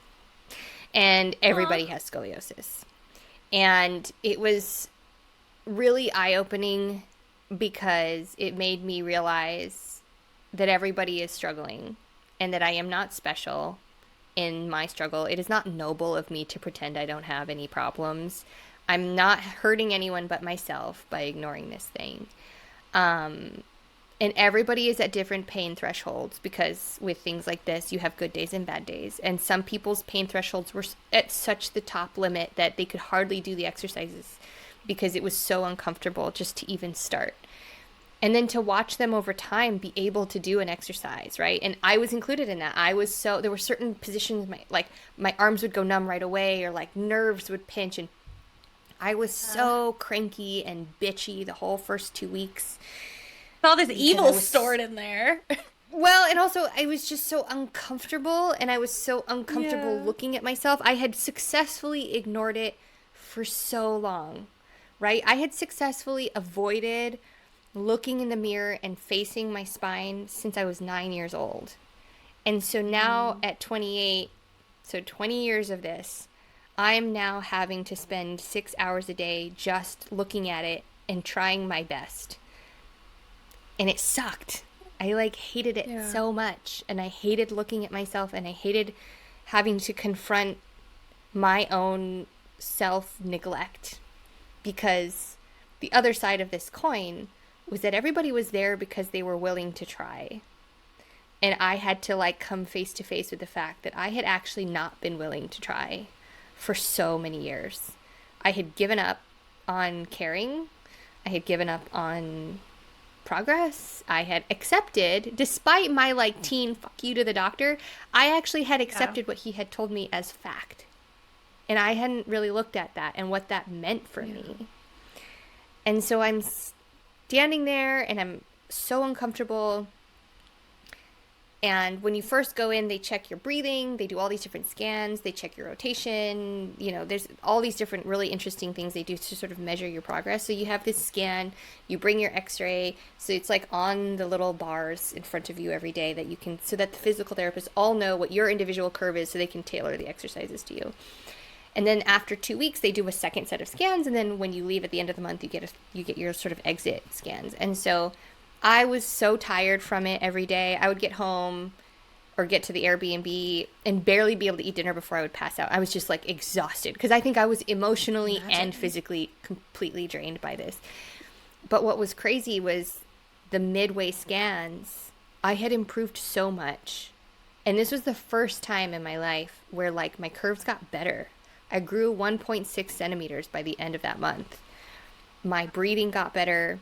And Aw. everybody has scoliosis. And it was really eye opening because it made me realize that everybody is struggling and that I am not special in my struggle. It is not noble of me to pretend I don't have any problems. I'm not hurting anyone but myself by ignoring this thing. Um, and everybody is at different pain thresholds because with things like this, you have good days and bad days. And some people's pain thresholds were at such the top limit that they could hardly do the exercises because it was so uncomfortable just to even start. And then to watch them over time be able to do an exercise, right? And I was included in that. There were certain positions, my arms would go numb right away, or like nerves would pinch, and I was Yeah. so cranky and bitchy the whole first 2 weeks All this because I evil was, stored in there. well, and also I was just so uncomfortable, and I was so uncomfortable Yeah. looking at myself. I had successfully ignored it for so long, right? I had successfully avoided looking in the mirror and facing my spine since I was 9 years old. And so now Mm. at 28, so 20 years of this, I'm now having to spend 6 hours a day just looking at it and trying my best. And it sucked. I like hated it Yeah. so much. And I hated looking at myself and I hated having to confront my own self neglect because the other side of this coin was that everybody was there because they were willing to try. And I had to like come face to face with the fact that I had actually not been willing to try for so many years. I had given up on caring. I had given up on progress. I had accepted, despite my like teen fuck you to the doctor, I actually had Yeah. accepted what he had told me as fact. And I hadn't really looked at that and what that meant for Yeah. me. And so I'm standing there and I'm so uncomfortable. And when you first go in, they check your breathing, they do all these different scans, they check your rotation. There's all these different really interesting things they do to sort of measure your progress. So you have this scan, you bring your x-ray, so it's like on the little bars in front of you every day that you can, so that the physical therapists all know what your individual curve is so they can tailor the exercises to you. And then after 2 weeks, they do a second set of scans, and then when you leave at the end of the month, you get your sort of exit scans. And so I was so tired from it every day. I would get home or get to the Airbnb and barely be able to eat dinner before I would pass out. I was just like exhausted because I think I was emotionally and Imagine. physically completely drained by this. But what was crazy was the midway scans. I had improved so much. And this was the first time in my life where like my curves got better. I grew 1.6 centimeters by the end of that month. My breathing got better.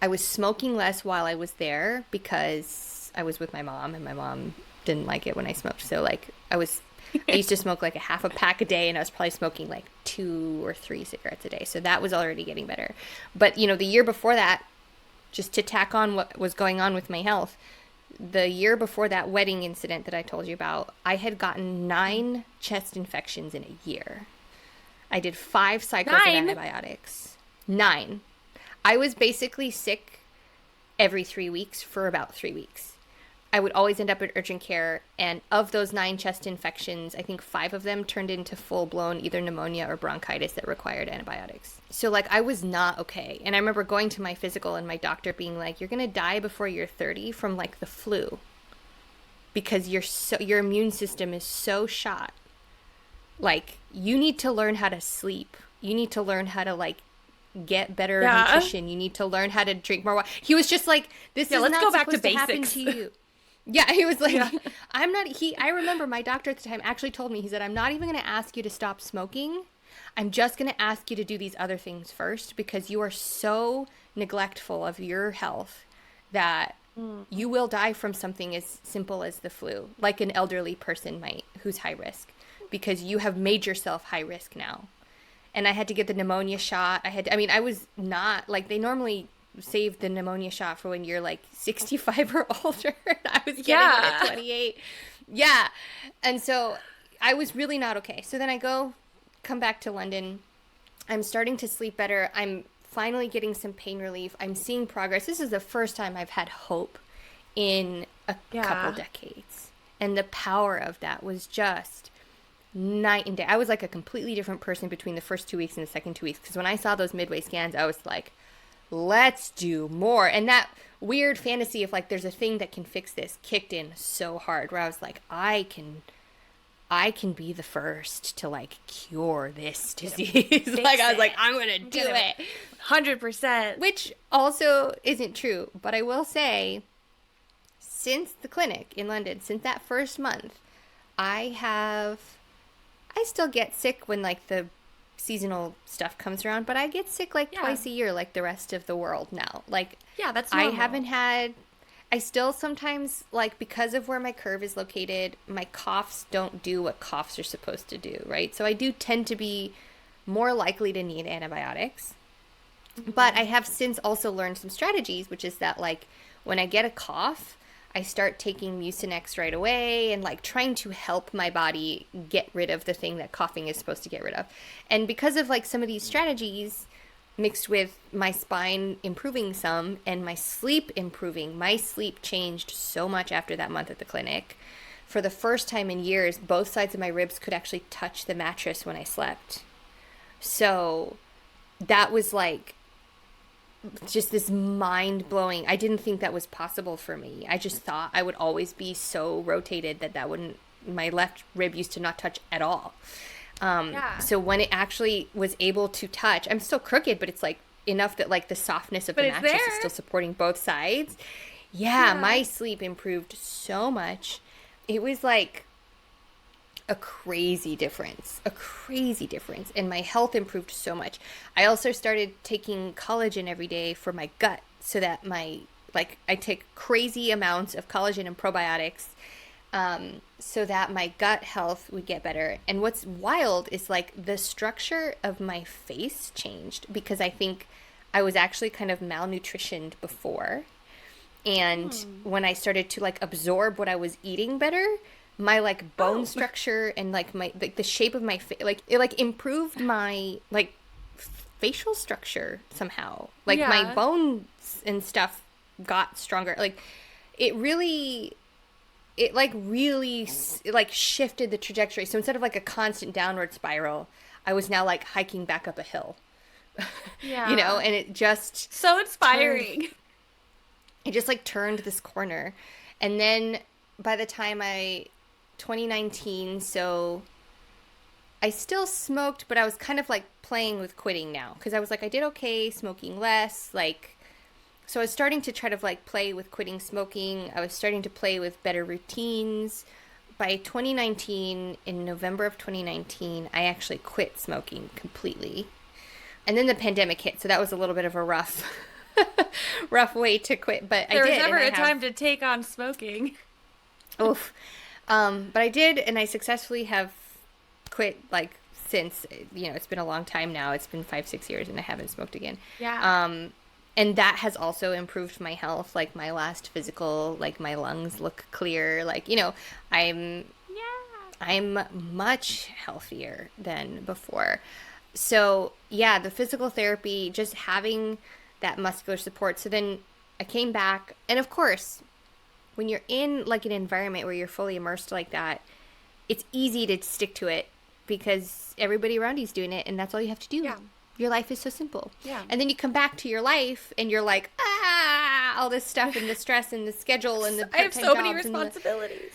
I was smoking less while I was there because I was with my mom and my mom didn't like it when I smoked. So like I was I used to smoke like a half a pack a day, and I was probably smoking like 2 or 3 cigarettes a day. So that was already getting better. But, the year before that, just to tack on what was going on with my health, the year before that wedding incident that I told you about, I had gotten 9 chest infections in a year. I did 5 cycles of 9. antibiotics. 9. I was basically sick every 3 weeks for about 3 weeks. I would always end up in urgent care, and of those 9 chest infections, I think 5 of them turned into full-blown either pneumonia or bronchitis that required antibiotics. So, like, I was not okay. And I remember going to my physical and my doctor being like, you're going to die before you're 30 from, like, the flu because your immune system is so shot. Like, you need to learn how to sleep. You need to learn how to, like, get better Yeah. nutrition. You need to learn how to drink more water. He was just like, this is Let's not go back to supposed to happen basics. to you. Yeah, he was like, Yeah. I remember my doctor at the time actually told me, he said, I'm not even going to ask you to stop smoking. I'm just going to ask you to do these other things first because you are so neglectful of your health that you will die from something as simple as the flu, like an elderly person might who's high risk, because you have made yourself high risk now. And I had to get the pneumonia shot. I was not, like, they normally save the pneumonia shot for when you're like 65 or older. I was getting it at 28. Yeah. And so I was really not okay. So then come back to London. I'm starting to sleep better. I'm finally getting some pain relief. I'm seeing progress. This is the first time I've had hope in a couple decades. And the power of that was just night and day. I was like a completely different person between the first 2 weeks and the second 2 weeks. Because when I saw those midway scans, I was like, let's do more. And that weird fantasy of like, there's a thing that can fix this kicked in so hard, where I was like, I can be the first to like cure this disease. Like, I was like, I'm going to do it. 100%. Which also isn't true. But I will say, since the clinic in London, since that first month, I still get sick when like the seasonal stuff comes around, but I get sick like twice a year like the rest of the world now. Like, that's normal. I still sometimes, like, because of where my curve is located, my coughs don't do what coughs are supposed to do, right? So I do tend to be more likely to need antibiotics. But I have since also learned some strategies, which is that, like, when I get a cough, I start taking Mucinex right away and like trying to help my body get rid of the thing that coughing is supposed to get rid of. And because of like some of these strategies mixed with my spine improving some and my sleep improving, my sleep changed so much after that month at the clinic. For the first time in years, both sides of my ribs could actually touch the mattress when I slept. So that was like just this mind-blowing. I didn't think that was possible for me. I just thought I would always be so rotated that wouldn't, my left rib used to not touch at all. So when it actually was able to touch, I'm still crooked, but it's like enough that like the softness of the mattress is still supporting both sides. Yeah, my sleep improved so much. It was like a crazy difference, and my health improved so much. I also started taking collagen every day for my gut, so that I take crazy amounts of collagen and probiotics, so that my gut health would get better. And what's wild is like the structure of my face changed, because I think I was actually kind of malnutritioned before. And when I started to like absorb what I was eating better, my like bone structure and like my like the shape of my face, like it like improved my like facial structure somehow. Like my bones and stuff got stronger. Like it really shifted the trajectory. So instead of like a constant downward spiral, I was now like hiking back up a hill. And it just so inspiring. It just like turned this corner. And then by the time 2019, so I still smoked, but I was kind of like playing with quitting now, because I was like, I did okay smoking less, like, so I was starting to try to like play with quitting smoking. I was starting to play with better routines. By 2019, in November of 2019, I actually quit smoking completely. And then the pandemic hit, so that was a little bit of a rough way to quit, but I did. There was never a time to take on smoking. Oof. But I did, and I successfully have quit like since, it's been a long time now. It's been 5, 6 years, and I haven't smoked again. Yeah. Um, and that has also improved my health. Like my last physical, like my lungs look clear. Like, I'm Yeah. I'm much healthier than before. So, yeah, the physical therapy, just having that muscular support. So then I came back, and of course, when you're in like an environment where you're fully immersed like that, it's easy to stick to it because everybody around you's doing it, and that's all you have to do. Yeah. Your life is so simple. Yeah. And then you come back to your life and you're like, all this stuff and the stress and the schedule and the I have part-time so many jobs and the responsibilities.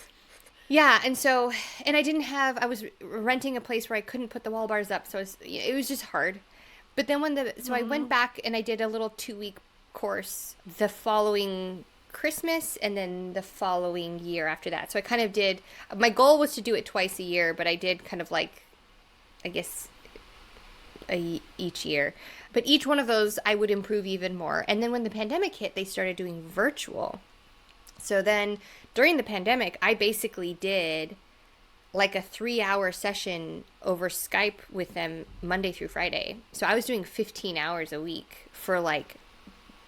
yeah, and I was renting a place where I couldn't put the wall bars up, so it was just hard. But then so I went Mm. back and I did a little 2 week course the following Christmas and then the following year after that. So I kind of did, my goal was to do it twice a year, but I did kind of like, I guess, each year. But each one of those I would improve even more. And then when the pandemic hit, they started doing virtual. So then during the pandemic, I basically did like a 3 hour session over Skype with them Monday through Friday. So I was doing 15 hours a week for like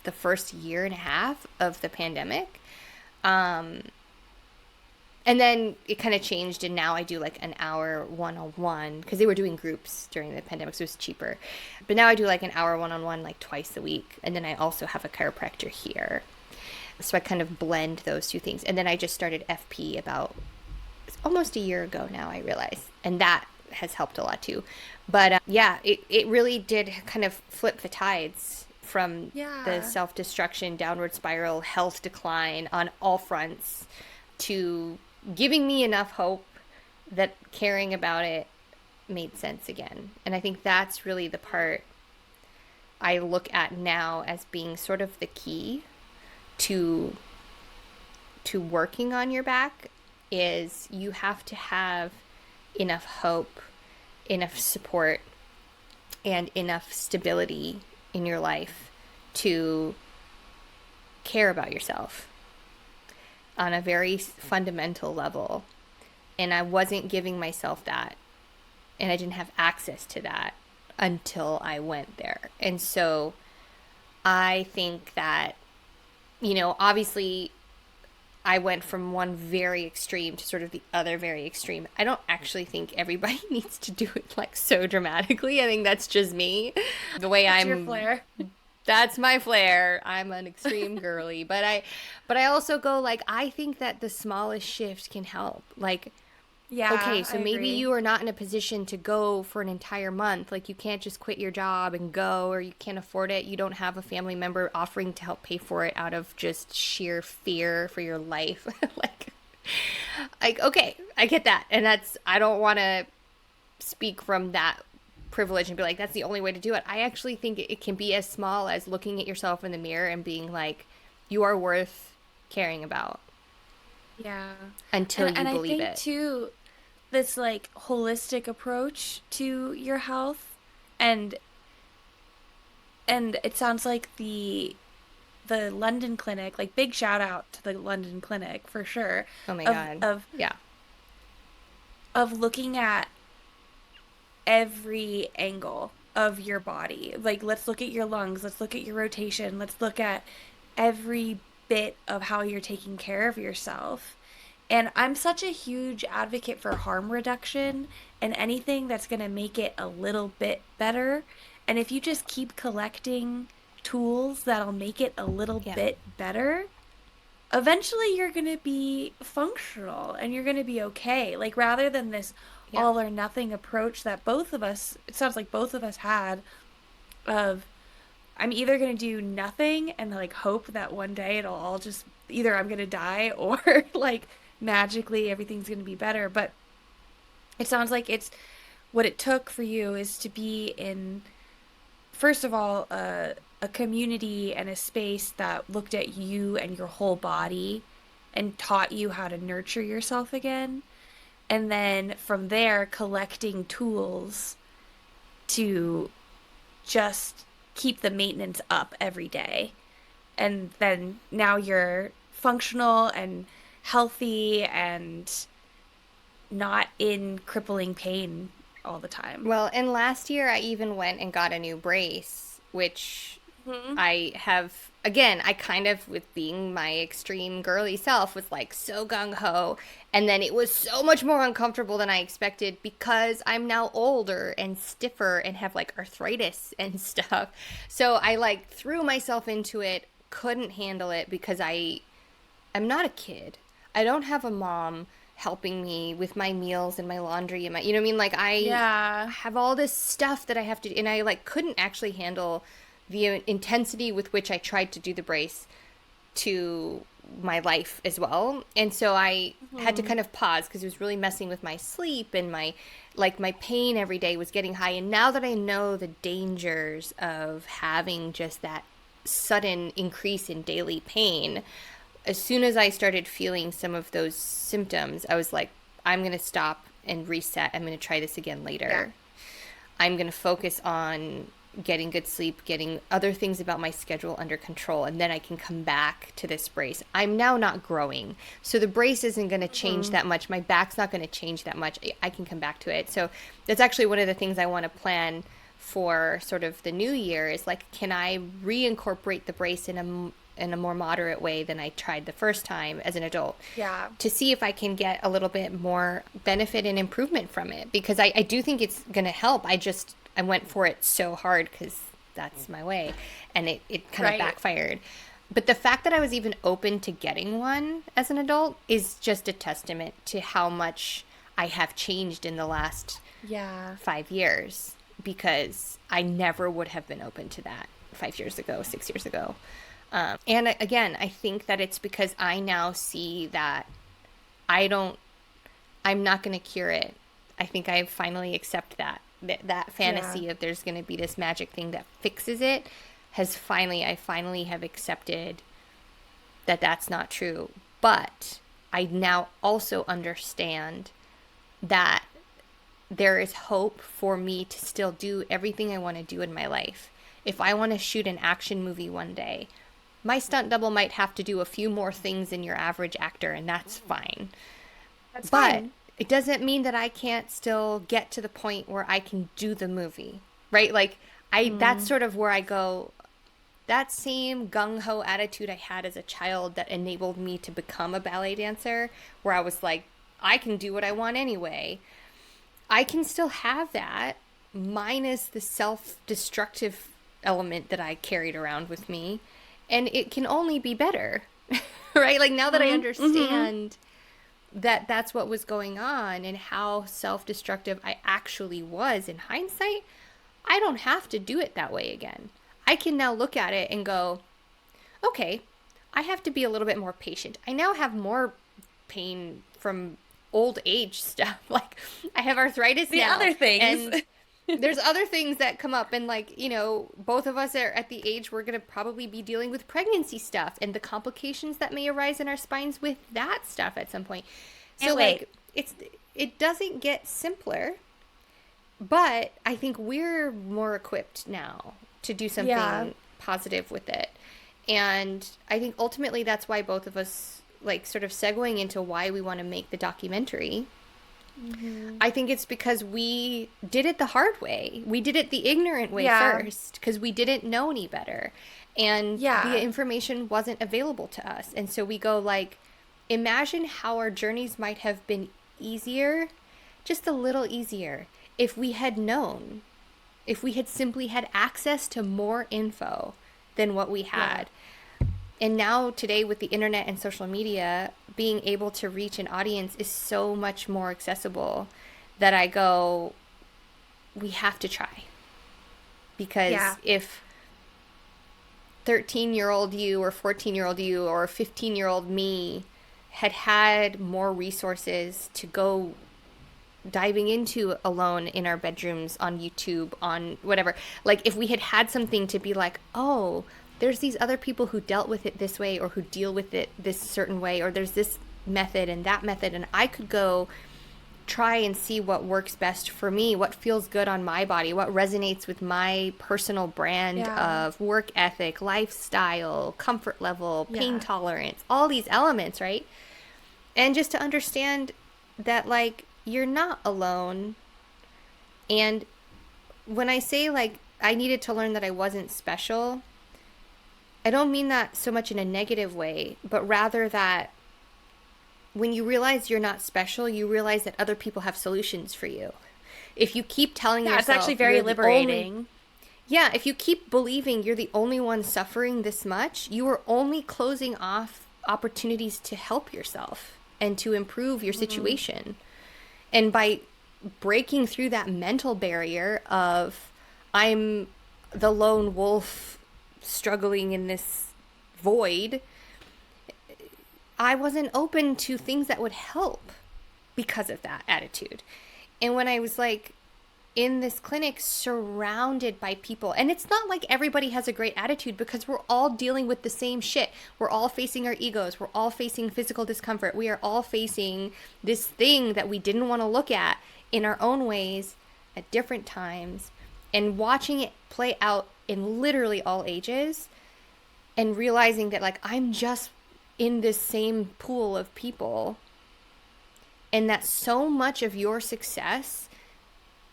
the first year and a half of the pandemic. Um, and then it kind of changed, and now I do like an hour one on one because they were doing groups during the pandemic, so it was cheaper. But now I do like an hour one on one like twice a week. And then I also have a chiropractor here. So I kind of blend those two things. And then I just started FP about almost a year ago now, I realize. And that has helped a lot too. But yeah, it really did kind of flip the tides from the Yeah. self destruction, downward spiral, health decline on all fronts to giving me enough hope that caring about it made sense again. And I think that's really the part I look at now as being sort of the key to working on your back is you have to have enough hope, enough support, and enough stability in your life to care about yourself on a very fundamental level. And I wasn't giving myself that, and I didn't have access to that until I went there. And so I think that, obviously I went from one very extreme to sort of the other very extreme. I don't actually think everybody needs to do it like so dramatically. I think that's just me. The way It's your I'm flair. That's my flair. I'm an extreme girly, but I also go like I think that the smallest shift can help. Like okay, Yeah, I so maybe agree. you are not in a position to go for an entire month. Like you can't just quit your job and go, or you can't afford it. You don't have a family member offering to help pay for it out of just sheer fear for your life. like, okay, I get that. And I don't want to speak from that privilege and be like, that's the only way to do it. I actually think it can be as small as looking at yourself in the mirror and being like, you are worth caring about Yeah. until And you I believe think it. too this like holistic approach to your health and it sounds like the London clinic, like big shout out to the London clinic for sure Oh my of God. of Yeah. of looking at every angle of your body. Like, let's look at your lungs, let's look at your rotation, let's look at every bit of how you're taking care of yourself. And I'm such a huge advocate for harm reduction and anything that's going to make it a little bit better. And if you just keep collecting tools that'll make it a little Yeah. bit better, eventually you're going to be functional and you're going to be okay. Like rather than this Yeah. all or nothing approach that both of us, it sounds like both of us had of I'm either going to do nothing and like hope that one day it'll all just either I'm going to die or like magically everything's going to be better. But it sounds like it's what it took for you is to be in first of all, a community and a space that looked at you and your whole body and taught you how to nurture yourself again. And then from there, collecting tools to just keep the maintenance up every day. And then now you're functional and healthy and not in crippling pain all the time. Well, and last year I even went and got a new brace, which Hmm. I have, again, I kind of, with being my extreme girly self, was like so gung ho. And then it was so much more uncomfortable than I expected because I'm now older and stiffer and have like arthritis and stuff. So I like threw myself into it, couldn't handle it because I'm not a kid. I don't have a mom helping me with my meals and my laundry and my, you know what I mean? Like I Yeah. have all this stuff that I have to, and I like couldn't actually handle the intensity with which I tried to do the brace to my life as well. And so I had to Hmm. kind of pause because it was really messing with my sleep and my pain every day was getting high. And now that I know the dangers of having just that sudden increase in daily pain, as soon as I started feeling some of those symptoms, I was like, I'm going to stop and reset. I'm going to try this again Yeah. later. I'm going to focus on getting good sleep, getting other things about my schedule under control, and then I can come back to this brace. I'm now not growing, so the brace isn't going to change Hmm. that much. My back's not going to change that much. I can come back to it. So that's actually one of the things I want to plan for sort of the new year is like, can I reincorporate the brace in a more moderate way than I tried the first time as an adult Yeah. to see if I can get a little bit more benefit and improvement from it because I do think it's going to help. I went for it so hard because that's my way and it kind of Right. backfired. But the fact that I was even open to getting one as an adult is just a testament to how much I have changed in the last Yeah. 5 years because I never would have been open to that 5 years ago, 6 years ago. And again, I think that it's because I now see that I don't, I'm not going to cure it. I think I finally accept that Yeah. fantasy of there's going to be this magic thing that fixes it I finally have accepted that that's not true. But I now also understand that there is hope for me to still do everything I want to do in my life. If I want to shoot an action movie one day, my stunt double might have to do a few more things than your average actor, and that's fine. That's But fine. it doesn't mean that I can't still get to the point where I can do the movie, right? Like, that's Hmm. sort of where I go. That same gung ho attitude I had as a child that enabled me to become a ballet dancer, where I was like, I can do what I want anyway. I can still have that minus the self destructive element that I carried around with me. And it can only be better, right? Like now that I Hmm. Hmm. understand that that's what was going on and how self destructive I actually was in hindsight, I don't have to do it that way again. I can now look at it and go, okay, I have to be a little bit more patient. I now have more pain from old age stuff. Like I have arthritis The now other things. and there's other things that come up and like, both of us are at the age we're going to probably be dealing with pregnancy stuff and the complications that may arise in our spines with that stuff at some point. So Can't wait. like it doesn't get simpler, but I think we're more equipped now to do Yeah. something positive with it. And I think ultimately that's why both of us, like, sort of segueing into why we want to make the documentary. Hmm. I think it's because we did it the hard way. We did it the ignorant way Yeah. first because we didn't know any better. And the Yeah. information wasn't available to us. And so we go like, imagine how our journeys might have been easier, just a little easier, if we had known, if we had simply had access to more info than what we Yeah. had. And now, today, with the internet and social media, being able to reach an audience is so much more accessible that I go, we have to try. Yeah. Because if 13-year-old you or 14-year-old you or 15-year-old me had had more resources to go diving into alone in our bedrooms on YouTube, on whatever. Like, if we had had something to be like, oh, there's these other people who dealt with it this way or who deal with it this certain way, or there's this method and that method, and I could go try and see what works best for me, what feels good on my body, what resonates with my personal brand Yeah. of work ethic, lifestyle, comfort level, pain Yeah. tolerance, all these elements, right? And just to understand that, like, you're not alone. And when I say like I needed to learn that I wasn't special, I don't mean that so much in a negative way, but rather that when you realize you're not special, you realize that other people have solutions for you. If you keep telling Yeah, it's actually yourself very you're the only, liberating. yeah, if you keep believing you're the only one suffering this much, you are only closing off opportunities to help yourself and to improve your Mm. situation. And by breaking through that mental barrier of I'm the lone wolf struggling in this void, I wasn't open to things that would help because of that attitude. And when I was like in this clinic surrounded by people, and it's not like everybody has a great attitude because we're all dealing with the same shit. We're all facing our egos. We're all facing physical discomfort. We are all facing this thing that we didn't want to look at in our own ways at different times, and watching it play out in literally all ages and realizing that like I'm just in this same pool of people, and that so much of your success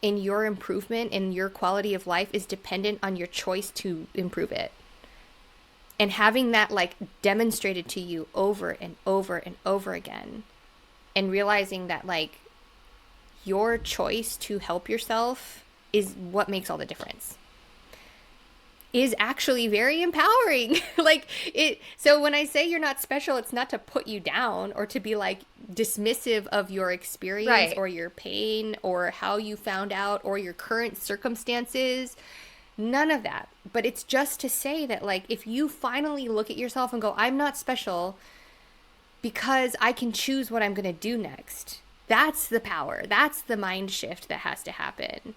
in your improvement and your quality of life is dependent on your choice to improve it. And having that like demonstrated to you over and over and over again, and realizing that like your choice to help yourself is what makes all the difference, is actually very empowering. Like it, so when I say you're not special, it's not to put you down or to be like dismissive of your experience Right. or your pain or how you found out or your current circumstances. None of that. But it's just to say that like if you finally look at yourself and go, I'm not special because I can choose what I'm going to do next. That's the power. That's the mind shift that has to happen.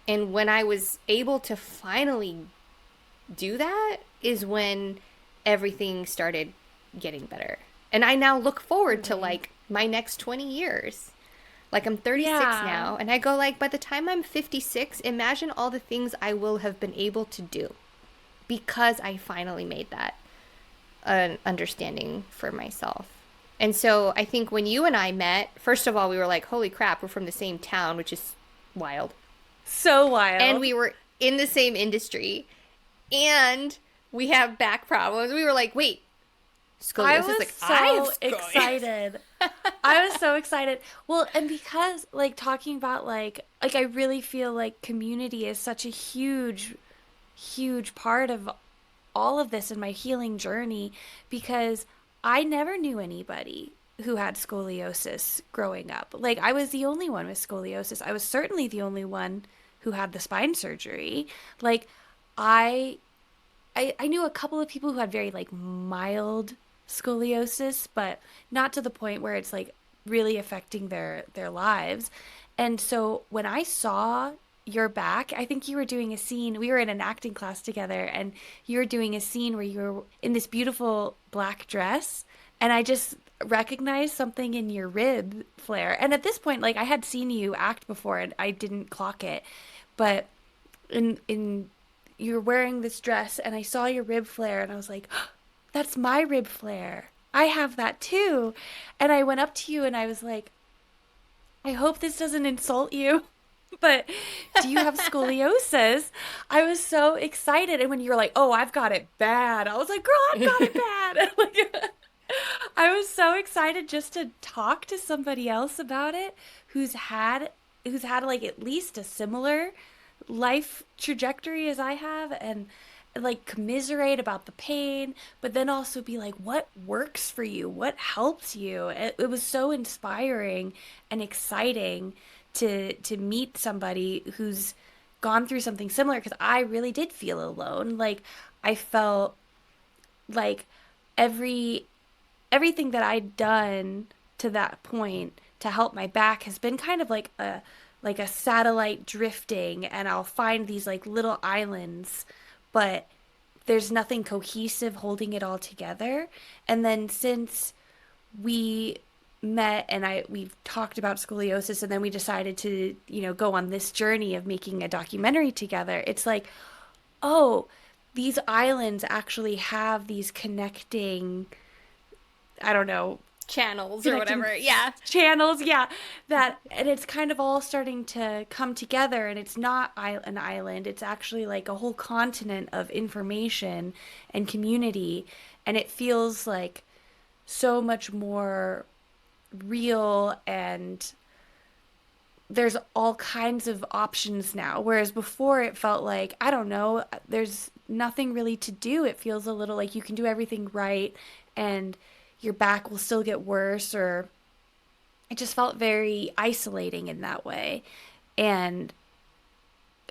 And when I was able to finally do that is when everything started getting better. And I now look forward to Right. like my next 20 years. Like I'm 36 Yeah. now, and I go like by the time I'm 56, imagine all the things I will have been able to do because I finally made that an understanding for myself. And so I think when you and I met, first of all, we were like, holy crap, we're from the same town, which is wild. So And wild. we were in the same industry, and we have back problems. We were like, wait, I scoliosis? was Like, I have so scoliosis. excited. I was so excited. Well, and because like talking about like I really feel like community is such a huge part of all of this in my healing journey because I never knew anybody who had scoliosis growing up. Like I was the only one with scoliosis. I was certainly the only one who had the spine surgery. Like I I knew a couple of people who had very like mild scoliosis, but not to the point where it's like really affecting their lives. And so when I saw your back, I think you were doing a scene. We were in an acting class together, and you were doing a scene where you were in this beautiful black dress, and I just recognized something in your rib flare. And at this point, like I had seen you act before, and I didn't clock it, but in you're wearing this dress and I saw your rib flare and I was like, oh, that's my rib flare. I have that too. And I went up to you and I was like, I hope this doesn't insult you, but do you have scoliosis? I was so excited. And when you were like, oh, I've got it bad, I was like, girl, I've got it bad. Like, I was so excited just to talk to somebody else about it who's had who's had like at least a similar life trajectory as I have and like commiserate about the pain, but then also be like, what works for you? What helps you? It was so inspiring and exciting to meet somebody who's gone through something similar because I really did feel alone. Like I felt like every everything that I'd done to that point to help my back has been kind of like a satellite drifting and I'll find these like little islands, but there's nothing cohesive holding it all together. And then since we met and we've talked about scoliosis and then we decided to, go on this journey of making a documentary together, it's like, oh, these islands actually have these connecting, I don't know, channels or connecting whatever. Yeah. channels, yeah, that, and it's kind of all starting to come together, and it's not an island, it's actually like a whole continent of information and community, and it feels like so much more real, and there's all kinds of options now. Whereas before it felt like, I don't know, there's nothing really to do. It feels a little like you can do everything right and your back will still get worse, or it just felt very isolating in that way. And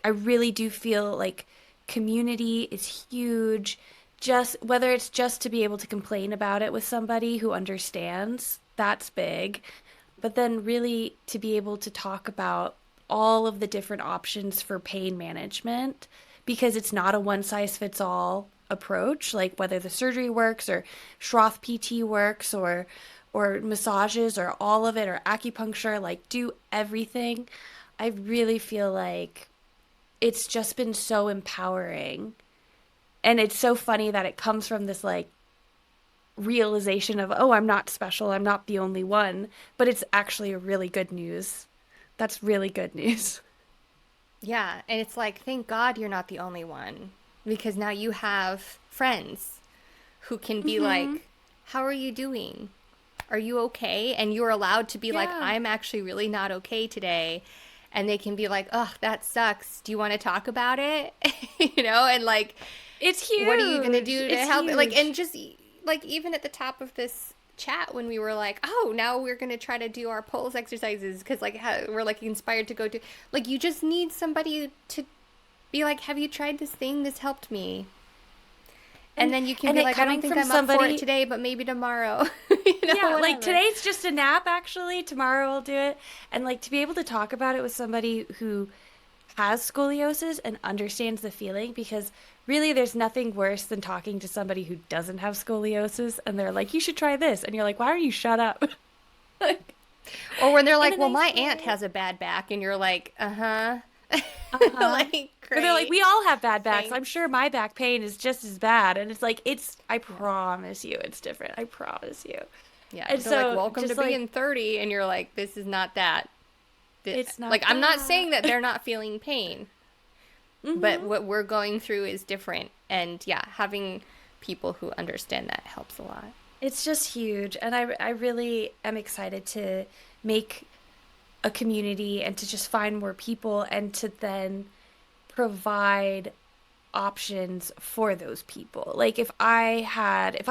I really do feel like community is huge. Just whether it's just to be able to complain about it with somebody who understands, that's big. But then really to be able to talk about all of the different options for pain management, because it's not a one size fits all approach, like whether the surgery works or Schroth PT works or massages or all of it or acupuncture, like do everything. I really feel like it's just been so empowering. And it's so funny that it comes from this like realization of, oh, I'm not special, I'm not the only one, but it's actually a really good news. That's really good news. Yeah. And it's like, thank God you're not the only one because now you have friends who can be Mm-hmm. like, how are you doing? Are you okay? And you're allowed to be like, Yeah. I'm actually really not okay today. And they can be like, oh, that sucks. Do you want to talk about it? And like, It's what are you going to huge. do to It's help? Like, and huge. just like, even at the top of this chat, when we were like, oh, now we're going to try to do our pulse exercises because like we're like inspired to go to, like, you just need somebody to be like, have you tried this thing? This helped me. And And then you can and be it like, I don't coming think from I'm up for it somebody, today, but maybe tomorrow, yeah, like whatever. today's just a nap actually, tomorrow I'll do it. And like to be able to talk about it with somebody who has scoliosis and understands the feeling, because really there's nothing worse than talking to somebody who doesn't have scoliosis and they're like, you should try this, and you're like, why don't you shut up? Like, Or when they're in a like, well, nice my aunt way. has a bad back, and you're like, uh huh. Uh-huh. Like, Or they're like, great. we all have bad backs. I'm Thanks. sure my back pain is just as bad. And it's like, I Yeah. promise you it's different. I promise you. Yeah. And They're like, so welcome to just like, being 30. And you're like, this is not that. it's Like, not I'm not that. saying that they're not feeling pain, but Hmm. what we're going through is different. And yeah, having people who understand that helps a lot. It's just huge. And I really am excited to make a community and to just find more people and to then provide options for those people. Like if I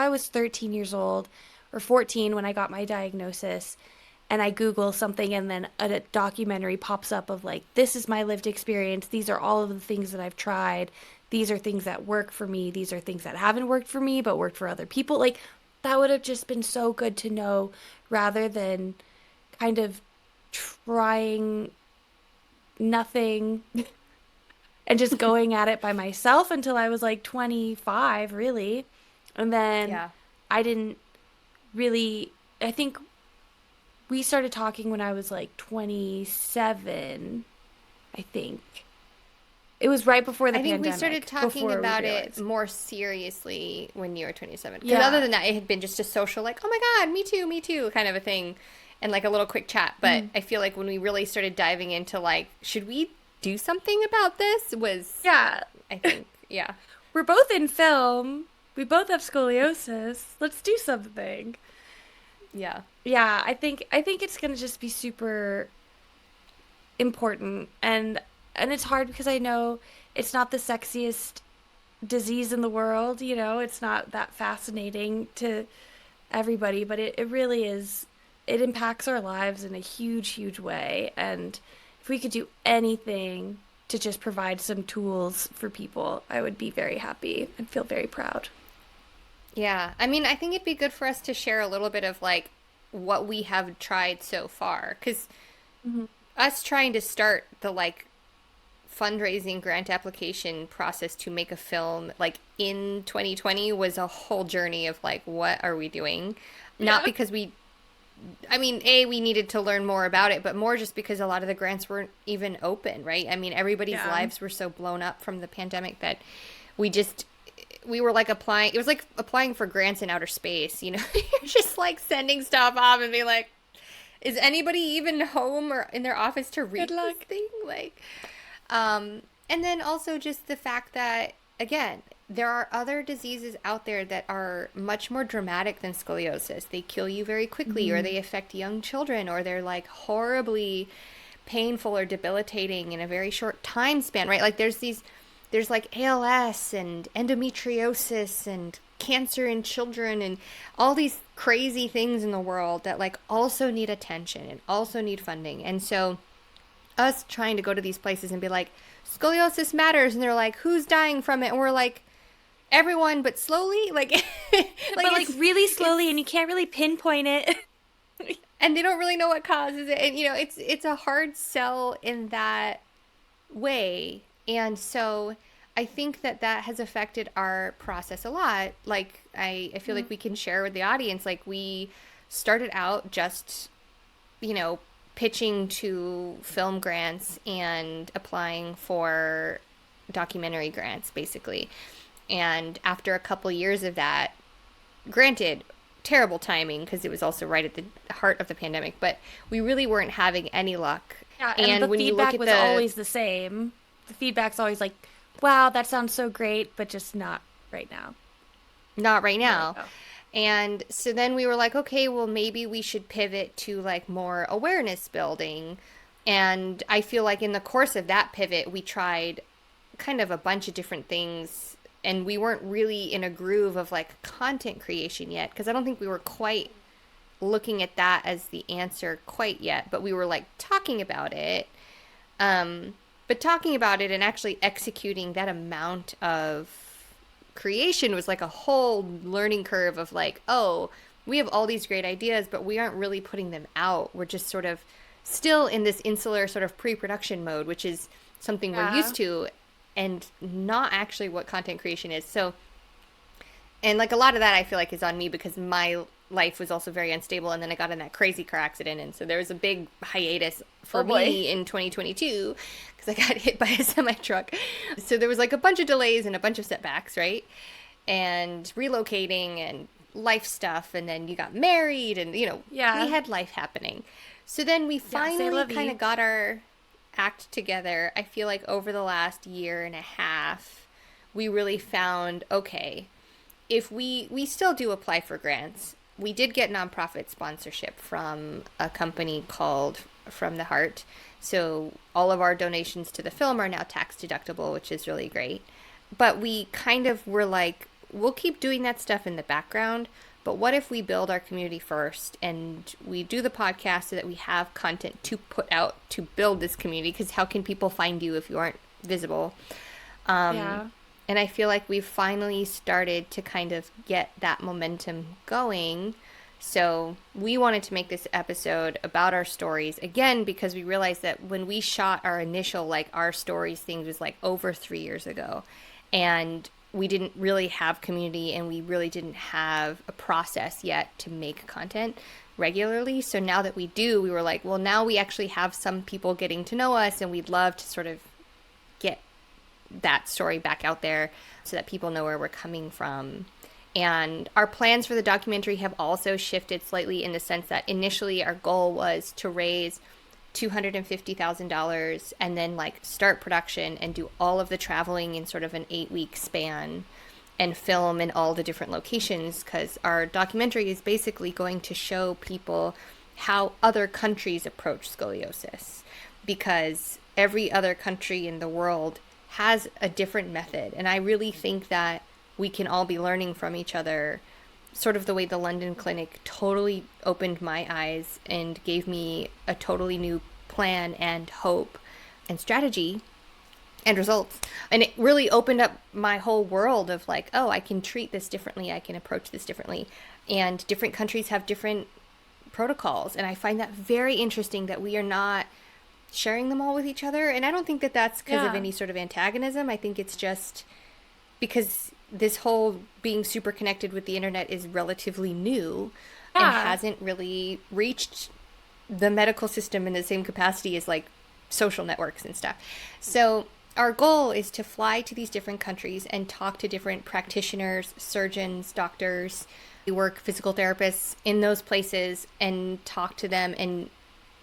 was 13 years old or 14 when I got my diagnosis and I Google something and then a documentary pops up of like, this is my lived experience. These are all of the things that I've tried. These are things that work for me. These are things that haven't worked for me, but worked for other people. Like, that would have just been so good to know rather than kind of trying nothing and just going at it by myself until I was like 25, really. And then Yeah. I didn't really, I think we started talking when I was like 27, I think. It was right before the I think we started pandemic, talking before we about it realized. more seriously when you were 27. Because other Yeah. than that, it had been just a social, like, oh my God, me too, kind of a thing. And like a little quick chat. But Mm. I feel like when we really started diving into, like, should we do something about this? Was, Yeah. I think, yeah. We're both in film. We both have scoliosis. Let's do something. Yeah. Yeah, I think it's gonna just be super important, and it's hard because I know it's not the sexiest disease in the world, it's not that fascinating to everybody, but it really is. It impacts our lives in a huge, huge way, and if we could do anything to just provide some tools for people, I would be very happy and feel very proud. Yeah. I mean, I think it'd be good for us to share a little bit of like what we have tried so far. Because Hmm. us trying to start the like fundraising grant application process to make a film like in 2020 was a whole journey of like, what are we doing? Not Yeah. because I mean, A, we needed to learn more about it, but more just because a lot of the grants weren't even open, right? I mean, everybody's Yeah. lives were so blown up from the pandemic that we just, we were like applying, it was like applying for grants in outer space, you know? You're just like sending stuff off and being like, is anybody even home or in their office to Good read this luck. thing? Like, and then also just the fact that, again, there are other diseases out there that are much more dramatic than scoliosis. They kill you very quickly, or Mm-hmm. they affect young children, or they're like horribly painful or debilitating in a very short time span, right? Like there's like ALS and endometriosis and cancer in children and all these crazy things in the world that like also need attention and also need funding. And so us trying to go to these places and be like, scoliosis matters, and they're like, who's dying from it? And we're like, everyone, but slowly, like like But like really it's slowly, and you can't really pinpoint it. and they don't really know what causes it. And it's a hard sell in that way. And so I think that that has affected our process a lot. Like I feel like we can share with the audience, like we started out just, you know, pitching to film grants and applying for documentary grants basically. And after a couple years of that, granted, terrible timing because it was also right at the heart of the pandemic, but we really weren't having any luck. Yeah, and the And when you look feedback at was the always the same. The feedback's always like, "Wow, that sounds so great, but just not right now." not right There we now. go. And so then we were like, okay, well, maybe we should pivot to like more awareness building. And I feel like in the course of that pivot, we tried kind of a bunch of different things. And we weren't really in a groove of like content creation yet, because I don't think we were quite looking at that as the answer quite yet. But we were like talking about it. But talking about it and actually executing that amount of creation was like a whole learning curve of like, oh, we have all these great ideas, but we aren't really putting them out. We're just sort of still in this insular sort of pre-production mode, which is something we're Yeah. used to and not actually what content creation is. So, and like a lot of that I feel like is on me because my life was also very unstable, and then I got in that crazy car accident, and so there was a big hiatus for Oh boy. me in 2022 because I got hit by a semi truck. So there was like a bunch of delays and a bunch of setbacks, right? And relocating and life stuff, and then you got married, and we Yeah. had life happening. So then we Yeah, say finally la kind vie. of got our act together. I feel like over the last year and a half, we really found, okay, if we still do apply for grants. We did get nonprofit sponsorship from a company called From the Heart. So all of our donations to the film are now tax deductible, which is really great. But we kind of were like, we'll keep doing that stuff in the background. But what if we build our community first and we do the podcast so that we have content to put out to build this community? Because how can people find you if you aren't visible? Um, Yeah. and I feel like we've finally started to kind of get that momentum going. So we wanted to make this episode about our stories again because we realized that when we shot our initial, like, our stories things was like over 3 years ago. And we didn't really have community and we really didn't have a process yet to make content regularly. So now that we do, we were like, well, now we actually have some people getting to know us, and we'd love to sort of get that story back out there so that people know where we're coming from. And our plans for the documentary have also shifted slightly in the sense that initially our goal was to raise $250,000 and then like start production and do all of the traveling in sort of an 8-week span and film in all the different locations, because our documentary is basically going to show people how other countries approach scoliosis, because every other country in the world has a different method. And I really think that we can all be learning from each other, sort of the way the London clinic totally opened my eyes and gave me a totally new plan and hope and strategy and results. And it really opened up my whole world of like, oh, I can treat this differently. I can approach this differently. And different countries have different protocols. And I find that very interesting that we are not sharing them all with each other. And I don't think that that's because of Yeah. any sort of antagonism. I think it's just because this whole being super connected with the internet is relatively new and Yeah. hasn't really reached the medical system in the same capacity as like social networks and stuff. So our goal is to fly to these different countries and talk to different practitioners, surgeons, doctors. We work physical therapists in those places and talk to them and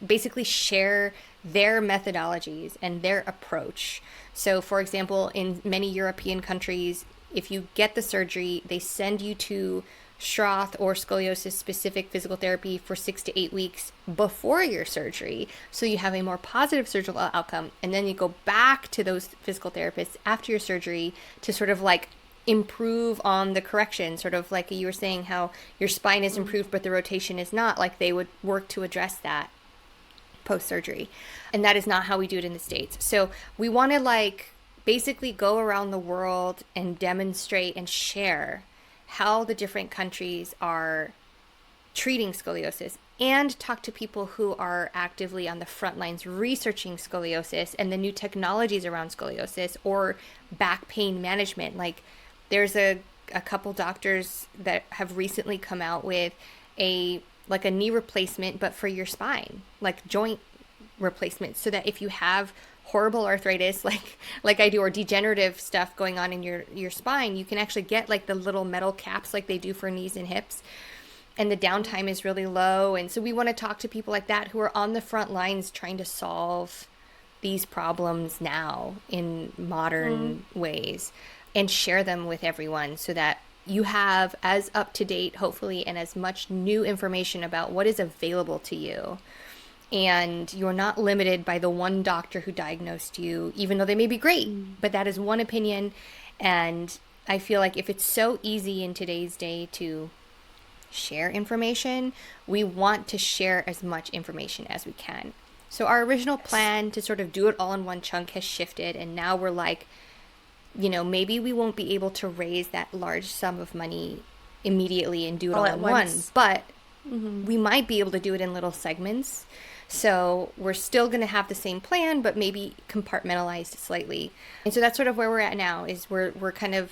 basically share their methodologies and their approach. So, for example, in many European countries, if you get the surgery, they send you to Schroth or scoliosis specific physical therapy for 6 to 8 weeks before your surgery. So you have a more positive surgical outcome. And then you go back to those physical therapists after your surgery to sort of like improve on the correction, sort of like you were saying how your spine is improved, but the rotation is not. Like they would work to address that post surgery. And that is not how we do it in the States. So we want to like basically go around the world and demonstrate and share how the different countries are treating scoliosis and talk to people who are actively on the front lines researching scoliosis and the new technologies around scoliosis or back pain management. Like there's a couple doctors that have recently come out with a like a knee replacement but for your spine, like joint replacement, so that if you have horrible arthritis like I do, or degenerative stuff going on in your spine, you can actually get like the little metal caps like they do for knees and hips, and the downtime is really low. And so we want to talk to people like that who are on the front lines trying to solve these problems now in modern ways and share them with everyone so that you have as up to date, hopefully, and as much new information about what is available to you. And you're not limited by the one doctor who diagnosed you, even though they may be great, but that is one opinion. And I feel like if it's so easy in today's day to share information, we want to share as much information as we can. So our original plan to sort of do it all in one chunk has shifted, and now we're like, maybe we won't be able to raise that large sum of money immediately and do it all at in once. one, but we might be able to do it in little segments. So we're still going to have the same plan, but maybe compartmentalized slightly. And so that's sort of where we're at now, is we're kind of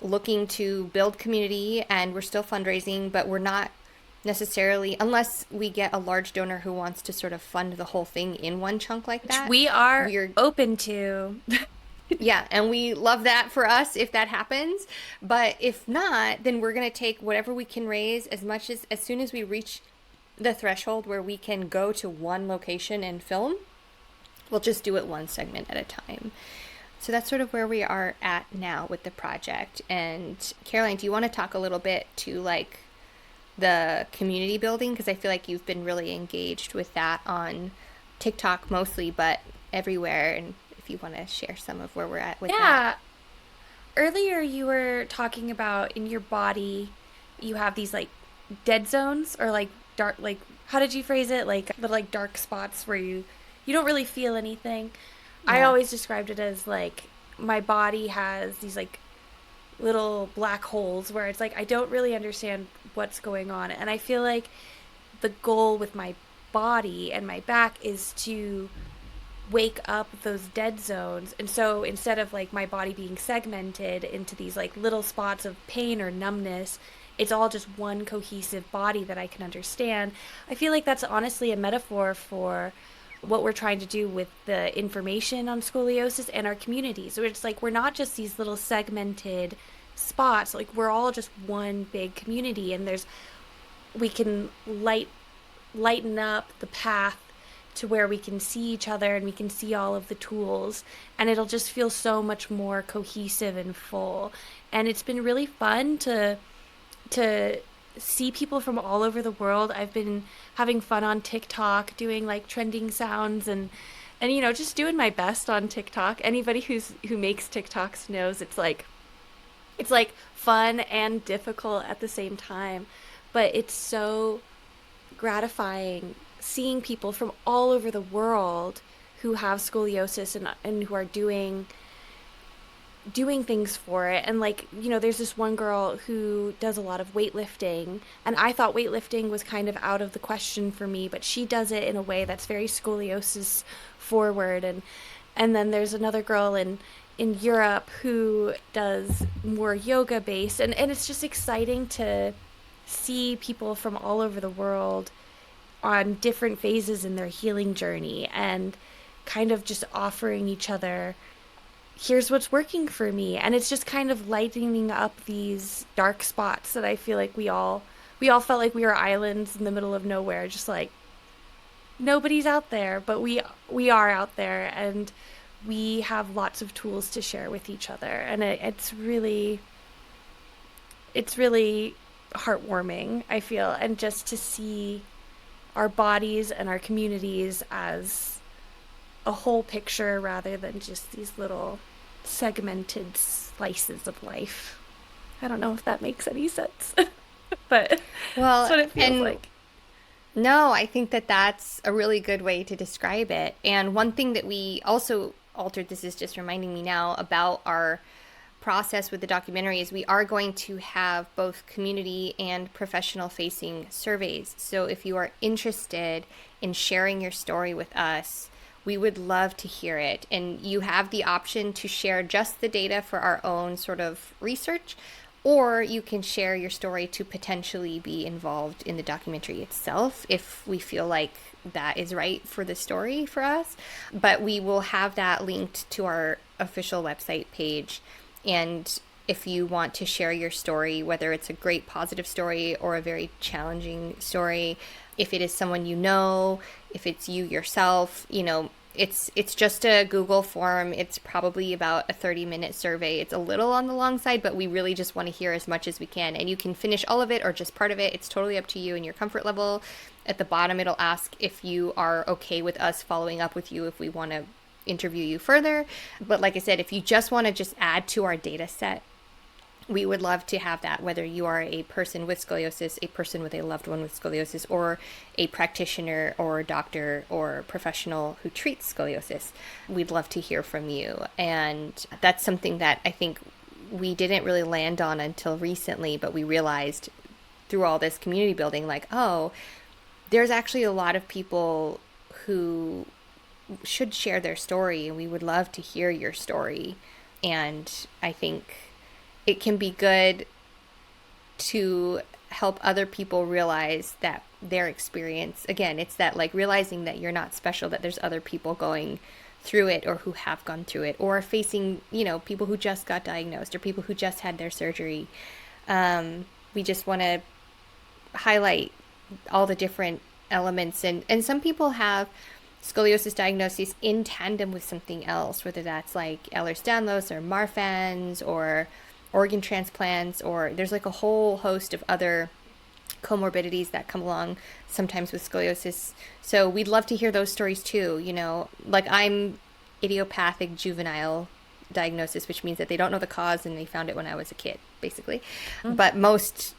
looking to build community, and we're still fundraising, but we're not necessarily, unless we get a large donor who wants to sort of fund the whole thing in one chunk like Which that. we are We're open to. Yeah, and we love that for us if that happens. But if not, then we're going to take whatever we can raise as soon as we reach the threshold where we can go to one location and film. We'll just do it one segment at a time. So that's sort of where we are at now with the project. And Caroline, do you want to talk a little bit to like the community building? Because I feel like you've been really engaged with that on TikTok mostly, but everywhere. And if you want to share some of where we're at with that. Yeah. Earlier you were talking about in your body you have these like dead zones, or like dark, like how did you phrase it? Like the like dark spots where you don't really feel anything. I Yeah. always described it as like my body has these like little black holes where it's like I don't really understand what's going on. And I feel like the goal with my body and my back is to wake up those dead zones. And so instead of like my body being segmented into these like little spots of pain or numbness, it's all just one cohesive body that I can understand. I feel like that's honestly a metaphor for what we're trying to do with the information on scoliosis and our community. So it's like we're not just these little segmented spots, like we're all just one big community, and we can lighten up the path to where we can see each other and we can see all of the tools, and it'll just feel so much more cohesive and full. And it's been really fun to see people from all over the world. I've been having fun on TikTok doing like trending sounds and just doing my best on TikTok. Anybody who makes TikToks knows it's like fun and difficult at the same time, but it's so gratifying seeing people from all over the world who have scoliosis and who are doing things for it. And like, there's this one girl who does a lot of weightlifting, and I thought weightlifting was kind of out of the question for me, but she does it in a way that's very scoliosis forward. And then there's another girl in Europe who does more yoga based, and it's just exciting to see people from all over the world on different phases in their healing journey, and kind of just offering each other here's what's working for me. And it's just kind of lightening up these dark spots that I feel like we all felt like we were islands in the middle of nowhere, just like nobody's out there, but we are out there, and we have lots of tools to share with each other, and it's really heartwarming, I feel, and just to see our bodies and our communities as a whole picture rather than just these little segmented slices of life. I don't know if that makes any sense, but that's Well, what it feels and like. no, I think that that's a really good way to describe it. And one thing that we also altered, this is just reminding me now about our process with the documentary, is we are going to have both community and professional facing surveys. So if you are interested in sharing your story with us, we would love to hear it. And you have the option to share just the data for our own sort of research, or you can share your story to potentially be involved in the documentary itself if we feel like that is right for the story for us. But we will have that linked to our official website page. And if you want to share your story, whether it's a great positive story or a very challenging story, if it is someone you know, if it's you yourself, it's just a Google form. It's probably about a 30-minute survey. It's a little on the long side, but we really just want to hear as much as we can. And you can finish all of it or just part of it. It's totally up to you and your comfort level. At the bottom, it'll ask if you are okay with us following up with you if we want to interview you further. But like I said, if you just want to just add to our data set, we would love to have that, whether you are a person with scoliosis, a person with a loved one with scoliosis, or a practitioner or a doctor or professional who treats scoliosis. We'd love to hear from you. And that's something that I think we didn't really land on until recently, but we realized through all this community building, like, oh, there's actually a lot of people who should share their story, and we would love to hear your story. And I think it can be good to help other people realize that their experience, again, it's that like realizing that you're not special, that there's other people going through it or who have gone through it or facing, people who just got diagnosed or people who just had their surgery. We just want to highlight all the different elements. And some people have scoliosis diagnosis in tandem with something else, whether that's like Ehlers-Danlos or Marfan's or organ transplants, or there's like a whole host of other comorbidities that come along sometimes with scoliosis. So we'd love to hear those stories too. Like I'm idiopathic juvenile diagnosis, which means that they don't know the cause and they found it when I was a kid, basically. But most,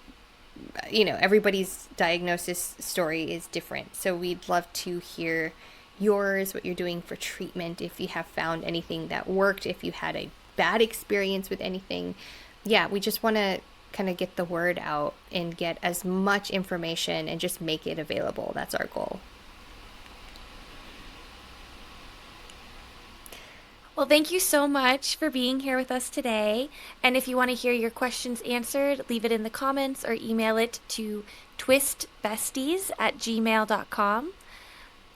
everybody's diagnosis story is different. So we'd love to hear yours, what you're doing for treatment, if you have found anything that worked, if you had a bad experience with anything. Yeah, we just want to kind of get the word out and get as much information and just make it available. That's our goal. Well, thank you so much for being here with us today. And if you want to hear your questions answered, leave it in the comments or email it to twistbesties@gmail.com.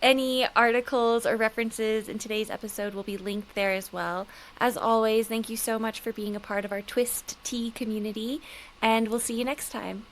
Any articles or references in today's episode will be linked there as well. As always, thank you so much for being a part of our Twist Tea community, and we'll see you next time.